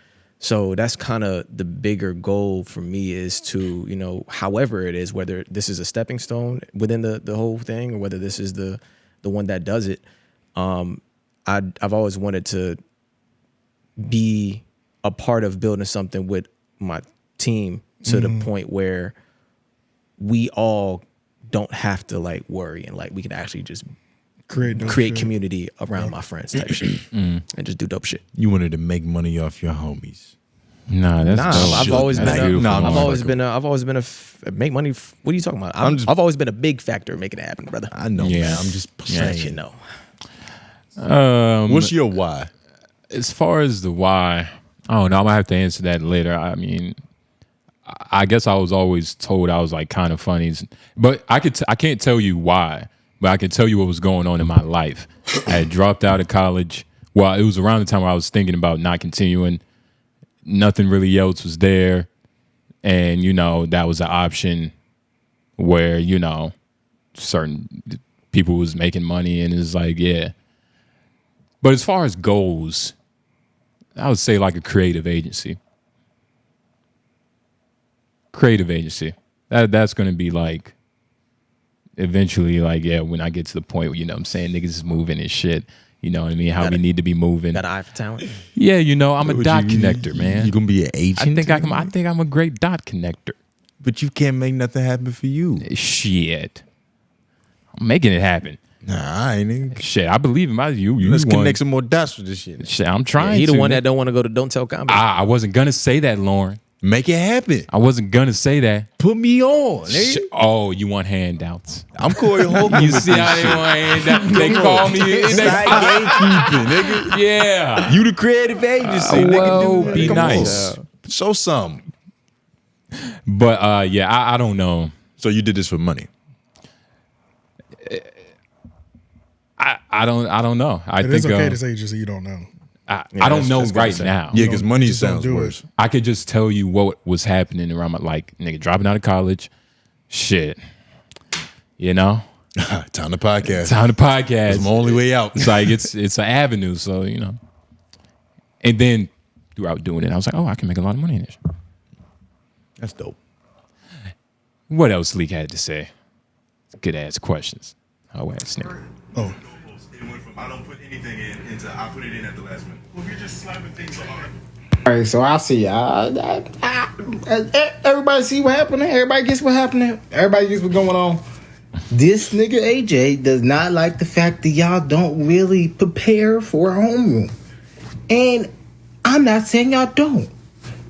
So that's kind of the bigger goal for me, is to, you know, however it is, whether this is a stepping stone within the whole thing or whether this is the one that does it. I've always wanted to be a part of building something with my team to the point where we all don't have to like worry, and like we can actually just create community around my friends type shit and just do dope shit. You wanted to make money off your homies. Nah, that's I've always been I've always been a make money. What are you talking about? I've always been a big factor in making it happen, brother. I know. Yeah. Man. I'm just saying. You know. What's your why? As far as the why, I don't know. I'm gonna have to answer that later. I mean, I guess I was always told I was like kind of funny, but I can't tell you why, but I can tell you what was going on in my life. I had dropped out of college. Well, it was around the time where I was thinking about not continuing. Nothing really else was there, and you know that was an option where, you know, certain people was making money, and it's like, yeah. But as far as goals, I would say like a creative agency. Creative agency. That's going to be like eventually, like, yeah, when I get to the point where, you know what I'm saying, niggas is moving and shit. You know what I mean? How we need to be moving. Got an eye for talent. Yeah, you know, I'm a dot connector, man. You gonna be an agent? I think I'm a great dot connector. But you can't make nothing happen for you. Shit. I'm making it happen. Nah, I ain't. Shit, I believe in you. Let's connect some more dots for this shit. Shit, I'm trying. He to. the one that don't want to go to Don't Tell Comedy. I wasn't gonna say that, Lauren. Make it happen. I wasn't gonna say that. Put me on. Oh, you want handouts? I'm Cory Holcomb. You see how they want handouts? They call me. Gatekeeping, nigga. Yeah. You the creative agency, well, nigga. Be Come nice. on. Show some. But yeah, I don't know. So you did this for money? I don't know. I think it's okay to say just so you don't know. I don't know right now. Yeah, because money sounds worse. I could just tell you what was happening around my, like, nigga, dropping out of college. Shit. You know? Time to podcast. Time to podcast. It's my only way out. It's like, it's an avenue, so, you know. And then throughout doing it, I was like, oh, I can make a lot of money in this. That's dope. What else Leak had to say? Good ass questions. Oh, ass nigga. Oh. I don't put anything into I put it in at the last minute. Well, you're just slapping things on. All right, so I see. Everybody see what happened. Everybody gets what happened. Everybody gets what's going on. This nigga AJ does not like the fact that y'all don't really prepare for a homeroom, and I'm not saying y'all don't.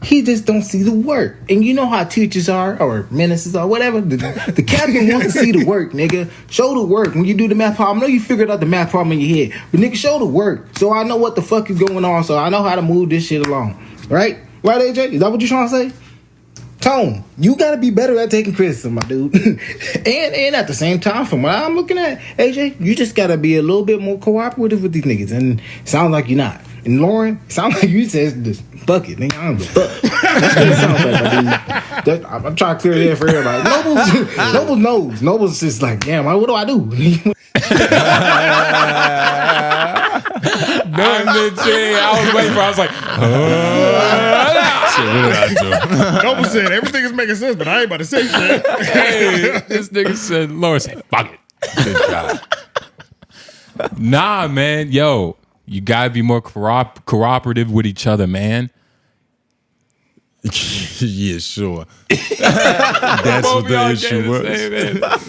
He just don't see the work. And you know how teachers are, or menaces or whatever. The captain wants to see the work, nigga. Show the work. When you do the math problem, I know you figured out the math problem in your head. But nigga, show the work. So I know what the fuck is going on. So I know how to move this shit along. Right? Right, AJ? Is that what you're trying to say? Tone, you gotta be better at taking criticism, my dude. and at the same time, from what I'm looking at, AJ, you just gotta be a little bit more cooperative with these niggas. And it sounds like you're not. And Lauren, sounds like you said this. Fuck it, nigga. I don't give a fuck. That's what it sounds like, my dude. I'm trying to clear the air for everybody. Noble knows. Noble's just like, damn, what do I do? I was waiting for. I was like, Noble said everything is making sense, but I ain't about to say shit. Hey, this nigga said, Lauren said, fuck it. Good job. Nah, man, yo, you gotta be more cooperative with each other, man. Yeah, sure. That's what the issue was.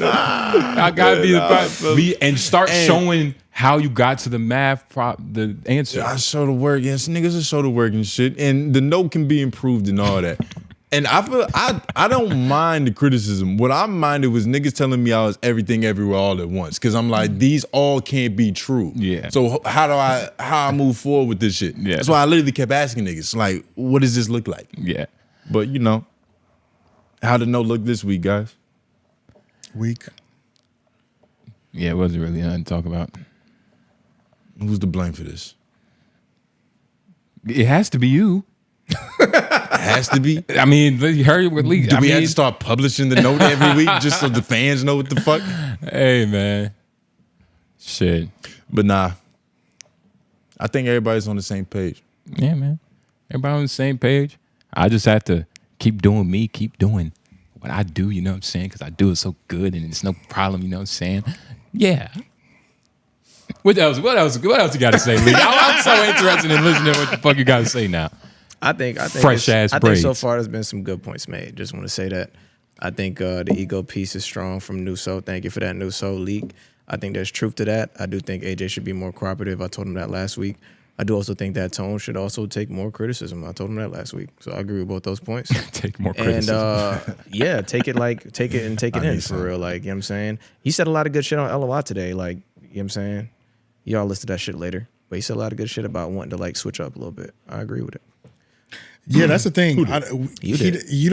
I gotta be and start showing how you got to the math, the answer. I show the work. Yes, niggas will show the work and shit. And the note can be improved and all that. And I feel I don't mind the criticism. What I minded was niggas telling me I was everything everywhere all at once. Cause I'm like, these all can't be true. Yeah. So how I move forward with this shit? Yeah. That's why I literally kept asking niggas, like, what does this look like? Yeah. But you know, how did note look this week, guys? Week. Yeah, it wasn't really nothing to talk about. Who's to blame for this? It has to be you. Has to be. I mean, you heard what leaked. Do we have to start publishing the note every week just so the fans know what the fuck? Hey, man. Shit. But nah, I think everybody's on the same page. Yeah, man. Everybody on the same page. I just have to keep doing me, keep doing what I do, you know what I'm saying? Because I do it so good and it's no problem, you know what I'm saying? Yeah. What else you got to say, Lee? I'm so interested in listening to what the fuck you got to say now. I think Fresh ass I think braids. so far there's been some good points made. Just want to say that. I think the ego piece is strong from Nuso. Thank you for that Nuso leak. I think there's truth to that. I do think AJ should be more cooperative. I told him that last week. I do also think that Tone should also take more criticism. I told him that last week. So I agree with both those points. Take more criticism. And yeah, take it in for real. Like, you know what I'm saying? He said a lot of good shit on LOI today. Like, you know what I'm saying? Y'all listen to that shit later. But he said a lot of good shit about wanting to like switch up a little bit. I agree with it. Yeah, that's the thing. You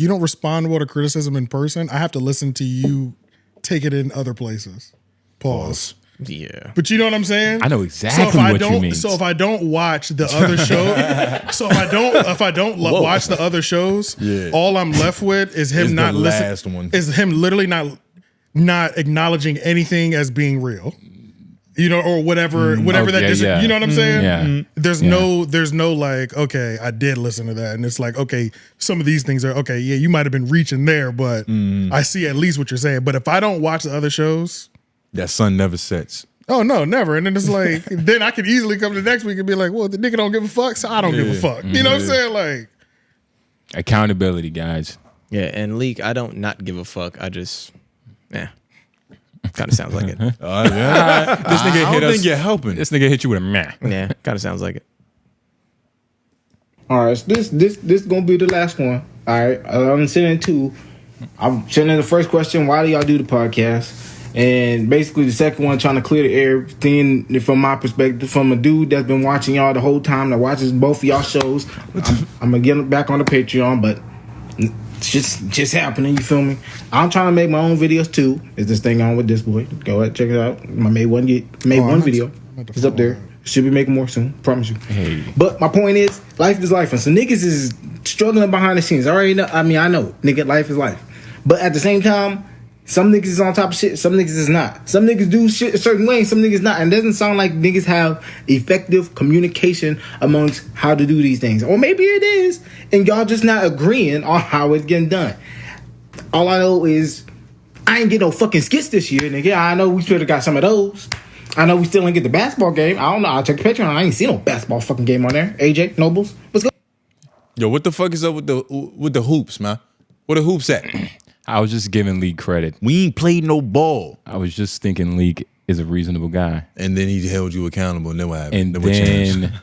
don't respond well to criticism in person. I have to listen to you take it in other places. Pause. Yeah. But you know what I'm saying? I know exactly what you mean. So if I don't watch the other show, watch the other shows, all I'm left with is him not listening. Is him literally not acknowledging anything as being real. You know, or whatever you know what I'm saying? Yeah. There's no like, okay, I did listen to that. And it's like, okay, some of these things are, okay, yeah, you might have been reaching there, but I see at least what you're saying. But if I don't watch the other shows, that sun never sets. Oh, no, never. And then it's like, then I could easily come to next week and be like, well, the nigga don't give a fuck, so I don't give a fuck. You know what I'm saying? Like, accountability, guys. Yeah, and Leak, I don't not give a fuck. I just, kind of sounds like it. This nigga hit us. Think you're helping. This nigga hit you with a meh. Yeah, kind of sounds like it. All right, so this gonna be the last one. All right, I'm sending two. I'm sending the first question. Why do y'all do the podcast? And basically the second one, trying to clear the air thing from my perspective, from a dude that's been watching y'all the whole time, that watches both of y'all shows. I'm gonna get back on the Patreon, but it's just happening. You feel me? I'm trying to make my own videos too. Is this thing on with this boy? Go ahead, check it out. I made one video. It's up there. Should be making more soon. Promise you. Hey. But my point is, life is life, and so niggas is struggling behind the scenes. I already know. I mean, I know, nigga, life is life. But at the same time, some niggas is on top of shit, some niggas is not. Some niggas do shit a certain way, some niggas not. And it doesn't sound like niggas have effective communication amongst how to do these things. Or maybe it is, and y'all just not agreeing on how it's getting done. All I know is I ain't get no fucking skits this year, nigga. I know we should have got some of those. I know we still didn't get the basketball game. I don't know. I'll check the Patreon. I ain't seen no basketball fucking game on there. AJ, Nobles, what's good? Yo, what the fuck is up with the hoops, man? Where the hoops at? I was just giving League credit. We ain't played no ball. I was just thinking League is a reasonable guy. And then he held you accountable, and then what happened? And then,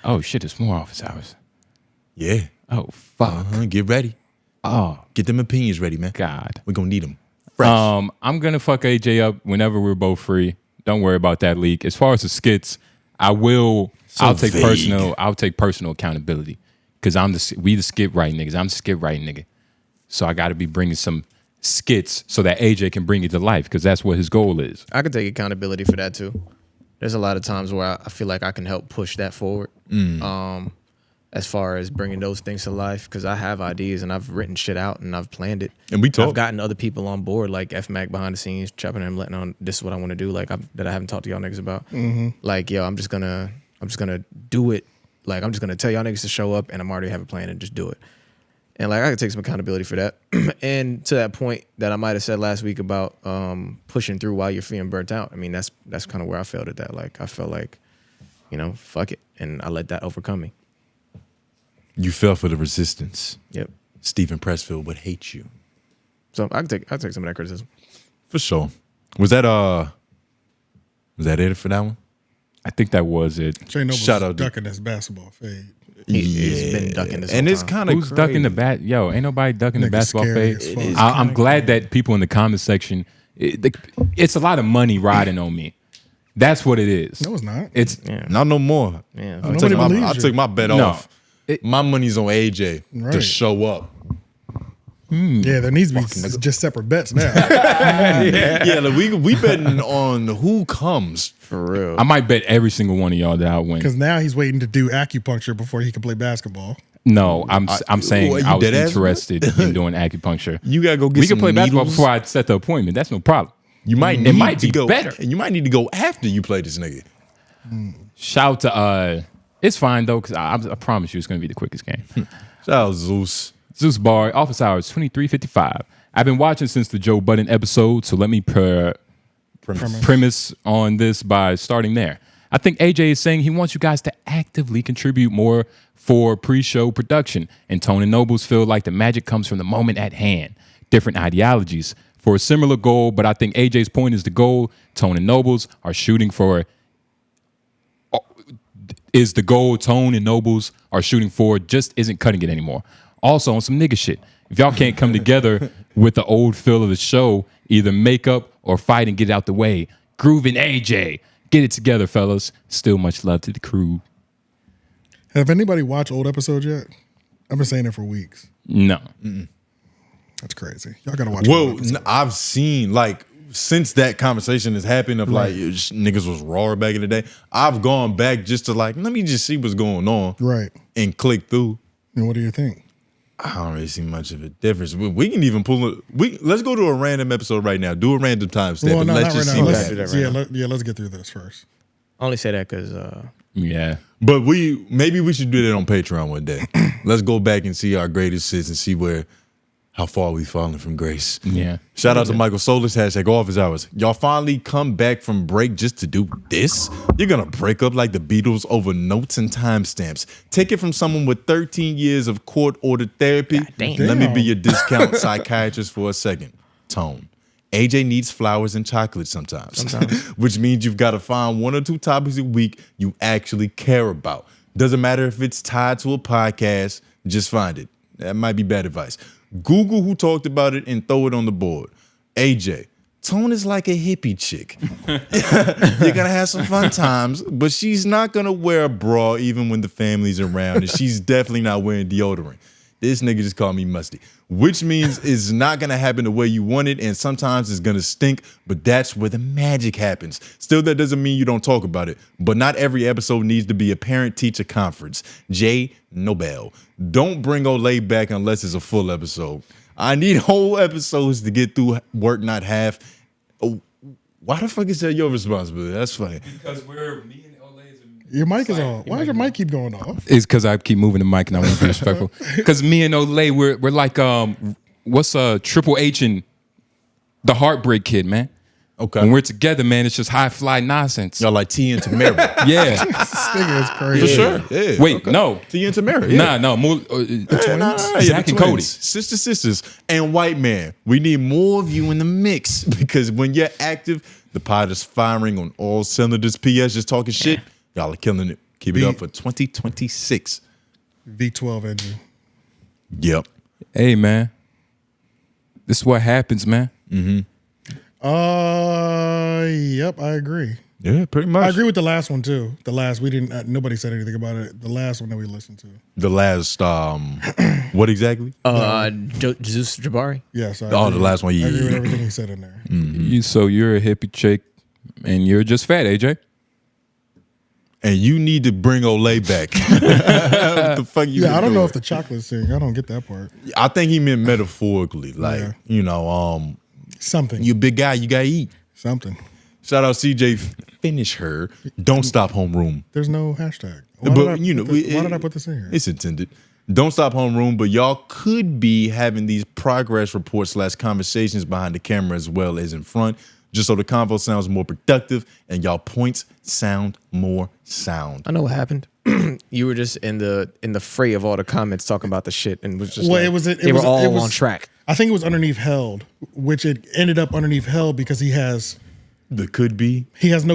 oh shit, it's more office hours. Yeah. Oh fuck. Get ready. Oh, get them opinions ready, man. God, we're gonna need them. Fresh. I'm gonna fuck AJ up whenever we're both free. Don't worry about that leak. As far as the skits, I'll take personal accountability because we the skit writing niggas. I'm the skit writing nigga. So I got to be bringing some skits so that AJ can bring it to life because that's what his goal is. I can take accountability for that too. There's a lot of times where I feel like I can help push that forward. As far as bringing those things to life, because I have ideas and I've written shit out and I've planned it. And I've gotten other people on board, like F Mac behind the scenes, chopping him, letting on this is what I want to do, like that I haven't talked to y'all niggas about. Like, yo, I'm just gonna do it. Like, I'm just gonna tell y'all niggas to show up, and I'm already have a plan and just do it. And like, I could take some accountability for that. And to that point that I might have said last week about pushing through while you're feeling burnt out. I mean, that's kind of where I felt at that. Like, I felt like, fuck it, and I let that overcome me. You fell for the resistance. Yep. Stephen Pressfield would hate you. So I'll take some of that criticism. For sure. Was that it for that one? I think that was it. Jay Noble's Shout out ducking this basketball fade. He's been ducking this and whole it's time. kind of Who's ducking the bat? Yo, ain't nobody ducking the Nigga basketball scary fade. as fuck. I'm glad that people in the comment section, it's a lot of money riding on me. That's what it is. No, it's not. It's not no more. Yeah. I took my bet off. My money's on AJ to Right. show up. Yeah, there needs to be just separate bets now. Yeah, like we betting on who comes. For real. I might bet every single one of y'all that I'll win. Because now he's waiting to do acupuncture before he can play basketball. No, I'm saying Ooh, you I was deadass? interested in doing acupuncture. You gotta go get We some can play basketball needles. before I set the appointment. That's no problem. You might It need might to be go better. and you might need to go after you play this nigga. Shout to it's fine though because I promise you it's going to be the quickest game. Shout out Zeus. Zeus Bar, office hours 23:55. I've been watching since the Joe Budden episode, so let me premise on this by starting there. I think AJ is saying he wants you guys to actively contribute more for pre-show production, and Tone and Nobles feel like the magic comes from the moment at hand. Different ideologies for a similar goal, but I think AJ's point is the goal Tone and Nobles are shooting for is the goal Tone and Nobles are shooting for just isn't cutting it anymore. Also on some nigga shit. If y'all can't come together with the old feel of the show, either make up or fight and get it out the way. Groovin' AJ. Get it together, fellas. Still much love to the crew. Have anybody watched old episodes yet? I've been saying it for weeks. No. That's crazy. Y'all gotta watch old Well, episodes. I've seen like since that conversation has happened of like niggas was raw back in the day. I've gone back just to like let me just see what's going on, Right. and click through. And what do you think? I don't really see much of a difference. We can even pull it. Let's go to a random episode right now. Do a random timestamp. Well, and no, let's not just right see now. what Let's, happens. let's get through this first. I only say that because Yeah. But maybe we should do that on Patreon one day. Let's go back and see our greatest hits and see how far we've fallen from grace. Yeah. Shout out to Michael Solis, #office hours. Y'all finally come back from break just to do this? You're gonna break up like the Beatles over notes and timestamps. Take it from someone with 13 years of court-ordered therapy. Let me be your discount psychiatrist for a second. Tone. AJ needs flowers and chocolate sometimes. Which means you've got to find one or two topics a week you actually care about. Doesn't matter if it's tied to a podcast, just find it. That might be bad advice. Google who talked about it and throw it on the board. AJ, Tone is like a hippie chick. You're going to have some fun times, but she's not going to wear a bra even when the family's around, and she's definitely not wearing deodorant. This nigga just called me musty, which means it's not going to happen the way you want it, and sometimes it's going to stink, but that's where the magic happens. Still, that doesn't mean you don't talk about it, but not every episode needs to be a parent-teacher conference. J. Nobel. Don't bring Olay back unless it's a full episode. I need whole episodes to get through work, not half. Oh, why the fuck is that your responsibility? That's funny. Because me and Olay's Your mic is on. Why does your mic keep going off? It's because I keep moving the mic and I want to be respectful. Because me and Olay, we're like what's Triple H and the Heartbreak Kid, man. Okay. When we're together, man, it's just high fly nonsense. Y'all like T and Tamara. Yeah. This nigga is crazy. For sure. Yeah. Wait, Okay. no. T and Tamara. Yeah. Nah, no. Zach and Cody. Sisters. And white man. We need more of you in the mix because when you're active, the pod is firing on all cylinders. PS just talking shit. Y'all are killing it. Keep it up for 2026. V12 engine. Yep. Hey, man. This is what happens, man. Mm-hmm. Yep, I agree. Yeah, pretty much. I agree with the last one too. The last we didn't. Nobody said anything about it. The last one that we listened to. The last, what exactly? Zeus Jabari. Yes. I the agree. last one. I agree with Yeah. everything he said in there. So you're a hippie chick, and you're just fat, AJ. And you need to bring Olay back. What the fuck you? Yeah, I don't know doing? if the chocolate's thing. I don't get that part. I think he meant metaphorically, like something. You big guy, you gotta eat something. Shout out CJ. Finish her. Don't stop homeroom. There's no hashtag. Why did I put this in here? It's intended. Don't stop homeroom, but y'all could be having these progress reports / conversations behind the camera as well as in front, just so the convo sounds more productive and y'all points sound more sound. I know what happened. You were just in the fray of all the comments talking about the shit and was just they were all on track. I think it was underneath held, which it ended up underneath held because he has no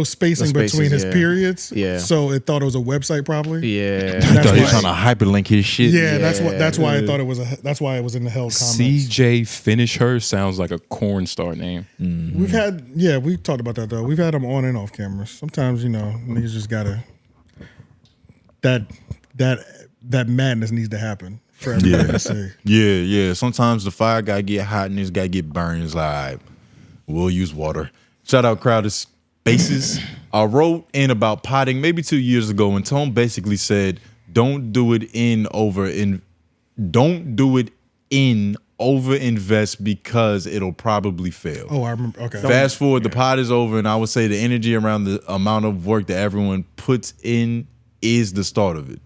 spacing between his periods. Yeah. So it thought it was a website probably. Yeah. I thought he was trying to hyperlink his shit. Yeah, that's why I thought it was that's why it was in the held comments. CJ Finish Her sounds like a corn star name. We've had we talked about that though. We've had them on and off cameras. Sometimes, niggas just gotta that madness needs to happen for everybody to see. Yeah. Sometimes the fire gotta get hot and it's gotta get burned. It's like, we'll use water. Shout out Crowded Spaces. I wrote in about potting maybe 2 years ago, and Tone basically said, "Don't do it over invest because it'll probably fail." Oh, I remember. Okay. Fast forward, the pod is over, and I would say the energy around the amount of work that everyone puts in is the start of it.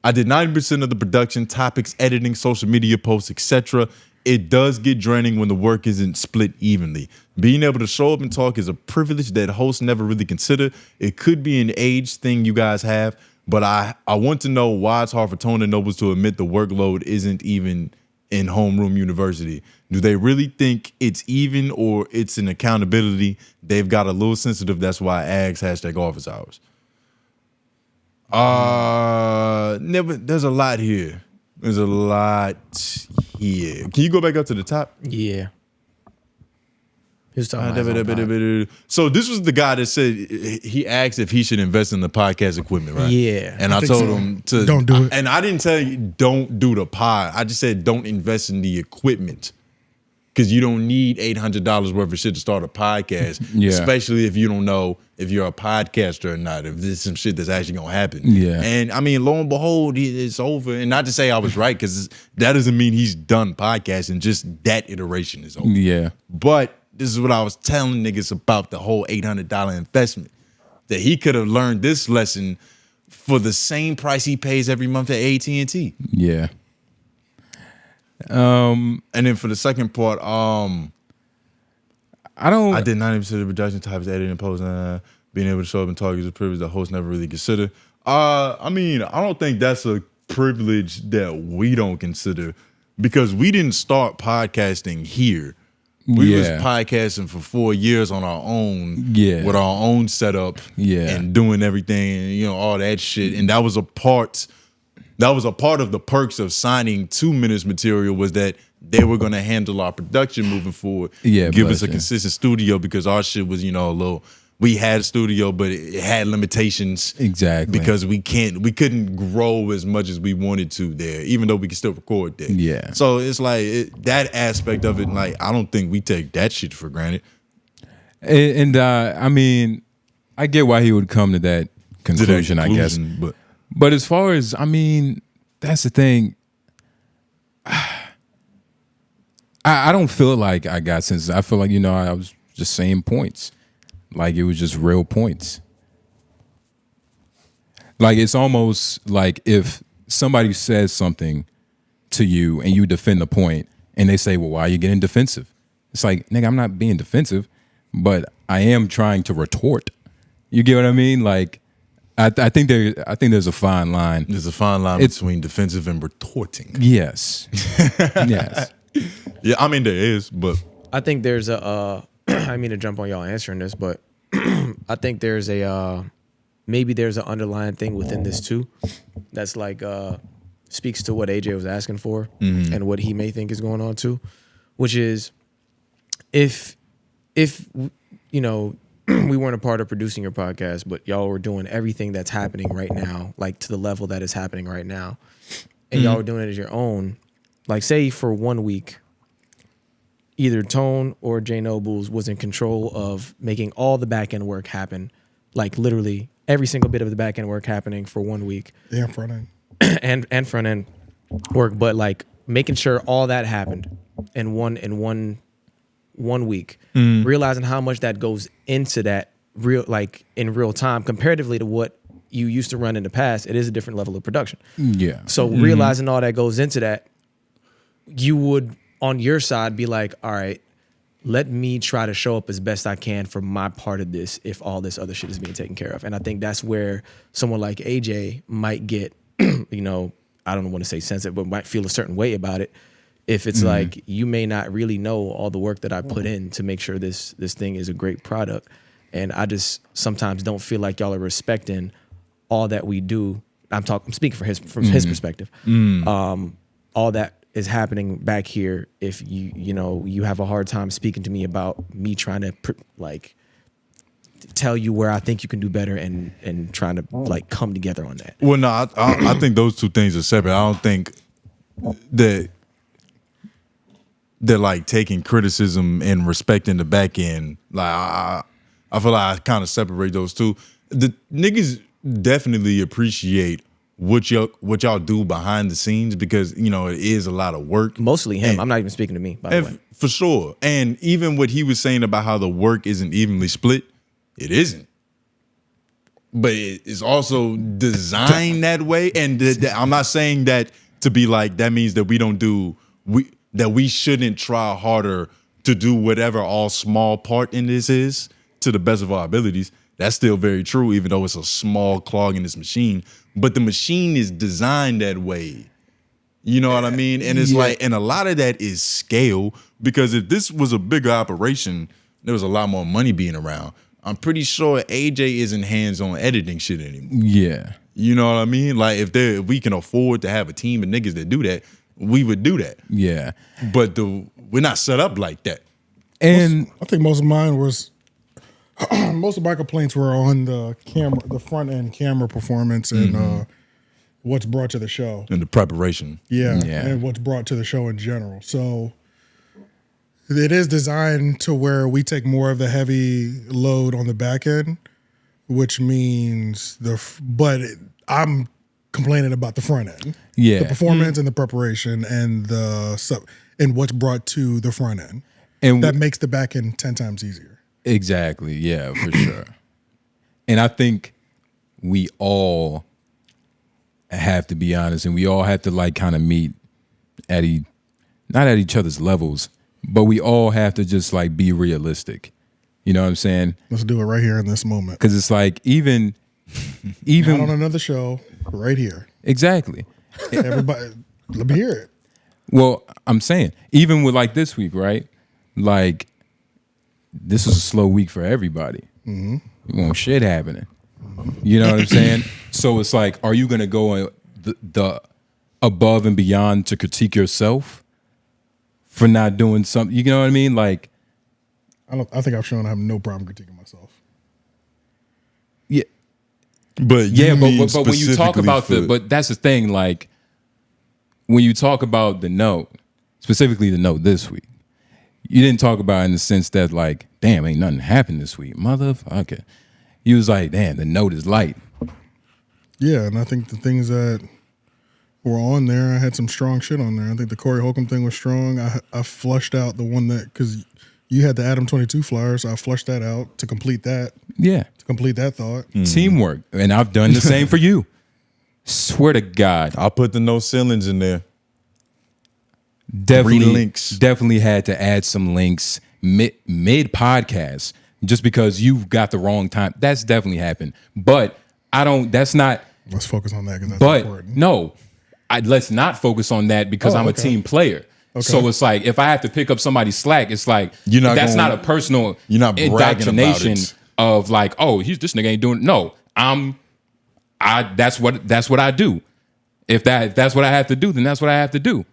I did 90% of the production, topics, editing, social media posts, etc. It does get draining when the work isn't split evenly. Being able to show up and talk is a privilege that hosts never really consider. It could be an age thing you guys have, but I want to know why it's hard for Tone and Nobles to admit the workload isn't even in homeroom university. Do they really think it's even, or it's an accountability? They've got a little sensitive. That's why AGS #office hours. There's a lot here. There's a lot here. Can you go back up to the top? Yeah. He was talking about So this was the guy that said he asked if he should invest in the podcast equipment, right? Yeah. And I told him to don't do it. And I didn't tell you don't do the pod. I just said don't invest in the equipment. Because you don't need $800 worth of shit to start a podcast, especially if you don't know if you're a podcaster or not, if this is some shit that's actually gonna happen. Yeah. And I mean, lo and behold, it's over. And not to say I was right, because that doesn't mean he's done podcasting, just that iteration is over. Yeah. But this is what I was telling niggas about the whole $800 investment. That he could have learned this lesson for the same price he pays every month at AT&T. Yeah. And then for the second part, I did 90% of the production types, editing and post, being able to show up and talk is a privilege that hosts never really consider. I mean, I don't think that's a privilege that we don't consider, because we didn't start podcasting here. We was podcasting for 4 years on our own, with our own setup, and doing everything, all that shit. And that was a part of the perks of signing to Menace Material, was that they were going to handle our production moving forward. Give us a consistent studio, because our shit was, we had a studio, but it had limitations. Exactly. Because we couldn't grow as much as we wanted to there, even though we can still record there. Yeah. So it's like that aspect of it, like, I don't think we take that shit for granted. And I mean, I get why he would come to that conclusion, I guess. But as far as, I mean, that's the thing. I don't feel like I got sense. I feel like, I was just saying points. Like it was just real points. Like it's almost like if somebody says something to you and you defend the point and they say, well, why are you getting defensive? It's like, nigga, I'm not being defensive, but I am trying to retort. You get what I mean? Like, I think there's a fine line. There's a fine line between defensive and retorting. Yes. Yes. Yeah, I mean there is, but I think there's a I mean to jump on y'all answering this, but I think there's a maybe there's an underlying thing within this too that's like speaks to what AJ was asking for and what he may think is going on too, which is if you know we weren't a part of producing your podcast, but y'all were doing everything that's happening right now, like to the level that is happening right now, and y'all were doing it as your own. Like, say for 1 week, either Tone or Jay Nobles was in control of making all the back end work happen, like literally every single bit of the back end work happening for 1 week. Yeah, front end. and front end work, but like making sure all that happened in one week, realizing how much that goes into that in real time comparatively to what you used to run in the past. It is a different level of production. Yeah. So realizing all that goes into that, you would on your side be like, all right, let me try to show up as best I can for my part of this if all this other shit is being taken care of. And I think that's where someone like AJ might get, you know, I don't want to say sensitive, but might feel a certain way about it. If it's like, you may not really know all the work that I put in to make sure this thing is a great product. And I just sometimes don't feel like y'all are respecting all that we do. I'm speaking from his perspective. All that is happening back here. If you have a hard time speaking to me about me trying to like tell you where I think you can do better and trying to like come together on that. Well, no, I think those two things are separate. I don't think that they're like taking criticism and respecting the back end. Like I feel like I kind of separate those two. The niggas definitely appreciate what y'all do behind the scenes because you know it is a lot of work. Mostly him. I'm not even speaking to me, by the way. For sure. And even what he was saying about how the work isn't evenly split, it isn't. But it's also designed that way. And I'm not saying that to be like that means that we shouldn't try harder to do whatever all small part in this is to the best of our abilities. That's still very true, even though it's a small clog in this machine. But the machine is designed that way. You know what I mean? And it's like, and a lot of that is scale, because if this was a bigger operation, there was a lot more money being around. I'm pretty sure AJ isn't hands-on editing shit anymore. Yeah. You know what I mean? Like if we can afford to have a team of niggas that do that, we would do that. Yeah. But we're not set up like that. And I think most of mine was most of my complaints were on the camera, the front end camera performance, and what's brought to the show and the preparation. Yeah, and what's brought to the show in general. So it is designed to where we take more of the heavy load on the back end, which means I'm complaining about the front end, the performance and the preparation and and what's brought to the front end, and that makes the back end 10 times easier. Exactly. Yeah, for sure. And I think we all have to be honest, and we all have to like kind of meet not at each other's levels, but we all have to just like be realistic. You know what I'm saying? Let's do it right here in this moment. Because it's like even not on another show, right here. Exactly. Everybody, let me hear it. Well, I'm saying even with like this week, right? Like this was a slow week for everybody. You want shit happening. You know what I'm saying? So it's like, are you going to go the above and beyond to critique yourself for not doing something? You know what I mean? Like, I think I've shown I have no problem critiquing myself. Yeah, but but when you talk about but that's the thing. Like when you talk about the note, specifically the note this week, you didn't talk about it in the sense that like, damn, ain't nothing happened this week, motherfucker. You was like, damn, the note is light. Yeah, and I think the things that were on there, I had some strong shit on there. I think the Cory Holcomb thing was strong. I flushed out the one that, because you had the Adam22 flyers, so I flushed that out to complete that. Yeah. To complete that thought. Teamwork. And I've done the same for you. Swear to God. I'll put the no ceilings in there. Definitely had to add some links mid podcast just because you've got the wrong time. That's definitely happened. But that's not. Let's focus on that because that's important. No, let's not focus on that because I'm a team player. Okay. So it's like if I have to pick up somebody's slack, it's like that's not a personal indoctrination of like, oh, this nigga ain't doing. No, that's what I do. If that's what I have to do, then that's what I have to do.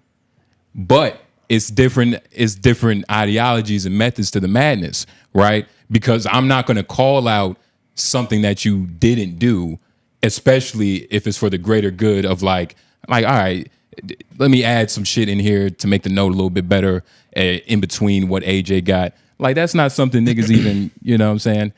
But it's different ideologies and methods to the madness, right? Because I'm not going to call out something that you didn't do, especially if it's for the greater good of like, all right, let me add some shit in here to make the note a little bit better in between what AJ got. Like, that's not something niggas even, you know what I'm saying?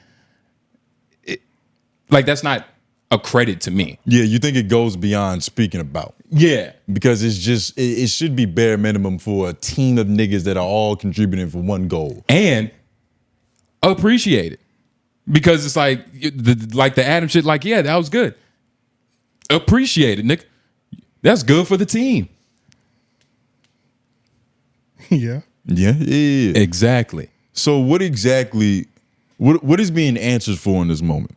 That's not a credit to me. Yeah, you think it goes beyond speaking about. Yeah. Because it's just, it should be bare minimum for a team of niggas that are all contributing for one goal. And appreciate it. Because it's like the Adam shit, like, yeah, that was good. Appreciate it, Nick. That's good for the team. Yeah. Yeah. Exactly. So what is being answered for in this moment?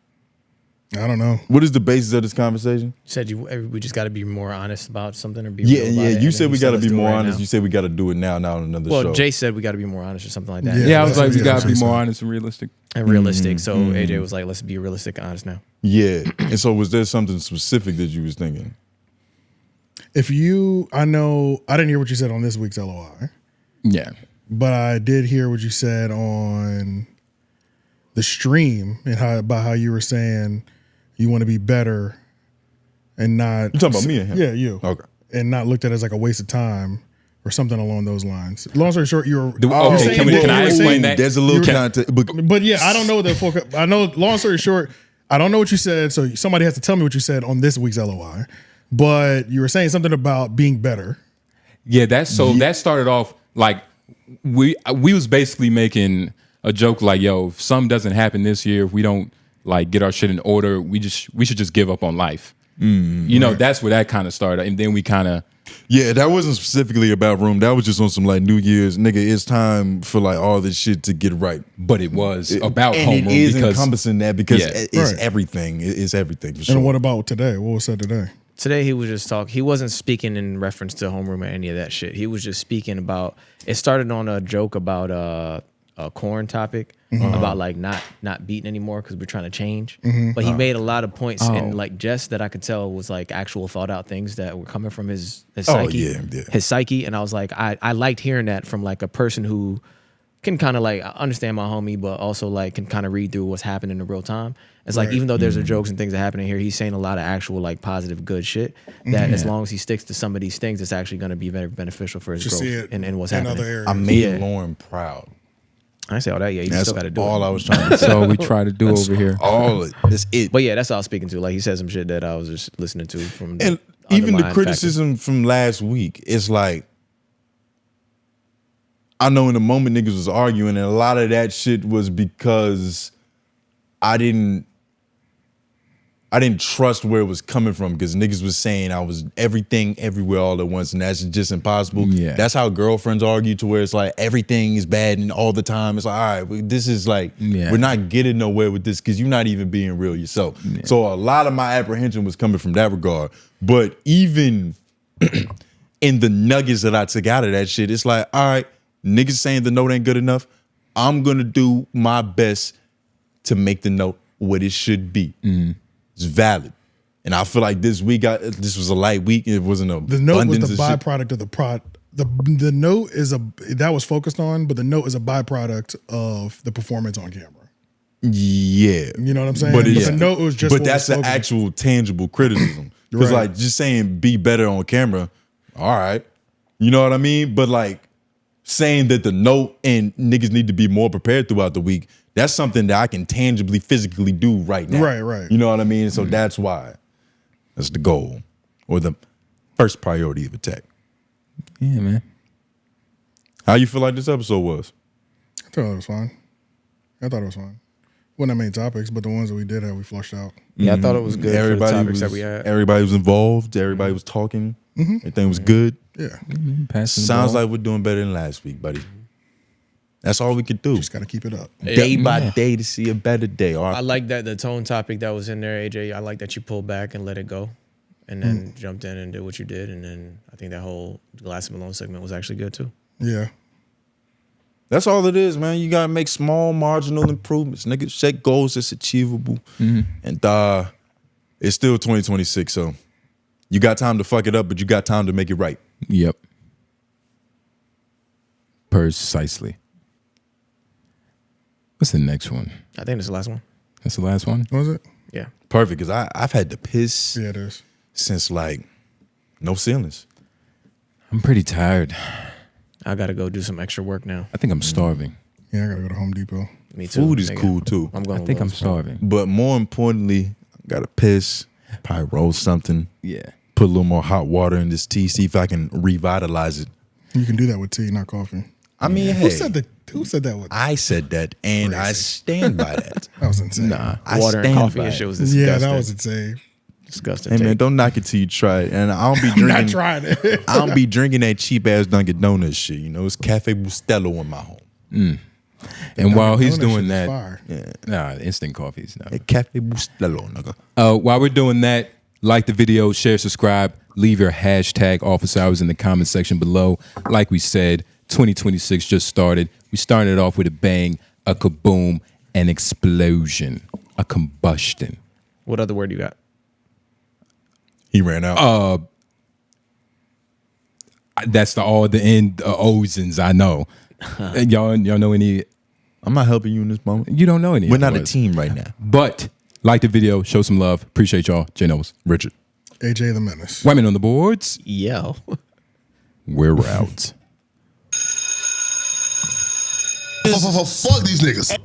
I don't know. What is the basis of this conversation? You said we just got to be more honest about something or be real about it. You said we got to be more honest. You said we got to do it now on another show. Well, Jay said we got to be more honest or something like that. Yeah, I was like, we got to be more honest and realistic. So AJ was like, let's be realistic and honest now. Yeah. And so was there something specific that you was thinking? I didn't hear what you said on this week's LOI. Yeah. But I did hear what you said on the stream and about how you were saying you want to be better and not. You talking about me and him? Yeah, you. Okay. And not looked at as like a waste of time or something along those lines. Long story short, can I explain that? There's a little content. But yeah, I don't know the full. I know. Long story short, I don't know what you said. So somebody has to tell me what you said on this week's LOI. But you were saying something about being better. Yeah, that started off like we was basically making a joke like, yo, if something doesn't happen this year, if we don't like get our shit in order, we should just give up on life. That's where that kind of started. And then we kind of. Yeah, that wasn't specifically about Room. That was just on some like New Year's, nigga, it's time for like all this shit to get right. But it was about Homeroom. It is encompassing that because it's everything. It's everything for sure. And what about today? What was said today? Today he was just talking. He wasn't speaking in reference to Homeroom or any of that shit. He was just speaking about. It started on a joke about a corn topic about like not beating anymore because we're trying to change. But he made a lot of points in like jest that I could tell was like actual thought out things that were coming from his psyche. His psyche. And I was like, I liked hearing that from like a person who can kind of like understand my homie, but also like can kind of read through what's happening in real time. It's like, even though there's jokes and things that happen in here, he's saying a lot of actual like positive good shit that as long as he sticks to some of these things, it's actually going to be very beneficial for his growth and what's happening. I made Lauren proud. I say all that, yeah. You That's still got to do all it. I was trying to say. That's all we try to do over here. That's it. But yeah, that's all I was speaking to. Like he said some shit that I was just listening to from. And even the criticism from last week, it's like, I know in the moment niggas was arguing, and a lot of that shit was because I didn't trust where it was coming from because niggas was saying I was everything everywhere all at once, and that's just impossible. Yeah. That's how girlfriends argue, to where it's like everything is bad and all the time. It's like, all right, this is like, we're not getting nowhere with this because you're not even being real yourself. Yeah. So a lot of my apprehension was coming from that regard. But even in the nuggets that I took out of that shit, it's like, all right, niggas saying the note ain't good enough. I'm going to do my best to make the note what it should be. It's valid. And I feel like this week, this was a light week. It wasn't a The note was the byproduct of the product. The note is that was focused on, but the note is a byproduct of the performance on camera. Yeah. You know what I'm saying? But the note was just. But that's the actual tangible criticism. Because like just saying be better on camera, all right. You know what I mean? But like saying that the note and niggas need to be more prepared throughout the week, that's something that I can tangibly, physically do right now. Right. You know what I mean? So that's why. That's the goal. Or the first priority of attack. Yeah, man. How you feel like this episode was? I thought it was fine. Wasn't that many topics, but the ones that we did have, we flushed out. Yeah, I thought it was good for the topics that we had. Everybody was involved. Everybody was talking. Everything was good. Yeah. Sounds like we're doing better than last week, buddy. That's all we could do. Just got to keep it up. Day by day to see a better day. All right. I like that the tone topic that was in there, AJ. I like that you pulled back and let it go, and then jumped in and did what you did. And then I think that whole Glass and Malone segment was actually good too. Yeah. That's all it is, man. You gotta make small marginal improvements. Nigga, set goals that's achievable. And it's still 2026, so you got time to fuck it up, but you got time to make it right. Yep. Precisely. What's the next one? I think it's the last one. That's the last one? Was it? Yeah. Perfect, because I've had to piss Yeah, it is. since like no ceilings. I'm pretty tired. I gotta go do some extra work now. I think I'm starving. Yeah, I got to go to Home Depot. Me too. Food is nigga. cool too. I'm going. I think I'm starving. But more importantly, I gotta piss, probably roll something. Yeah. Put a little more hot water in this tea, see if I can revitalize it. You can do that with tea, not coffee. I mean, Who hey, said that? With I said that, and I stand by that. That was insane. Nah, I Water and stand coffee by and it. shit was disgusting. Yeah, that was insane. Disgusting. Hey man, take. don't knock it till you try it. And I don't be drinking. Not trying it. I don't be drinking that cheap ass Dunkin' Donuts shit. You know, it's Cafe Bustelo in my home. And while he's Dunkin' doing Donuts that, shit is nah, instant coffee's not. Hey, Cafe Bustelo, nigga. While we're doing that, like the video, share, subscribe, leave your hashtag office hours in the comment section below. Like we said, 2026 just started. We started off with a bang, a kaboom, an explosion, a combustion. What other word you got? He ran out. That's the end Ozens I know. y'all know any? I'm not helping you in this moment. You don't know any. We're not a otherwise. team right now. But like the video, show some love. Appreciate y'all. J Knowles, Richard, AJ the Menace. Women on the boards. Yo. We're out. Fuck these niggas.